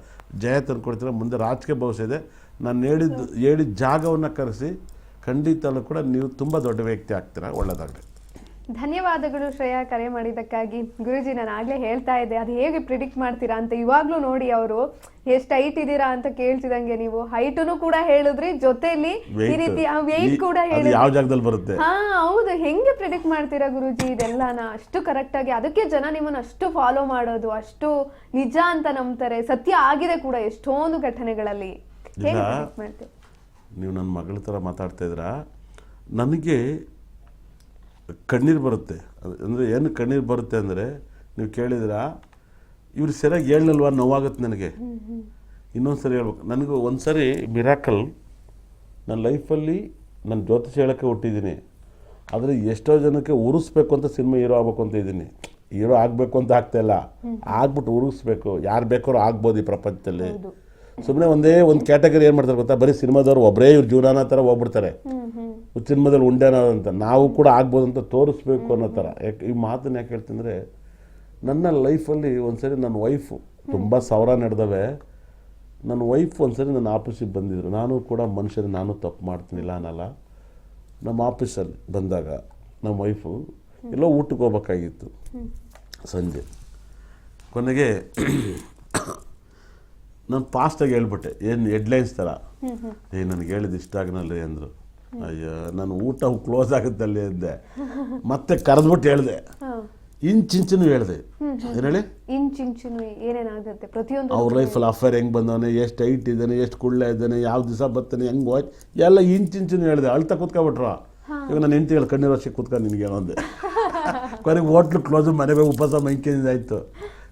[SPEAKER 2] ಜಯ ತಂದು ಕೊಡ್ತೀರಾ. ಮುಂದೆ ರಾಜಕೀಯ ಭವಿಷ್ಯ ಇದೆ. ನಾನು ಹೇಳಿದ ಜಾಗವನ್ನು ಕರೆಸಿ ಖಂಡಿತಲೂ ಕೂಡ ನೀವು ತುಂಬ ದೊಡ್ಡ ವ್ಯಕ್ತಿ ಆಗ್ತೀರಾ. ಒಳ್ಳೆಯದಾಗಲಿ.
[SPEAKER 1] ಧನ್ಯವಾದಗಳು ಶ್ರೇಯಾ, ಕರೆ ಮಾಡಿದ್ದಕ್ಕಾಗಿ. ಗುರುಜಿ, ನಾನು ಆಗಲೇ ಹೇಳ್ತಾ ಇದ್ದೆ ಅದು ಹೇಗೆ ಪ್ರಿಡಿಕ್ಟ್ ಮಾಡ್ತೀರಾ ಅಂತ. ಇವಾಗಲೂ ನೋಡಿ ಅವರು ಎಷ್ಟು ಹೈಟ್ ಇದ್ದೀರಾ ಅಂತ ಕೇಳ್ತಿದಂಗೆ ನೀವು ಹೈಟನ್ನು ಕೂಡ ಹೇಳಿದ್ರಿ, ಜೊತೆಲಿ ಈ ರೀತಿ ವೆಯ್ಟ್ ಕೂಡ ಹೇಳಿದ್ರಿ.
[SPEAKER 2] ಯಾವ ಜಾಗದಲ್ಲಿ ಬರುತ್ತೆ?
[SPEAKER 1] ಹಾ ಹೌದು. ಹೆಂಗೆ ಪ್ರಿಡಿಕ್ಟ್ ಮಾಡ್ತೀರಾ ಗುರುಜಿ ಇದೆಲ್ಲನ ಅಷ್ಟು ಕರೆಕ್ಟಾಗಿ? ಅದಕ್ಕೆ ಜನ ನಿಮ್ಮನ್ನು ಅಷ್ಟು ಫಾಲೋ ಮಾಡೋದು, ಅಷ್ಟು ನಿಜ ಅಂತ ನಂಬ್ತಾರೆ. ಸತ್ಯ ಆಗಿದೆ ಕೂಡ ಎಷ್ಟೊಂದು ಘಟನೆಗಳಲ್ಲಿ. ಹೇಗೆ ಪ್ರಿಡಿಕ್ಟ್ ಮಾಡ್ತೀರಾ?
[SPEAKER 2] ನೀವು ನನ್ನ ಮಗಳ ಥರ ಮಾತಾಡ್ತಾ ಇದ್ದೀರಾ. ನನಗೆ ಕಣ್ಣೀರು ಬರುತ್ತೆ. ಅಂದರೆ ಏನು ಕಣ್ಣೀರು ಬರುತ್ತೆ ಅಂದರೆ, ನೀವು ಕೇಳಿದಿರಾ ಇವ್ರು ಸರಿಯಾಗಿ ಹೇಳಲ್ವಾ, ನೋವಾಗುತ್ತೆ ನನಗೆ. ಇನ್ನೊಂದು ಸರಿ ಹೇಳ್ಬೇಕು. ನನಗೂ ಒಂದು ಸರಿ ಮಿರಾಕಲ್, ನನ್ನ ಲೈಫಲ್ಲಿ ನಾನು ಜ್ಯೋತಿಷ ಹೇಳೋಕ್ಕೆ ಹುಟ್ಟಿದ್ದೀನಿ. ಆದರೆ ಎಷ್ಟೋ ಜನಕ್ಕೆ ಉರಿಸ್ಬೇಕು ಅಂತ ಸಿನಿಮಾ ಹೀರೋ ಆಗಬೇಕು ಅಂತ ಇದ್ದೀನಿ. ಹೀರೋ ಆಗಬೇಕು ಅಂತ ಆಗ್ತಾಯಿಲ್ಲ, ಆಗ್ಬಿಟ್ಟು ಉರಿಸ್ಬೇಕು. ಯಾರು ಬೇಕಾದ್ರೂ ಆಗ್ಬೋದು ಈ ಪ್ರಪಂಚದಲ್ಲಿ. ಸುಮ್ಮನೆ ಒಂದು ಕ್ಯಾಟಗರಿ ಏನು ಮಾಡ್ತಾರೆ ಗೊತ್ತಾ, ಬರೀ ಸಿನಿಮಾದವ್ರು ಒಬ್ಬರೇ ಇವ್ರ ಜೀವನ ಥರ ಹೋಗ್ಬಿಡ್ತಾರೆ. ಸಿನಿಮಾದಲ್ಲಿ ಉಂಡೇನಂತ ನಾವು ಕೂಡ ಆಗ್ಬೋದು ಅಂತ ತೋರಿಸ್ಬೇಕು ಅನ್ನೋ ಥರ. ಈ ಮಾತನ್ನು ಯಾಕೆ ಹೇಳ್ತೀನಿ ಅಂದರೆ, ನನ್ನ ಲೈಫಲ್ಲಿ ಒಂದ್ಸರಿ ನನ್ನ ವೈಫು ತುಂಬ ಸಾವಿರ ನಡೆದವೆ. ನನ್ನ ವೈಫ್ ಒಂದ್ಸರಿ ನನ್ನ ಆಫೀಸಿಗೆ ಬಂದಿದ್ರು. ನಾನು ಕೂಡ ಮನುಷ್ಯರು, ನಾನು ತಪ್ಪು ಮಾಡ್ತೀನಿಲ್ಲ ಅನ್ನಲ್ಲ. ನಮ್ಮ ಆಫೀಸಲ್ಲಿ ಬಂದಾಗ ನಮ್ಮ ವೈಫು ಎಲ್ಲೋ ಊಟಕ್ಕೆ ಹೋಗ್ಬೇಕಾಗಿತ್ತು ಸಂಜೆ. ಕೊನೆಗೆ ನಾನು ಫಾಸ್ಟಾಗಿ ಹೇಳ್ಬಿಟ್ಟೆ, ಏನು ಹೆಡ್ಲೈನ್ಸ್ ಥರ, ನನಗೆ ಹೇಳಿದ್ದು ಇಷ್ಟ ಆಗನಲ್ರಿ ಅಂದರು. ಅಯ್ಯೋ, ನಾನು ಊಟ ಕ್ಲೋಸ್ ಆಗುತ್ತಲ್ಲಿ ಅಂದೆ. ಮತ್ತೆ ಕರೆದ್ಬಿಟ್ಟು ಹೇಳಿದೆ, ಇಂಚಿಂಚು ಹೇಳಿದೆ. ಏನು ಹೇಳಿ?
[SPEAKER 1] ಇಂಚಿಂಚು ಏನೇನಾಗುತ್ತೆ ಪ್ರತಿಯೊಂದು
[SPEAKER 2] ಅವ್ರ ಲೈಫಲ್ಲಿ ಅಫೇರ್ ಹೆಂಗೆ ಬಂದವನೆ, ಎಷ್ಟು ಹೈಟ್ ಇದ್ದಾನೆ, ಎಷ್ಟು ಕುಳ್ಳ ಇದ್ದಾನೆ, ಯಾವ ದಿವಸ ಬರ್ತಾನೆ, ಹೆಂಗೆ ಹೋಯ್ತು ಎಲ್ಲ ಇಂಚಿಂಚು ಹೇಳಿದೆ. ಅಳ್ತಾ ಕೂತ್ಕೊಬಿಟ್ರು. ಇವಾಗ ನಾನು ಹೆಂಡ್ತಿಗಳು ಕಣ್ಣೀರು ವರ್ಷಕ್ಕೆ ಕೂತ್ಕೊಂಡು ನಿನಗೆ ಅಂದೆ. ಕೊನೆಗೆ ಹೋಟ್ಲು ಕ್ಲೋಸು, ಮನೆಗೆ ಉಪವಾಸ ಮೈಕೆಂದಾಯಿತು.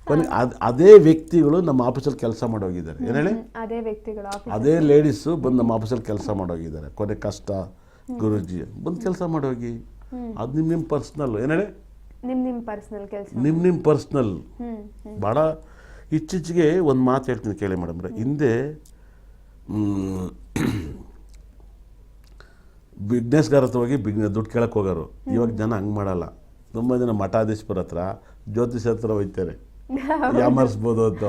[SPEAKER 2] ಕೊನೆಗೆ ಅದೇ ವ್ಯಕ್ತಿಗಳು ನಮ್ಮ ಆಫೀಸಲ್ಲಿ ಕೆಲಸ ಮಾಡೋಗಿದ್ದಾರೆ. ಏನು ಹೇಳಿ?
[SPEAKER 1] ಅದೇ ವ್ಯಕ್ತಿಗಳು,
[SPEAKER 2] ಅದೇ ಲೇಡೀಸು ಬಂದು ನಮ್ಮ ಆಫೀಸಲ್ಲಿ ಕೆಲಸ ಮಾಡೋಗಿದ್ದಾರೆ. ಕೊನೆ ಕಷ್ಟ ಗುರುಜಿ ಬಂದು ಕೆಲಸ ಮಾಡೋಗಿ. ಅದು ನಿಮ್ಮ ಪರ್ಸ್ನಲ್. ಏನು ಹೇಳಿ?
[SPEAKER 1] ನಿಮ್ಮ ಪರ್ಸ್ನಲ್ ಕೆಲಸ,
[SPEAKER 2] ನಿಮ್ಮ ಪರ್ಸ್ನಲ್. ಭಾಳ ಇತ್ತೀಚೆಗೆ ಒಂದು ಮಾತು ಹೇಳ್ತೀನಿ ಕೇಳಿ ಮೇಡಮ್ರೆ. ಹಿಂದೆ ಬಿಸ್ನೆಸ್ಗಾರ ಹತ್ರ ಹೋಗಿ ದುಡ್ಡು ಕೇಳಕ್ಕೆ ಹೋಗೋರು. ಇವಾಗ ಜನ ಹಂಗೆ ಮಾಡಲ್ಲ. ತುಂಬ ಜನ ಮಠಾಧೀಶ್ವರ ಹತ್ರ, ಜ್ಯೋತಿಷ ಹತ್ರ ಹೋಗ್ತಾರೆ, ಯಾಮರ್ಸ್ಬೋದು ಅಂತ.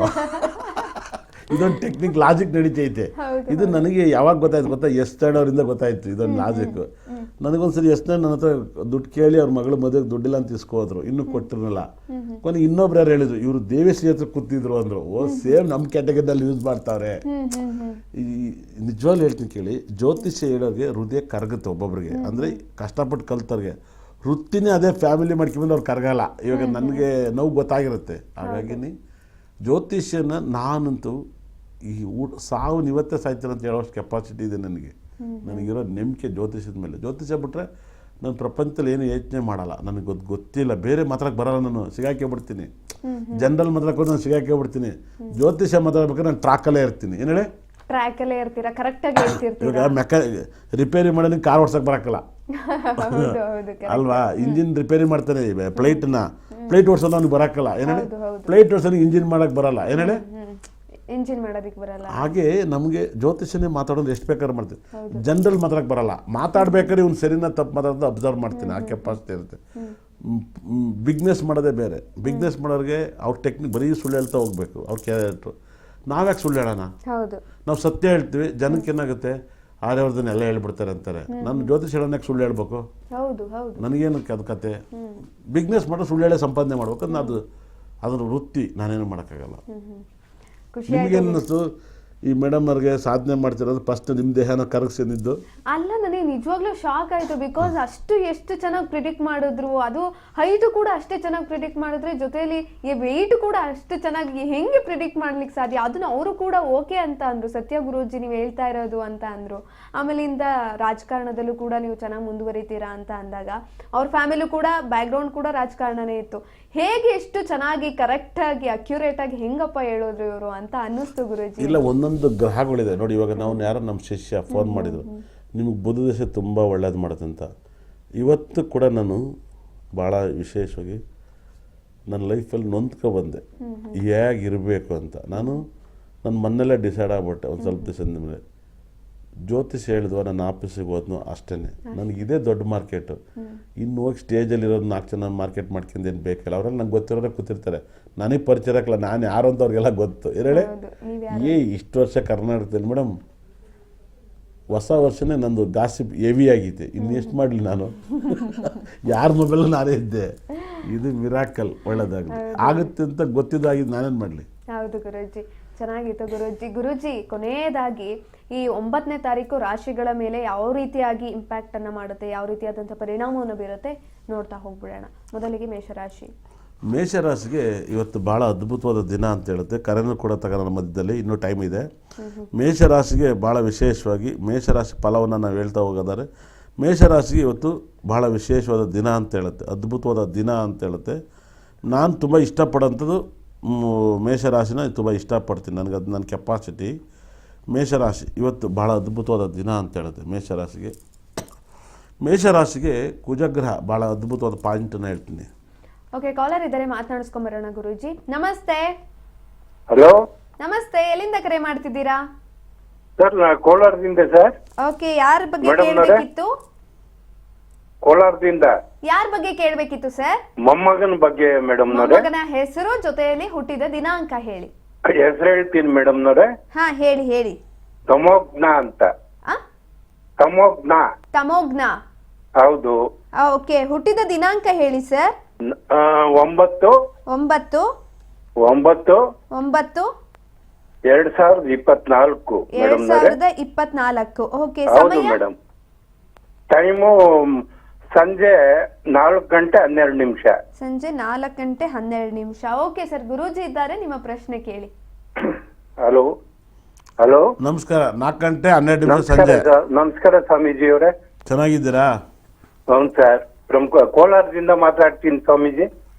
[SPEAKER 2] ಇದೊಂದು ಟೆಕ್ನಿಕ್, ಲಾಜಿಕ್ ನಡೀತೈತೆ. ಇದು ನನಗೆ ಯಾವಾಗ ಗೊತ್ತಾಯ್ತು ಗೊತ್ತಾ? ಅವರಿಂದ ಗೊತ್ತಾಯ್ತು ಇದೊಂದು ಲಾಜಿಕ್. ನನಗೊಂದ್ಸರಿ ನನ್ನ ಹತ್ರ ದುಡ್ಡು ಕೇಳಿ ಅವ್ರ ಮಗಳು ಮದುವೆಗೆ ದುಡ್ಡಿಲ್ಲ ಅಂತ ಇಸ್ಕೋದ್ರು, ಇನ್ನೂ ಕೊಟ್ಟಿರಲಿಲ್ಲ. ಕೊನೆಗೆ ಇನ್ನೊಬ್ರು ಯಾರು ಹೇಳಿದ್ರು, ಇವರು ದೇವೇಶ್ರೀ ಹತ್ರ ಕೂತಿದ್ರು ಅಂದರು. ಸೇಮ್ ನಮ್ಮ ಕ್ಯಾಟಗರಿನಲ್ಲಿ ಯೂಸ್ ಮಾಡ್ತಾವ್ರೆ. ಈ ನಿಜವಾಗ್ಲೂ ಹೇಳ್ತೀನಿ ಕೇಳಿ, ಜ್ಯೋತಿಷ್ಯ ಹೇಳೋರಿಗೆ ಹೃದಯ ಕರಗುತ್ತೆ ಒಬ್ಬೊಬ್ರಿಗೆ. ಅಂದರೆ ಕಷ್ಟಪಟ್ಟು ಕಲ್ತವ್ರಿಗೆ ವೃತ್ತಿನೇ ಅದೇ ಫ್ಯಾಮಿಲಿ ಮಾಡ್ಕೊಂಡ್ಬಂದು ಅವ್ರು ಕರಗಲ್ಲ. ಇವಾಗ ನನಗೆ ನೋವು ಗೊತ್ತಾಗಿರುತ್ತೆ. ಹಾಗಾಗಿ ಜ್ಯೋತಿಷ್ಯನ ನಾನಂತೂ ಈ ಸಾವು ಇವತ್ತೇ ಸಾಯ್ತಾರೆ ಅಂತ ಹೇಳೋಷ್ಟು ಕೆಪಾಸಿಟಿ ಇದೆ ನನಗೆ. ನನಗಿರೋ ನಂಬಿಕೆ ಜ್ಯೋತಿಷ್ಯದ ಮೇಲೆ. ಜ್ಯೋತಿಷ್ಯ ಬಿಟ್ಟರೆ ನಾನು ಪ್ರಪಂಚದಲ್ಲಿ ಏನು ಯೋಚನೆ ಮಾಡಲ್ಲ. ನನಗೆ ಗೊತ್ತಿಲ್ಲ, ಬೇರೆ ಮಾತಾಡಕ್ಕೆ ಬರೋಲ್ಲ. ನಾನು ಸಿಗಾಕೇಬಿಡ್ತೀನಿ. ಜನರಲ್ ಮಾತಾಡಕ್ಕೆ ನಾನು ಸಿಗಾಕೇಬಿಡ್ತೀನಿ. ಜ್ಯೋತಿಷ್ಯ ಮಾತಾಡ್ಬೇಕಾದ್ರೆ ನಾನು ಟ್ರಾಕಲ್ಲೇ ಇರ್ತೀನಿ. ಏನು ಹೇಳಿ?
[SPEAKER 1] ಟ್ರ್ಯಾಕ್ ಅಲ್ಲೇ ಇರ್ತೀರಾ, ಕರೆಕ್ಟ್ ಆಗಿ ಹೇಳ್ತಿರ್ತೀರಾ.
[SPEAKER 2] ಇವಾಗ ರಿಪೇರಿ ಮಾಡೋದಕ್ಕೆ ಕಾರ್ ಓಡ್ಸಕ್ಕೆ ಬರಕ್ಕಲ್ಲ
[SPEAKER 1] ಹೌದು ಹೌದು
[SPEAKER 2] ಅಲ್ವಾ? ಇಂಜಿನ್ ರಿಪೇರಿ ಮಾಡ್ತಾನೆ, ಪ್ಲೇಟ್ ಓಡಿಸೋದು ಅವ್ನಿಗೆ ಬರಕ್ಕಲ್ಲ. ಏನೇಳಿ
[SPEAKER 1] ಹೌದು.
[SPEAKER 2] ಪ್ಲೇಟ್ ಓಡಿಸೋನಿಗೆ ಇಂಜಿನ್ ಮಾಡಕ್ಕೆ ಬರಲ್ಲ. ಏನೇಳಿ
[SPEAKER 1] ಇಂಜಿನ್ ಮಾಡೋದಕ್ಕೆ ಬರಲ್ಲ.
[SPEAKER 2] ಹಾಗೆ ನಮಗೆ ಜ್ಯೋತಿಷನೇ ಮಾತಾಡೋದು ಎಷ್ಟು ಬೇಕಾದ್ರೆ ಮಾಡ್ತೀವಿ, ಜನರಲ್ ಮಾತಾಡಕ್ಕೆ ಬರಲ್ಲ. ಮಾತಾಡ್ಬೇಕಾದ್ರೆ ಇವ್ನು ಸರಿನಾ ತಪ್ಪು ಮಾತಾಡೋದು ಅಬ್ಸರ್ವ್ ಮಾಡ್ತೀನಿ, ಆ ಕೆಪಾಸಿಟಿ ಇರುತ್ತೆ. ಬಿಗ್ನೆಸ್ ಮಾಡೋದೇ ಬೇರೆ. ಬಿಗ್ನೆಸ್ ಮಾಡೋರಿಗೆ ಅವ್ರ ಟೆಕ್ನಿಕ್ ಬರೀ ಸುಳ್ಳು ಹೇಳ್ತಾ ಹೋಗ್ಬೇಕು, ಅವ್ರ ಕ್ಯಾರೆಕ್ಟ್ರು. ನಾವ್ಯಾಕೆ ಸುಳ್ಳು ಹೇಳೋಣ?
[SPEAKER 1] ಹೌದು,
[SPEAKER 2] ನಾವು ಸತ್ಯ ಹೇಳ್ತೀವಿ, ಜನಕ್ಕೆ ಏನಾಗುತ್ತೆ ಆರ್ಯವರ್ಧನ ಎಲ್ಲ ಹೇಳ್ಬಿಡ್ತಾರೆ ಅಂತಾರೆ. ನಾನು ಜ್ಯೋತಿಷ ಹೇಳೋಣಕ್ಕೆ ಸುಳ್ಳು ಹೇಳ್ಬೇಕು?
[SPEAKER 1] ಹೌದು ಹೌದು.
[SPEAKER 2] ನನಗೇನು ಅದು ಕತೆ? ಬಿಗ್ನೆಸ್ ಮಾಡೋ ಸುಳ್ಳು ಹೇಳೇ ಸಂಪಾದನೆ ಮಾಡ್ಬೇಕು, ಅದು ಅದರ ವೃತ್ತಿ, ನಾನೇನು ಮಾಡೋಕ್ಕಾಗಲ್ಲ.
[SPEAKER 1] ಖುಷಿ
[SPEAKER 2] ನಿಮ್ಗೇನು ಅನ್ನಿಸ್ತು ಈ ಮೇಡಮ್ ಅವ್ರಿಗೆ ಸಾಧನೆ ಮಾಡ್ತಿರೋದು ಫಸ್ಟ್ ನಿಮ್ಮ ದೇಹನ ಕರಗಿಸಿದ್ದು?
[SPEAKER 1] ಅಲ್ಲ, ನನಗೆ ನಿಜವಾಗ್ಲೂ ಶಾಕ್ ಆಯ್ತು. ಬಿಕಾಸ್ ಎಷ್ಟು ಚೆನ್ನಾಗಿ ಪ್ರಿಡಿಕ್ಟ್ ಮಾಡಿದ್ರು, ಅದು ಹೈಟು ಕೂಡ ಅಷ್ಟೇ ಚೆನ್ನಾಗಿ ಪ್ರಿಡಿಕ್ಟ್ ಮಾಡಿದ್ರೆ, ಜೊತೆಯಲ್ಲಿ ಈ ವೆಯ್ಟ್ ಕೂಡ ಅಷ್ಟು ಚೆನ್ನಾಗಿ ಹೆಂಗೆ ಪ್ರಿಡಿಕ್ಟ್ ಮಾಡ್ಲಿಕ್ಕೆ ಸಾಧ್ಯ? ಅದನ್ನ ಅವರು ಕೂಡ ಓಕೆ ಅಂತ ಅಂದ್ರು, ಸತ್ಯ ಗುರೂಜಿ ನೀವು ಹೇಳ್ತಾ ಇರೋದು ಅಂತ ಅಂದ್ರು. ಆಮೇಲಿಂದ ರಾಜಕಾರಣದಲ್ಲೂ ಕೂಡ ನೀವು ಚೆನ್ನಾಗಿ ಮುಂದುವರಿತೀರಾ ಅಂತ ಅಂದಾಗ, ಅವ್ರ ಫ್ಯಾಮಿಲಿ ಕೂಡ ಬ್ಯಾಕ್ಗ್ರೌಂಡ್ ಕೂಡ ರಾಜಕಾರಣನೇ ಇತ್ತು. ಹೇಗೆ ಎಷ್ಟು ಚೆನ್ನಾಗಿ ಕರೆಕ್ಟ್ ಆಗಿ ಅಕ್ಯುರೇಟ್ ಆಗಿ ಹೆಂಗಪ್ಪ ಹೇಳೋದ್ರು ಇವರು ಅಂತ ಅನ್ನಿಸ್ತು ಗುರೂಜಿ.
[SPEAKER 2] ಇಲ್ಲ, ಒಂದೊಂದು ಗ್ರಹಗಳಿದೆ ನೋಡಿ. ಇವಾಗ ನಾವು ಯಾರೋ ನಮ್ಮ ಶಿಷ್ಯ ಫೋನ್ ಮಾಡಿದ್ರು, ನಿಮಗೆ ಬುಧ ದಶೆ ತುಂಬ ಒಳ್ಳೇದು ಮಾಡುತ್ತಂತ. ಇವತ್ತು ಕೂಡ ನಾನು ಭಾಳ ವಿಶೇಷವಾಗಿ ನನ್ನ ಲೈಫಲ್ಲಿ ನೊಂದ್ಕೊ ಬಂದೆ ಹೇಗಿರಬೇಕು ಅಂತ. ನಾನು ನನ್ನ ಮನೆಯಲ್ಲೇ ಡಿಸೈಡ್ ಆಗ್ಬಿಟ್ಟೆ ಒಂದು ಸ್ವಲ್ಪ ದಿವಸದ ಮೇಲೆ. ಜ್ಯೋತಿಷ್ ಹೇಳಿದ್ವ ನನ್ನ ಆಫೀಸಿಗೆ ಹೋದ್ನು ಅಷ್ಟೇ. ನನಗಿದೇ ದೊಡ್ಡ ಮಾರ್ಕೆಟು. ಇನ್ನು ಹೋಗಿ ಸ್ಟೇಜಲ್ಲಿರೋದು 4 ಜನ ಮಾರ್ಕೆಟ್ ಮಾಡ್ಕೊಂಡೇನು ಬೇಕಿಲ್ಲ. ಅವರೆಲ್ಲ ನಂಗೆ ಗೊತ್ತಿರೋರೆ ಕೂತಿರ್ತಾರೆ, ನನಗೆ ಪರಿಚಯ ಇರಕ್ಕಲ್ಲ, ನಾನು ಯಾರು ಅಂತ ಅವ್ರಿಗೆಲ್ಲ ಗೊತ್ತು. ಹೇಳಿ ಇಷ್ಟು ವರ್ಷ ಕರ್ನಾಟಕದಲ್ಲಿ ಮೇಡಮ್ ಹೊಸ ವರ್ಷನೇ ನಂದು ಗಾಸಿಪ್ ಹೆವಿ ಆಗೈತೆ. ಇನ್ನು ಎಷ್ಟು ಮಾಡಲಿ ನಾನು? ಯಾರ ಮೊಬೈಲ್ ನಾನೇ ಇದ್ದೆ. ಇದು ಮಿರಾಕಲ್, ಒಳ್ಳೇದಾಗಲಿ ಆಗುತ್ತೆ ಅಂತ ಗೊತ್ತಿದ್ದಾಗಿದ್ದು ನಾನೇನು ಮಾಡಲಿ?
[SPEAKER 1] ಹೌದು ಗುರೂಜಿ, ಚೆನ್ನಾಗಿತ್ತು ಗುರೂಜಿ. ಕೊನೆಯದಾಗಿ ಈ 9ನೇ ತಾರೀಕು ರಾಶಿಗಳ ಮೇಲೆ ಯಾವ ರೀತಿಯಾಗಿ ಇಂಪ್ಯಾಕ್ಟ್ ಅನ್ನ ಮಾಡುತ್ತೆ, ಯಾವ ರೀತಿಯಾದಂಥ ಪರಿಣಾಮವನ್ನು ಬೀರುತ್ತೆ ನೋಡ್ತಾ ಹೋಗ್ಬಿಡೋಣ. ಮೊದಲಿಗೆ ಮೇಷರಾಶಿ.
[SPEAKER 2] ಮೇಷರಾಶಿಗೆ ಇವತ್ತು ಭಾಳ ಅದ್ಭುತವಾದ ದಿನ ಅಂತ ಹೇಳುತ್ತೆ. ಕರೆನೂ ಕೂಡ ತಗೋಣ ಮಧ್ಯದಲ್ಲಿ, ಇನ್ನೂ ಟೈಮ್ ಇದೆ. ಮೇಷರಾಶಿಗೆ ಭಾಳ ವಿಶೇಷವಾಗಿ ಮೇಷರಾಶಿ ಫಲವನ್ನು ನಾವು ಹೇಳ್ತಾ ಹೋಗೋದಾದ್ರೆ, ಮೇಷರಾಶಿಗೆ ಇವತ್ತು ಭಾಳ ವಿಶೇಷವಾದ ದಿನ ಅಂತ ಹೇಳುತ್ತೆ, ಅದ್ಭುತವಾದ ದಿನ ಅಂತ ಹೇಳುತ್ತೆ. ನಾನು ತುಂಬ ಇಷ್ಟಪಡೋಂಥದ್ದು ಮೇಷರಾಶಿನ ತುಂಬ ಇಷ್ಟಪಡ್ತೀನಿ. ನನಗೆ ಅದು ನನ್ನ ಕೆಪಾಸಿಟಿ. ಮೇಷರಾಶಿ ಇವತ್ತು ಭಾಳ ಅದ್ಭುತವಾದ ದಿನ ಅಂತ ಹೇಳುತ್ತೆ. ಮೇಷರಾಶಿಗೆ ಕುಜಗ್ರಹ ಭಾಳ ಅದ್ಭುತವಾದ ಪಾಯಿಂಟನ್ನು ಹೇಳ್ತೀನಿ.
[SPEAKER 1] ಓಕೆ, ಕಾಲರ್ ಇದ್ದಾರೆ, ಮಾತನಾಡಿಸ್ಕೊಂಬರೋಣ ಗುರೂಜಿ. ನಮಸ್ತೆ.
[SPEAKER 3] ಹಲೋ
[SPEAKER 1] ನಮಸ್ತೆ, ಎಲ್ಲಿಂದ ಕರೆ ಮಾಡ್ತಿದ್ದೀರಾ?
[SPEAKER 3] Sir, ಕೋಲಾರದಿಂದ sir.
[SPEAKER 1] ಓಕೆ, ಯಾರ ಬಗ್ಗೆ
[SPEAKER 3] ಮೇಡಮ್ ಅವರೇ?
[SPEAKER 1] ಕೇಳಬೇಕಿತ್ತು?
[SPEAKER 3] ಕೋಲಾರದಿಂದ.
[SPEAKER 1] ಯಾರ ಬಗ್ಗೆ ಕೇಳಬೇಕಿತ್ತು ಸರ್?
[SPEAKER 3] ಮೊಮ್ಮಗನ ಬಗ್ಗೆ ಮೇಡಮ್ ನವರೇ.
[SPEAKER 1] ಮೊಮ್ಮಗನ ಹೆಸರು ಜೊತೆಯಲ್ಲಿ ಹುಟ್ಟಿದ ದಿನಾಂಕ ಹೇಳಿ.
[SPEAKER 3] ಹೆಸರು ಹೇಳ್ತೀನಿ ಮೇಡಮ್ ನವರೇ.
[SPEAKER 1] ಹಾ, ಹೇಳಿ.
[SPEAKER 3] ತಮೋಜ್ಞ ಅಂತ. ತಮೋಜ್ಞ.
[SPEAKER 1] ತಮೋಜ್ಞ.
[SPEAKER 3] ಹೌದು.
[SPEAKER 1] ಓಕೆ, ಹುಟ್ಟಿದ ದಿನಾಂಕ ಹೇಳಿ ಸರ್.
[SPEAKER 3] 9/9/2024. ಮೇಡಮ್ ನವರೇ.
[SPEAKER 1] 2024. ಓಕೆ,
[SPEAKER 3] ಹೌದು
[SPEAKER 1] ಸಮಯ?
[SPEAKER 3] ಮೇಡಮ್. ಟೈಮು ಸಂಜೆ 4:12.
[SPEAKER 1] ಸಂಜೆ 4:12. ಓಕೆ ಸರ್, ಗುರೂಜಿ ಇದ್ದಾರೆ, ನಿಮ್ಮ ಪ್ರಶ್ನೆ ಕೇಳಿ.
[SPEAKER 3] ಹಲೋ ಹಲೋ,
[SPEAKER 2] ನಮಸ್ಕಾರ. 4:12 ಸಂಜೆ.
[SPEAKER 3] ನಮಸ್ಕಾರ ಸ್ವಾಮೀಜಿ ಅವರೇ,
[SPEAKER 2] ಚೆನ್ನಾಗಿದ್ದೀರಾ?
[SPEAKER 3] ಹೌದು ಸರ್, ಕೋಲಾರದಿಂದ ಮಾತಾಡ್ತೀನಿ ಸ್ವಾಮೀಜಿ.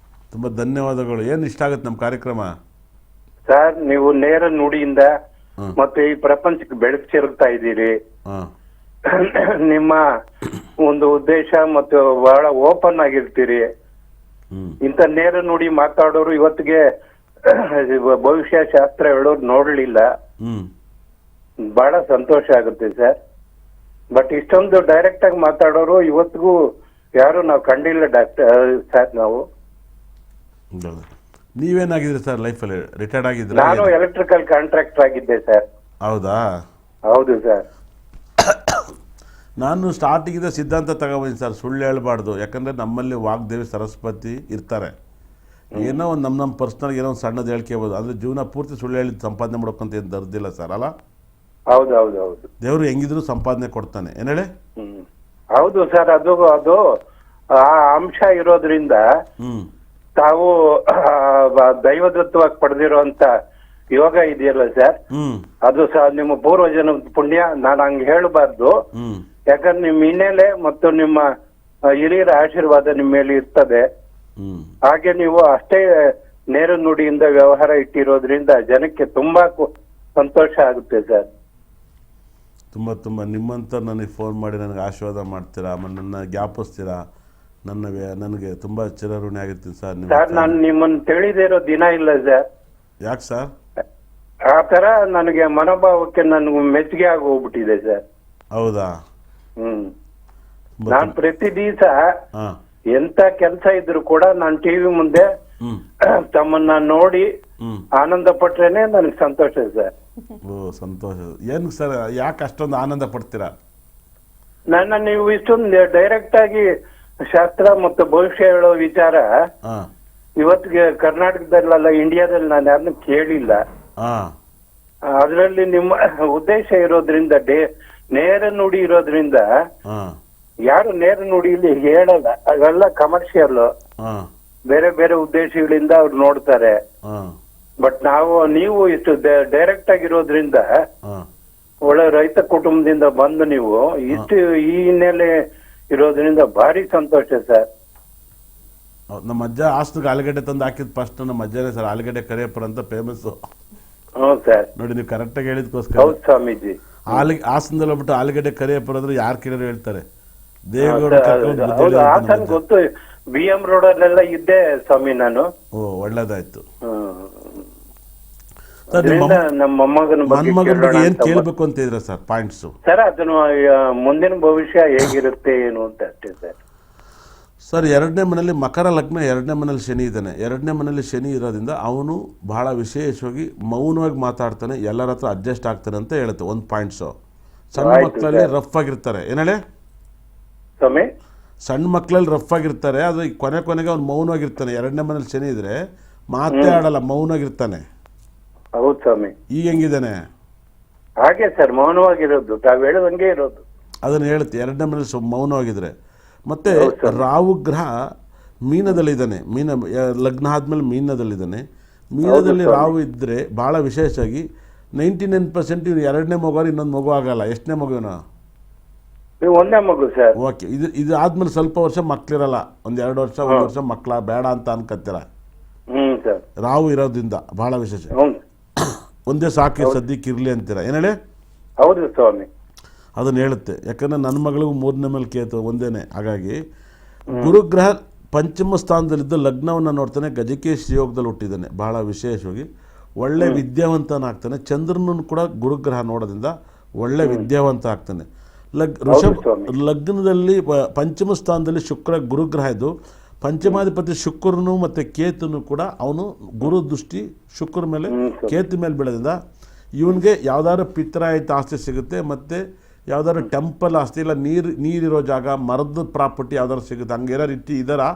[SPEAKER 2] ತುಂಬ ಧನ್ಯವಾದಗಳು. ಏನು ಇಷ್ಟ ಆಗುತ್ತೆ ನಮ್ಮ ಕಾರ್ಯಕ್ರಮ?
[SPEAKER 3] ಸರ್, ನೀವು ನೇರ ನುಡಿಯಿಂದ ಮತ್ತೆ ಈ ಪ್ರಪಂಚಕ್ಕೆ ಬೆಳಕು ಚೆರುಗ್ತಾ ಇದ್ದೀರಿ. ನಿಮ್ಮ ಒಂದು ಉದ್ದೇಶ ಮತ್ತು ಬಹಳ ಓಪನ್ ಆಗಿರ್ತೀರಿ. ಇಂಥ ನೇರ ನುಡಿ ಮಾತಾಡೋರು ಇವತ್ತಿಗೆ ಭವಿಷ್ಯ ಶಾಸ್ತ್ರ ಹೇಳೋರು ನೋಡ್ಲಿಲ್ಲ. ಬಹಳ ಸಂತೋಷ ಆಗುತ್ತೆ ಸರ್. ಬಟ್ ಇಷ್ಟೊಂದು ಡೈರೆಕ್ಟ್ ಆಗಿ ಮಾತಾಡೋರು ಇವತ್ತಿಗೂ ಯಾರು ನಾವು ಕಂಡಿಲ್ಲ ಸರ್. ನಾವು
[SPEAKER 2] ನೀವೇನಾಗಿದ್ರಿ ಸರ್ ಲೈಫಲ್ಲಿ? ರಿಟೈರ್ಡ್ ಆಗಿದ್ರೆ?
[SPEAKER 3] ನಾನು ಎಲೆಕ್ಟ್ರಿಕಲ್ ಕಾಂಟ್ರಾಕ್ಟರ್ ಆಗಿದ್ದೆ ಸರ್.
[SPEAKER 2] ಹೌದಾ?
[SPEAKER 3] ಹೌದು ಸರ್.
[SPEAKER 2] ನಾನು ಸ್ಟಾರ್ಟಿಂಗಿಂದ ಸಿದ್ಧಾಂತ ತಗೊಬಂದಿನಿ ಸರ್, ಸುಳ್ಳು ಹೇಳ್ಬಾರ್ದು. ಯಾಕಂದರೆ ನಮ್ಮಲ್ಲಿ ವಾಗ್ದೇವಿ ಸರಸ್ವತಿ ಇರ್ತಾರೆ. ಏನೋ ಒಂದು ನಮ್ಮ ಪರ್ಸ್ನಲ್ ಏನೋ ಒಂದು ಸಣ್ಣದು ಹೇಳ್ಕೋಬೋದು. ಅಂದರೆ ಜೀವನ ಪೂರ್ತಿ ಸುಳ್ಳು ಹೇಳಿ ಸಂಪಾದನೆ ಮಾಡೋಕ್ಕಂತ ಏನು ದರ್ದಿಲ್ಲ ಸರ್, ಅಲ್ಲ?
[SPEAKER 3] ಹೌದು ಹೌದು ಹೌದು.
[SPEAKER 2] ದೇವರು ಹೆಂಗಿದ್ರು ಸಂಪಾದನೆ ಕೊಡ್ತಾನೆ. ಏನು ಹೇಳಿ?
[SPEAKER 3] ಹೌದು ಸರ್. ಅದು ಆ ಅಂಶ ಇರೋದ್ರಿಂದ ತಾವು ದೈವದತ್ತವಾಗಿ ಪಡೆದಿರುವಂತ ಯೋಗ ಇದೆಯಲ್ಲ ಸರ್, ಅದು ಸಹ ನಿಮ್ಮ ಪೂರ್ವಜನದ ಪುಣ್ಯ. ನಾನು ಹಂಗೆ ಹೇಳಬಾರ್ದು, ಯಾಕಂದ್ರೆ ನಿಮ್ಮ ಹಿನ್ನೆಲೆ ಮತ್ತು ನಿಮ್ಮ ಹಿರಿಯರ ಆಶೀರ್ವಾದ ನಿಮ್ಮ ಮೇಲೆ ಇರ್ತದೆ. ಹಾಗೆ ನೀವು ಅಷ್ಟೇ ನೇರ ನುಡಿಯಿಂದ ವ್ಯವಹಾರ ಇಟ್ಟಿರೋದ್ರಿಂದ ಜನಕ್ಕೆ ತುಂಬಾ ಸಂತೋಷ ಆಗುತ್ತೆ ಸರ್.
[SPEAKER 2] ತುಂಬ ನಿಮ್ಮಂತ ನನಗೆ ಫೋನ್ ಮಾಡಿ ನನಗೆ ಆಶೀರ್ವಾದ ಮಾಡ್ತೀರಾ, ಆಮೇಲೆ ನನ್ನ ಜ್ಞಾಪಿಸ್ತೀರಾ, ನನಗೆ ತುಂಬ ಚಿರಋಣಿ ಆಗಿರ್ತೀನಿ ಸರ್.
[SPEAKER 8] ಸರ್ ನಾನು ನಿಮ್ಮನ್ನು ತಿಳಿದೇ ಇರೋ ದಿನ ಇಲ್ಲ ಸರ್.
[SPEAKER 2] ಯಾಕೆ ಸರ್?
[SPEAKER 8] ಆ ತರ ನನಗೆ ಮನೋಭಾವಕ್ಕೆ ನನಗೆ ಮೆಚ್ಚುಗೆ ಆಗಿ ಹೋಗ್ಬಿಟ್ಟಿದೆ ಸರ್.
[SPEAKER 2] ಹೌದಾ?
[SPEAKER 8] ನಾನು ಪ್ರತಿ ದಿವಸ
[SPEAKER 2] ಹಾಂ
[SPEAKER 8] ಎಂತ ಕೆಲಸ ಇದ್ರು ಕೂಡ ನಾನು ಟಿವಿ ಮುಂದೆ ತಮ್ಮನ್ನ ನೋಡಿ ಆನಂದ ಪಟ್ರೇನೆ ನನಗೆ ಸಂತೋಷ ಸರ್.
[SPEAKER 2] ಓ ಸಂತೋಷ. ಏನು ಸರ್ ಯಾಕೆ ಅಷ್ಟೊಂದು ಆನಂದ ಪಡ್ತೀರಾ?
[SPEAKER 8] ನನ್ನ ನೀವು ಇಷ್ಟೊಂದು ಡೈರೆಕ್ಟ್ ಆಗಿ ಶಾಸ್ತ್ರ ಮತ್ತು ಭವಿಷ್ಯ ಹೇಳೋ ವಿಚಾರ
[SPEAKER 2] ಹಾಂ
[SPEAKER 8] ಇವತ್ತಿಗೆ ಕರ್ನಾಟಕದಲ್ಲ ಇಂಡಿಯಾದಲ್ಲಿ ನಾನು ಯಾರನ್ನು ಕೇಳಿಲ್ಲ.
[SPEAKER 2] ಹಾಂ
[SPEAKER 8] ಅದರಲ್ಲಿ ನಿಮ್ಮ ಉದ್ದೇಶ ಇರೋದ್ರಿಂದ ನೇರ ನುಡಿ ಇರೋದ್ರಿಂದ
[SPEAKER 2] ಹಾಂ
[SPEAKER 8] ಯಾರು ನೇರ ನುಡಿ ಇಲ್ಲಿ ಹೇಳಲ್ಲ, ಅವೆಲ್ಲ ಕಮರ್ಷಿಯಲ್
[SPEAKER 2] ಹಾಂ
[SPEAKER 8] ಬೇರೆ ಬೇರೆ ಉದ್ದೇಶಗಳಿಂದ ಅವ್ರು ನೋಡ್ತಾರೆ.
[SPEAKER 2] ಹಾಂ
[SPEAKER 8] ಬಟ್ ನೀವು ಇಷ್ಟು ಡೈರೆಕ್ಟ್ ಆಗಿರೋದ್ರಿಂದ
[SPEAKER 2] ಹಾಂ
[SPEAKER 8] ಒಳ್ಳೆ ರೈತ ಕುಟುಂಬದಿಂದ ಬಂದು ನೀವು ಇಷ್ಟು ಈ ಹಿನ್ನೆಲೆ ಇರೋದ್ರಿಂದ ಭಾರಿ ಸಂತೋಷ ಸರ್.
[SPEAKER 2] ನಮ್ಮ ಅಜ್ಜ ಹಾಸನಕ್ಕೆ ಆಲೂಗಡ್ಡೆ ತಂದು ಹಾಕಿದ್ ಫಸ್ಟ್ ನಮ್ಮ ಅಜ್ಜನೇ ಸರ್. ಆಲೂಗಡ್ಡೆ ಕರಿಯಪ್ಪರ ಅಂತ ಫೇಮಸ್ಸು.
[SPEAKER 8] ಹ್ಞೂ ಸರ್.
[SPEAKER 2] ನೋಡಿ ನೀವು ಕರೆಕ್ಟಾಗಿ ಹೇಳಿದ್ಕೋಸ್ಕರ.
[SPEAKER 8] ಹೌದು ಸ್ವಾಮೀಜಿ.
[SPEAKER 2] ಹಾಸನದಲ್ಲಿ ಹೋಗ್ಬಿಟ್ಟು ಆಲೂಗಡ್ಡೆ ಕರಿಯಪ್ಪರ ಅಂದ್ರೆ ಯಾರು ಕೇಳಿದ್ರು ಹೇಳ್ತಾರೆ. ದೇವೇಗೌಡ
[SPEAKER 8] ಹೌದು ಹಾಸನ್ ಗೊತ್ತು. BM ರೋಡ್ ಅಲ್ಲೆಲ್ಲ ಇದ್ದೆ ಸ್ವಾಮಿ ನಾನು.
[SPEAKER 2] ಓ ಒಳ್ಳೇದಾಯ್ತು.
[SPEAKER 8] ನಮ್ಮ ಮೊಮ್ಮಗನ
[SPEAKER 2] ಬಗ್ಗೆ ಏನ್ ಕೇಳ್ಬೇಕು ಅಂತ ಇದ್ರ ಸರ್ ಪಾಯಿಂಟ್ಸ್?
[SPEAKER 8] ಸರ್ ಅದನ್ನು ಮುಂದಿನ ಭವಿಷ್ಯ ಹೇಗಿರುತ್ತೆ ಏನು ಅಂತ ಅಷ್ಟೇ ಸರ್.
[SPEAKER 2] ಸರ್ 2ನೇ ಮನೆಯಲ್ಲಿ ಮಕರ ಲಗ್ನ, 2ನೇ ಮನೇಲಿ ಶನಿ ಇದ್ದಾನೆ. 2ನೇ ಮನೇಲಿ ಶನಿ ಇರೋದ್ರಿಂದ ಅವನು ಬಹಳ ವಿಶೇಷವಾಗಿ ಮೌನವಾಗಿ ಮಾತಾಡ್ತಾನೆ, ಎಲ್ಲರ ಹತ್ರ ಅಡ್ಜಸ್ಟ್ ಆಗ್ತಾನೆ ಅಂತ ಹೇಳುತ್ತೆ ಒಂದು ಪಾಯಿಂಟ್ಸು. ಸಣ್ಣ ಮಕ್ಕಳಲ್ಲಿ ರಫ್ ಆಗಿರ್ತಾರೆ. ಏನ್ ಹೇಳಿ? ಸಣ್ಣ ಮಕ್ಕಳಲ್ಲಿ ರಫ್ ಆಗಿರ್ತಾರೆ, ಅದು ಕೊನೆಗೆ ಅವ್ನು ಮೌನವಾಗಿರ್ತಾನೆ. 2ನೇ ಮನೇಲಿ ಶನಿ ಇದ್ರೆ ಮಾತೇ ಆಡಲ್ಲ, ಮೌನವಾಗಿರ್ತಾನೆ.
[SPEAKER 8] ಹೌದು ಸ್ವಾಮಿ.
[SPEAKER 2] ಈಗ ಹೆಂಗಿದ್ದಾನೆ?
[SPEAKER 8] ಹಾಗೆ ಸರ್, ಮೌನವಾಗಿರೋದು, ತಾವು ಹೇಳುವಂಗೆ ಇರೋದು.
[SPEAKER 2] ಅದನ್ನು ಹೇಳುತ್ತೆ 2ನೇ ಮನೇಲಿ ಮೌನವಾಗಿದ್ರೆ. ಮತ್ತೆ ರಾಹು ಗ್ರಹ ಮೀನದಲ್ಲಿದ್ದಾನೆ. ಲಗ್ನ ಆದ್ಮೇಲೆ ಮೀನದಲ್ಲಿದ್ದಾನೆ. ಮೀನದಲ್ಲಿ ರಾಹು ಇದ್ರೆ ಬಹಳ ವಿಶೇಷವಾಗಿ 99% ಇವನು 2ನೇ ಮಗು, ಇನ್ನೊಂದು ಮಗು ಆಗಲ್ಲ. ಎಷ್ಟನೇ ಮಗುವಿನ?
[SPEAKER 8] ಒಂದೇ ಮಗು ಸರ್.
[SPEAKER 2] ಓಕೆ. ಇದು ಆದ್ಮೇಲೆ ಸ್ವಲ್ಪ ವರ್ಷ ಮಕ್ಳಿರಲ್ಲ, ಒಂದ್ 2 ವರ್ಷ 1 ವರ್ಷ ಮಕ್ಳ ಬೇಡ ಅಂತ ಅನ್ಕತ್ತೀರ. ರಾಹು ಇರೋದ್ರಿಂದ ಬಹಳ ವಿಶೇಷ. ಒಂದೇ ಸಾಕಿ ಸದ್ಯಕ್ಕೆ ಇರ್ಲಿ ಅಂತೀರ. ಏನ್ ಹೇಳಿ?
[SPEAKER 8] ಹೌದು ಸ್ವಾಮಿ.
[SPEAKER 2] ಅದನ್ನ ಹೇಳುತ್ತೆ. ಯಾಕಂದ್ರೆ ನನ್ನ ಮಗಳಿಗೂ 3ನೇ ಮೇಲೆ ಕೇತು ಒಂದೇನೆ. ಹಾಗಾಗಿ ಗುರುಗ್ರಹ ಪಂಚಮ ಸ್ಥಾನದಲ್ಲಿದ್ದು ಲಗ್ನವನ್ನು ನೋಡ್ತಾನೆ. ಗಜಕೇಶ್ರಿ ಯೋಗದಲ್ಲಿ ಹುಟ್ಟಿದ್ದಾನೆ. ಬಹಳ ವಿಶೇಷವಾಗಿ ಒಳ್ಳೆ ವಿದ್ಯಾವಂತನಾಗ್ತಾನೆ. ಚಂದ್ರನನ್ನು ಕೂಡ ಗುರುಗ್ರಹ ನೋಡೋದ್ರಿಂದ ಒಳ್ಳೆ ವಿದ್ಯಾವಂತ ಆಗ್ತಾನೆ. ಲಗ್ನದಲ್ಲಿ ಪಂಚಮ ಸ್ಥಾನದಲ್ಲಿ ಶುಕ್ರ ಗುರುಗ್ರಹ ಇದ್ದು ಪಂಚಮಾಧಿಪತಿ ಶುಕ್ರನು ಮತ್ತು ಕೇತುನು ಕೂಡ ಅವನು ಗುರು ದೃಷ್ಟಿ ಶುಕ್ರ ಮೇಲೆ ಕೇತು ಮೇಲೆ ಬೀಳೋದ್ರಿಂದ ಇವನಿಗೆ ಯಾವ್ದಾದ್ರು ಪಿತ್ರಾಯಿತ ಆಸ್ತಿ ಸಿಗುತ್ತೆ. ಮತ್ತು ಯಾವ್ದಾದ್ರು ಟೆಂಪಲ್ ಆಸ್ತಿ ಇಲ್ಲ ನೀರಿರೋ ಜಾಗ, ಮರದ ಪ್ರಾಪರ್ಟಿ ಯಾವ್ದಾದ್ರು ಸಿಗುತ್ತೆ. ಹಂಗೆ ಏನಾರು ಇದ್ದಾರಾ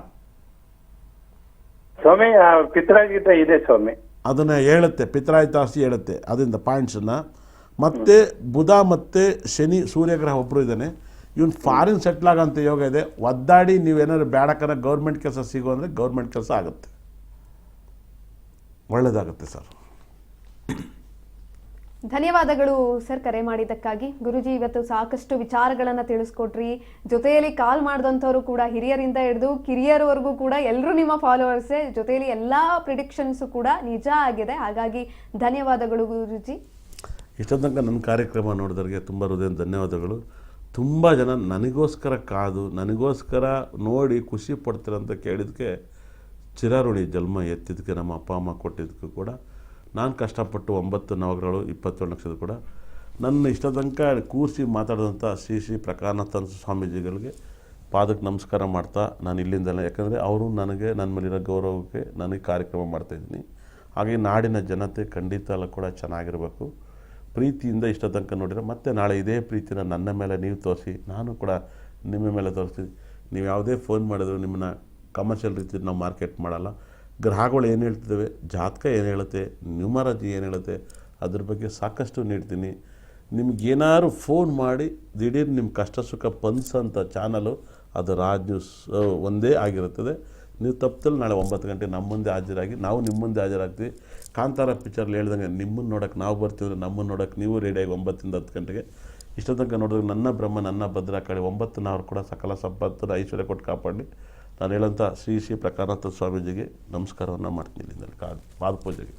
[SPEAKER 8] ಸ್ವಾಮಿ? ಪಿತ್ರಾಯಿತ ಇದೆ ಸ್ವಾಮಿ.
[SPEAKER 2] ಅದನ್ನ ಹೇಳುತ್ತೆ, ಪಿತ್ರಾಯಿತ ಆಸ್ತಿ ಹೇಳುತ್ತೆ. ಅದರಿಂದ ಪಾಯಿಂಟ್ಸನ್ನು. ಮತ್ತೆ ಬುಧ ಮತ್ತು ಶನಿ ಸೂರ್ಯಗ್ರಹ ಒಬ್ಬರು ಇದ್ದಾನೆ. ಇವನು ಫಾರಿನ್ ಸೆಟ್ಲ್ ಆಗೋಂಥ ಯೋಗ ಇದೆ. ಒದ್ದಾಡಿ ನೀವೇನಾದ್ರು ಬೇಡಕ್ಕನ ಗೌರ್ಮೆಂಟ್ ಕೆಲಸ ಸಿಗೋ ಅಂದರೆ ಗೌರ್ಮೆಂಟ್ ಕೆಲಸ ಆಗುತ್ತೆ, ಒಳ್ಳೆಯದಾಗುತ್ತೆ ಸರ್.
[SPEAKER 1] ಧನ್ಯವಾದಗಳು ಸರ್ ಕರೆ ಮಾಡಿದ್ದಕ್ಕಾಗಿ. ಗುರುಜಿ ಇವತ್ತು ಸಾಕಷ್ಟು ವಿಚಾರಗಳನ್ನು ತಿಳಿಸ್ಕೊಟ್ರಿ. ಜೊತೆಯಲ್ಲಿ ಕಾಲ್ ಮಾಡಿದಂಥವ್ರು ಕೂಡ ಹಿರಿಯರಿಂದ ಹಿಡಿದು ಕಿರಿಯರವರೆಗೂ ಕೂಡ ಎಲ್ಲರೂ ನಿಮ್ಮ ಫಾಲೋವರ್ಸೇ. ಜೊತೆಯಲ್ಲಿ ಎಲ್ಲ ಪ್ರಿಡಿಕ್ಷನ್ಸು ಕೂಡ ನಿಜ ಆಗಿದೆ. ಹಾಗಾಗಿ ಧನ್ಯವಾದಗಳು ಗುರುಜಿ.
[SPEAKER 2] ಇಷ್ಟೊಂದು ತನಕ ನನ್ನ ಕಾರ್ಯಕ್ರಮ ನೋಡಿದವ್ರಿಗೆ ತುಂಬ ಹೃದಯ ಧನ್ಯವಾದಗಳು. ತುಂಬ ಜನ ನನಗೋಸ್ಕರ ಕಾದು ನನಗೋಸ್ಕರ ನೋಡಿ ಖುಷಿ ಪಡ್ತೀರಂತ ಕೇಳಿದ್ದಕ್ಕೆ ಚಿರಋಣಿ. ಜನ್ಮ ಎತ್ತಿದ್ದಕ್ಕೆ ನಮ್ಮ ಅಪ್ಪ ಅಮ್ಮ ಕೊಟ್ಟಿದ್ದಕ್ಕೂ ಕೂಡ ನಾನು ಕಷ್ಟಪಟ್ಟು 9 ನವಗ್ರಹಗಳು 27 ನಕ್ಷತ್ರ ಕೂಡ ನನ್ನ ಇಷ್ಟ ತನಕ ಕೂರಿಸಿ ಮಾತಾಡಿದಂಥ ಶ್ರೀ ಪ್ರಕಾಶನಾಥ ಸ್ವಾಮೀಜಿಗಳಿಗೆ ಪಾದಕ್ಕೆ ನಮಸ್ಕಾರ ಮಾಡ್ತಾ ನಾನು ಇಲ್ಲಿಂದಲೇ, ಯಾಕಂದರೆ ಅವರು ನನಗೆ ನನ್ನ ಮೇಲಿರೋ ಗೌರವಕ್ಕೆ ನನಗೆ ಕಾರ್ಯಕ್ರಮ ಮಾಡ್ತಾಯಿದ್ದೀನಿ. ಹಾಗೆ ನಾಡಿನ ಜನತೆ ಖಂಡಿತ ಎಲ್ಲ ಕೂಡ ಚೆನ್ನಾಗಿರಬೇಕು. ಪ್ರೀತಿಯಿಂದ ಇಷ್ಟ ತನಕ ನೋಡಿದರೆ ಮತ್ತೆ ನಾಳೆ ಇದೇ ಪ್ರೀತಿನ ನನ್ನ ಮೇಲೆ ನೀವು ತೋರಿಸಿ, ನಾನು ಕೂಡ ನಿಮ್ಮ ಮೇಲೆ ತೋರಿಸ್ತೀನಿ. ನೀವು ಯಾವುದೇ ಫೋನ್ ಮಾಡಿದ್ರು ನಿಮ್ಮನ್ನ ಕಮರ್ಷಿಯಲ್ ರೀತಿ ನಾವು ಮಾರ್ಕೆಟ್ ಮಾಡಲ್ಲ. ಗ್ರಹಗಳು ಏನು ಹೇಳ್ತಿದ್ದಾವೆ, ಜಾತಕ ಏನು ಹೇಳುತ್ತೆ, ನ್ಯೂಮರಾಜಿ ಏನು ಹೇಳುತ್ತೆ, ಅದ್ರ ಬಗ್ಗೆ ಸಾಕಷ್ಟು ನೀಡ್ತೀನಿ. ನಿಮಗೇನಾದ್ರು ಫೋನ್ ಮಾಡಿ ದಿಢೀರ್ ನಿಮ್ಮ ಕಷ್ಟ ಸುಖ ಪಂಚಂಥ ಚಾನಲು ಅದು ರಾಜ್ ನ್ಯೂಸ್ ಒಂದೇ ಆಗಿರುತ್ತದೆ. ನೀವು ತಪ್ಪದಲ್ಲಿ ನಾಳೆ 9 ಗಂಟೆ ನಮ್ಮ ಮುಂದೆ ಹಾಜರಾಗಿ ನಾವು ನಿಮ್ಮ ಮುಂದೆ ಹಾಜರಾಗ್ತೀವಿ. ಕಾಂತಾರ ಪಿಕ್ಚರ್ಲಿ ಹೇಳ್ದಂಗೆ ನಿಮ್ಮನ್ನು ನೋಡೋಕ್ಕೆ ನಾವು ಬರ್ತೀವಿ ಅಂದರೆ ನಮ್ಮನ್ನು ನೋಡೋಕ್ಕೆ ನೀವು ರೆಡಿಯಾಗಿ 9ರಿಂದ 10 ಗಂಟೆಗೆ ಇಷ್ಟ ತನಕ ನೋಡಿದ್ರೆ ನನ್ನ ಬ್ರಹ್ಮ ನನ್ನ ಭದ್ರ ಕಡೆ 9 ಅವರು ಕೂಡ ಸಕಲ ಸಂಪತ್ತು ಐಶ್ವರ್ಯ ಕೊಟ್ಟು ಕಾಪಾಡಲಿ. ನಾನು ಹೇಳೋಂಥ ಶ್ರೀ ಪ್ರಕಾಶನಾಥ ಸ್ವಾಮೀಜಿಗೆ ನಮಸ್ಕಾರವನ್ನು ಮಾಡ್ತೀನಿ ಇಲ್ಲಿಂದ ಪಾದ ಪೂಜೆಗೆ.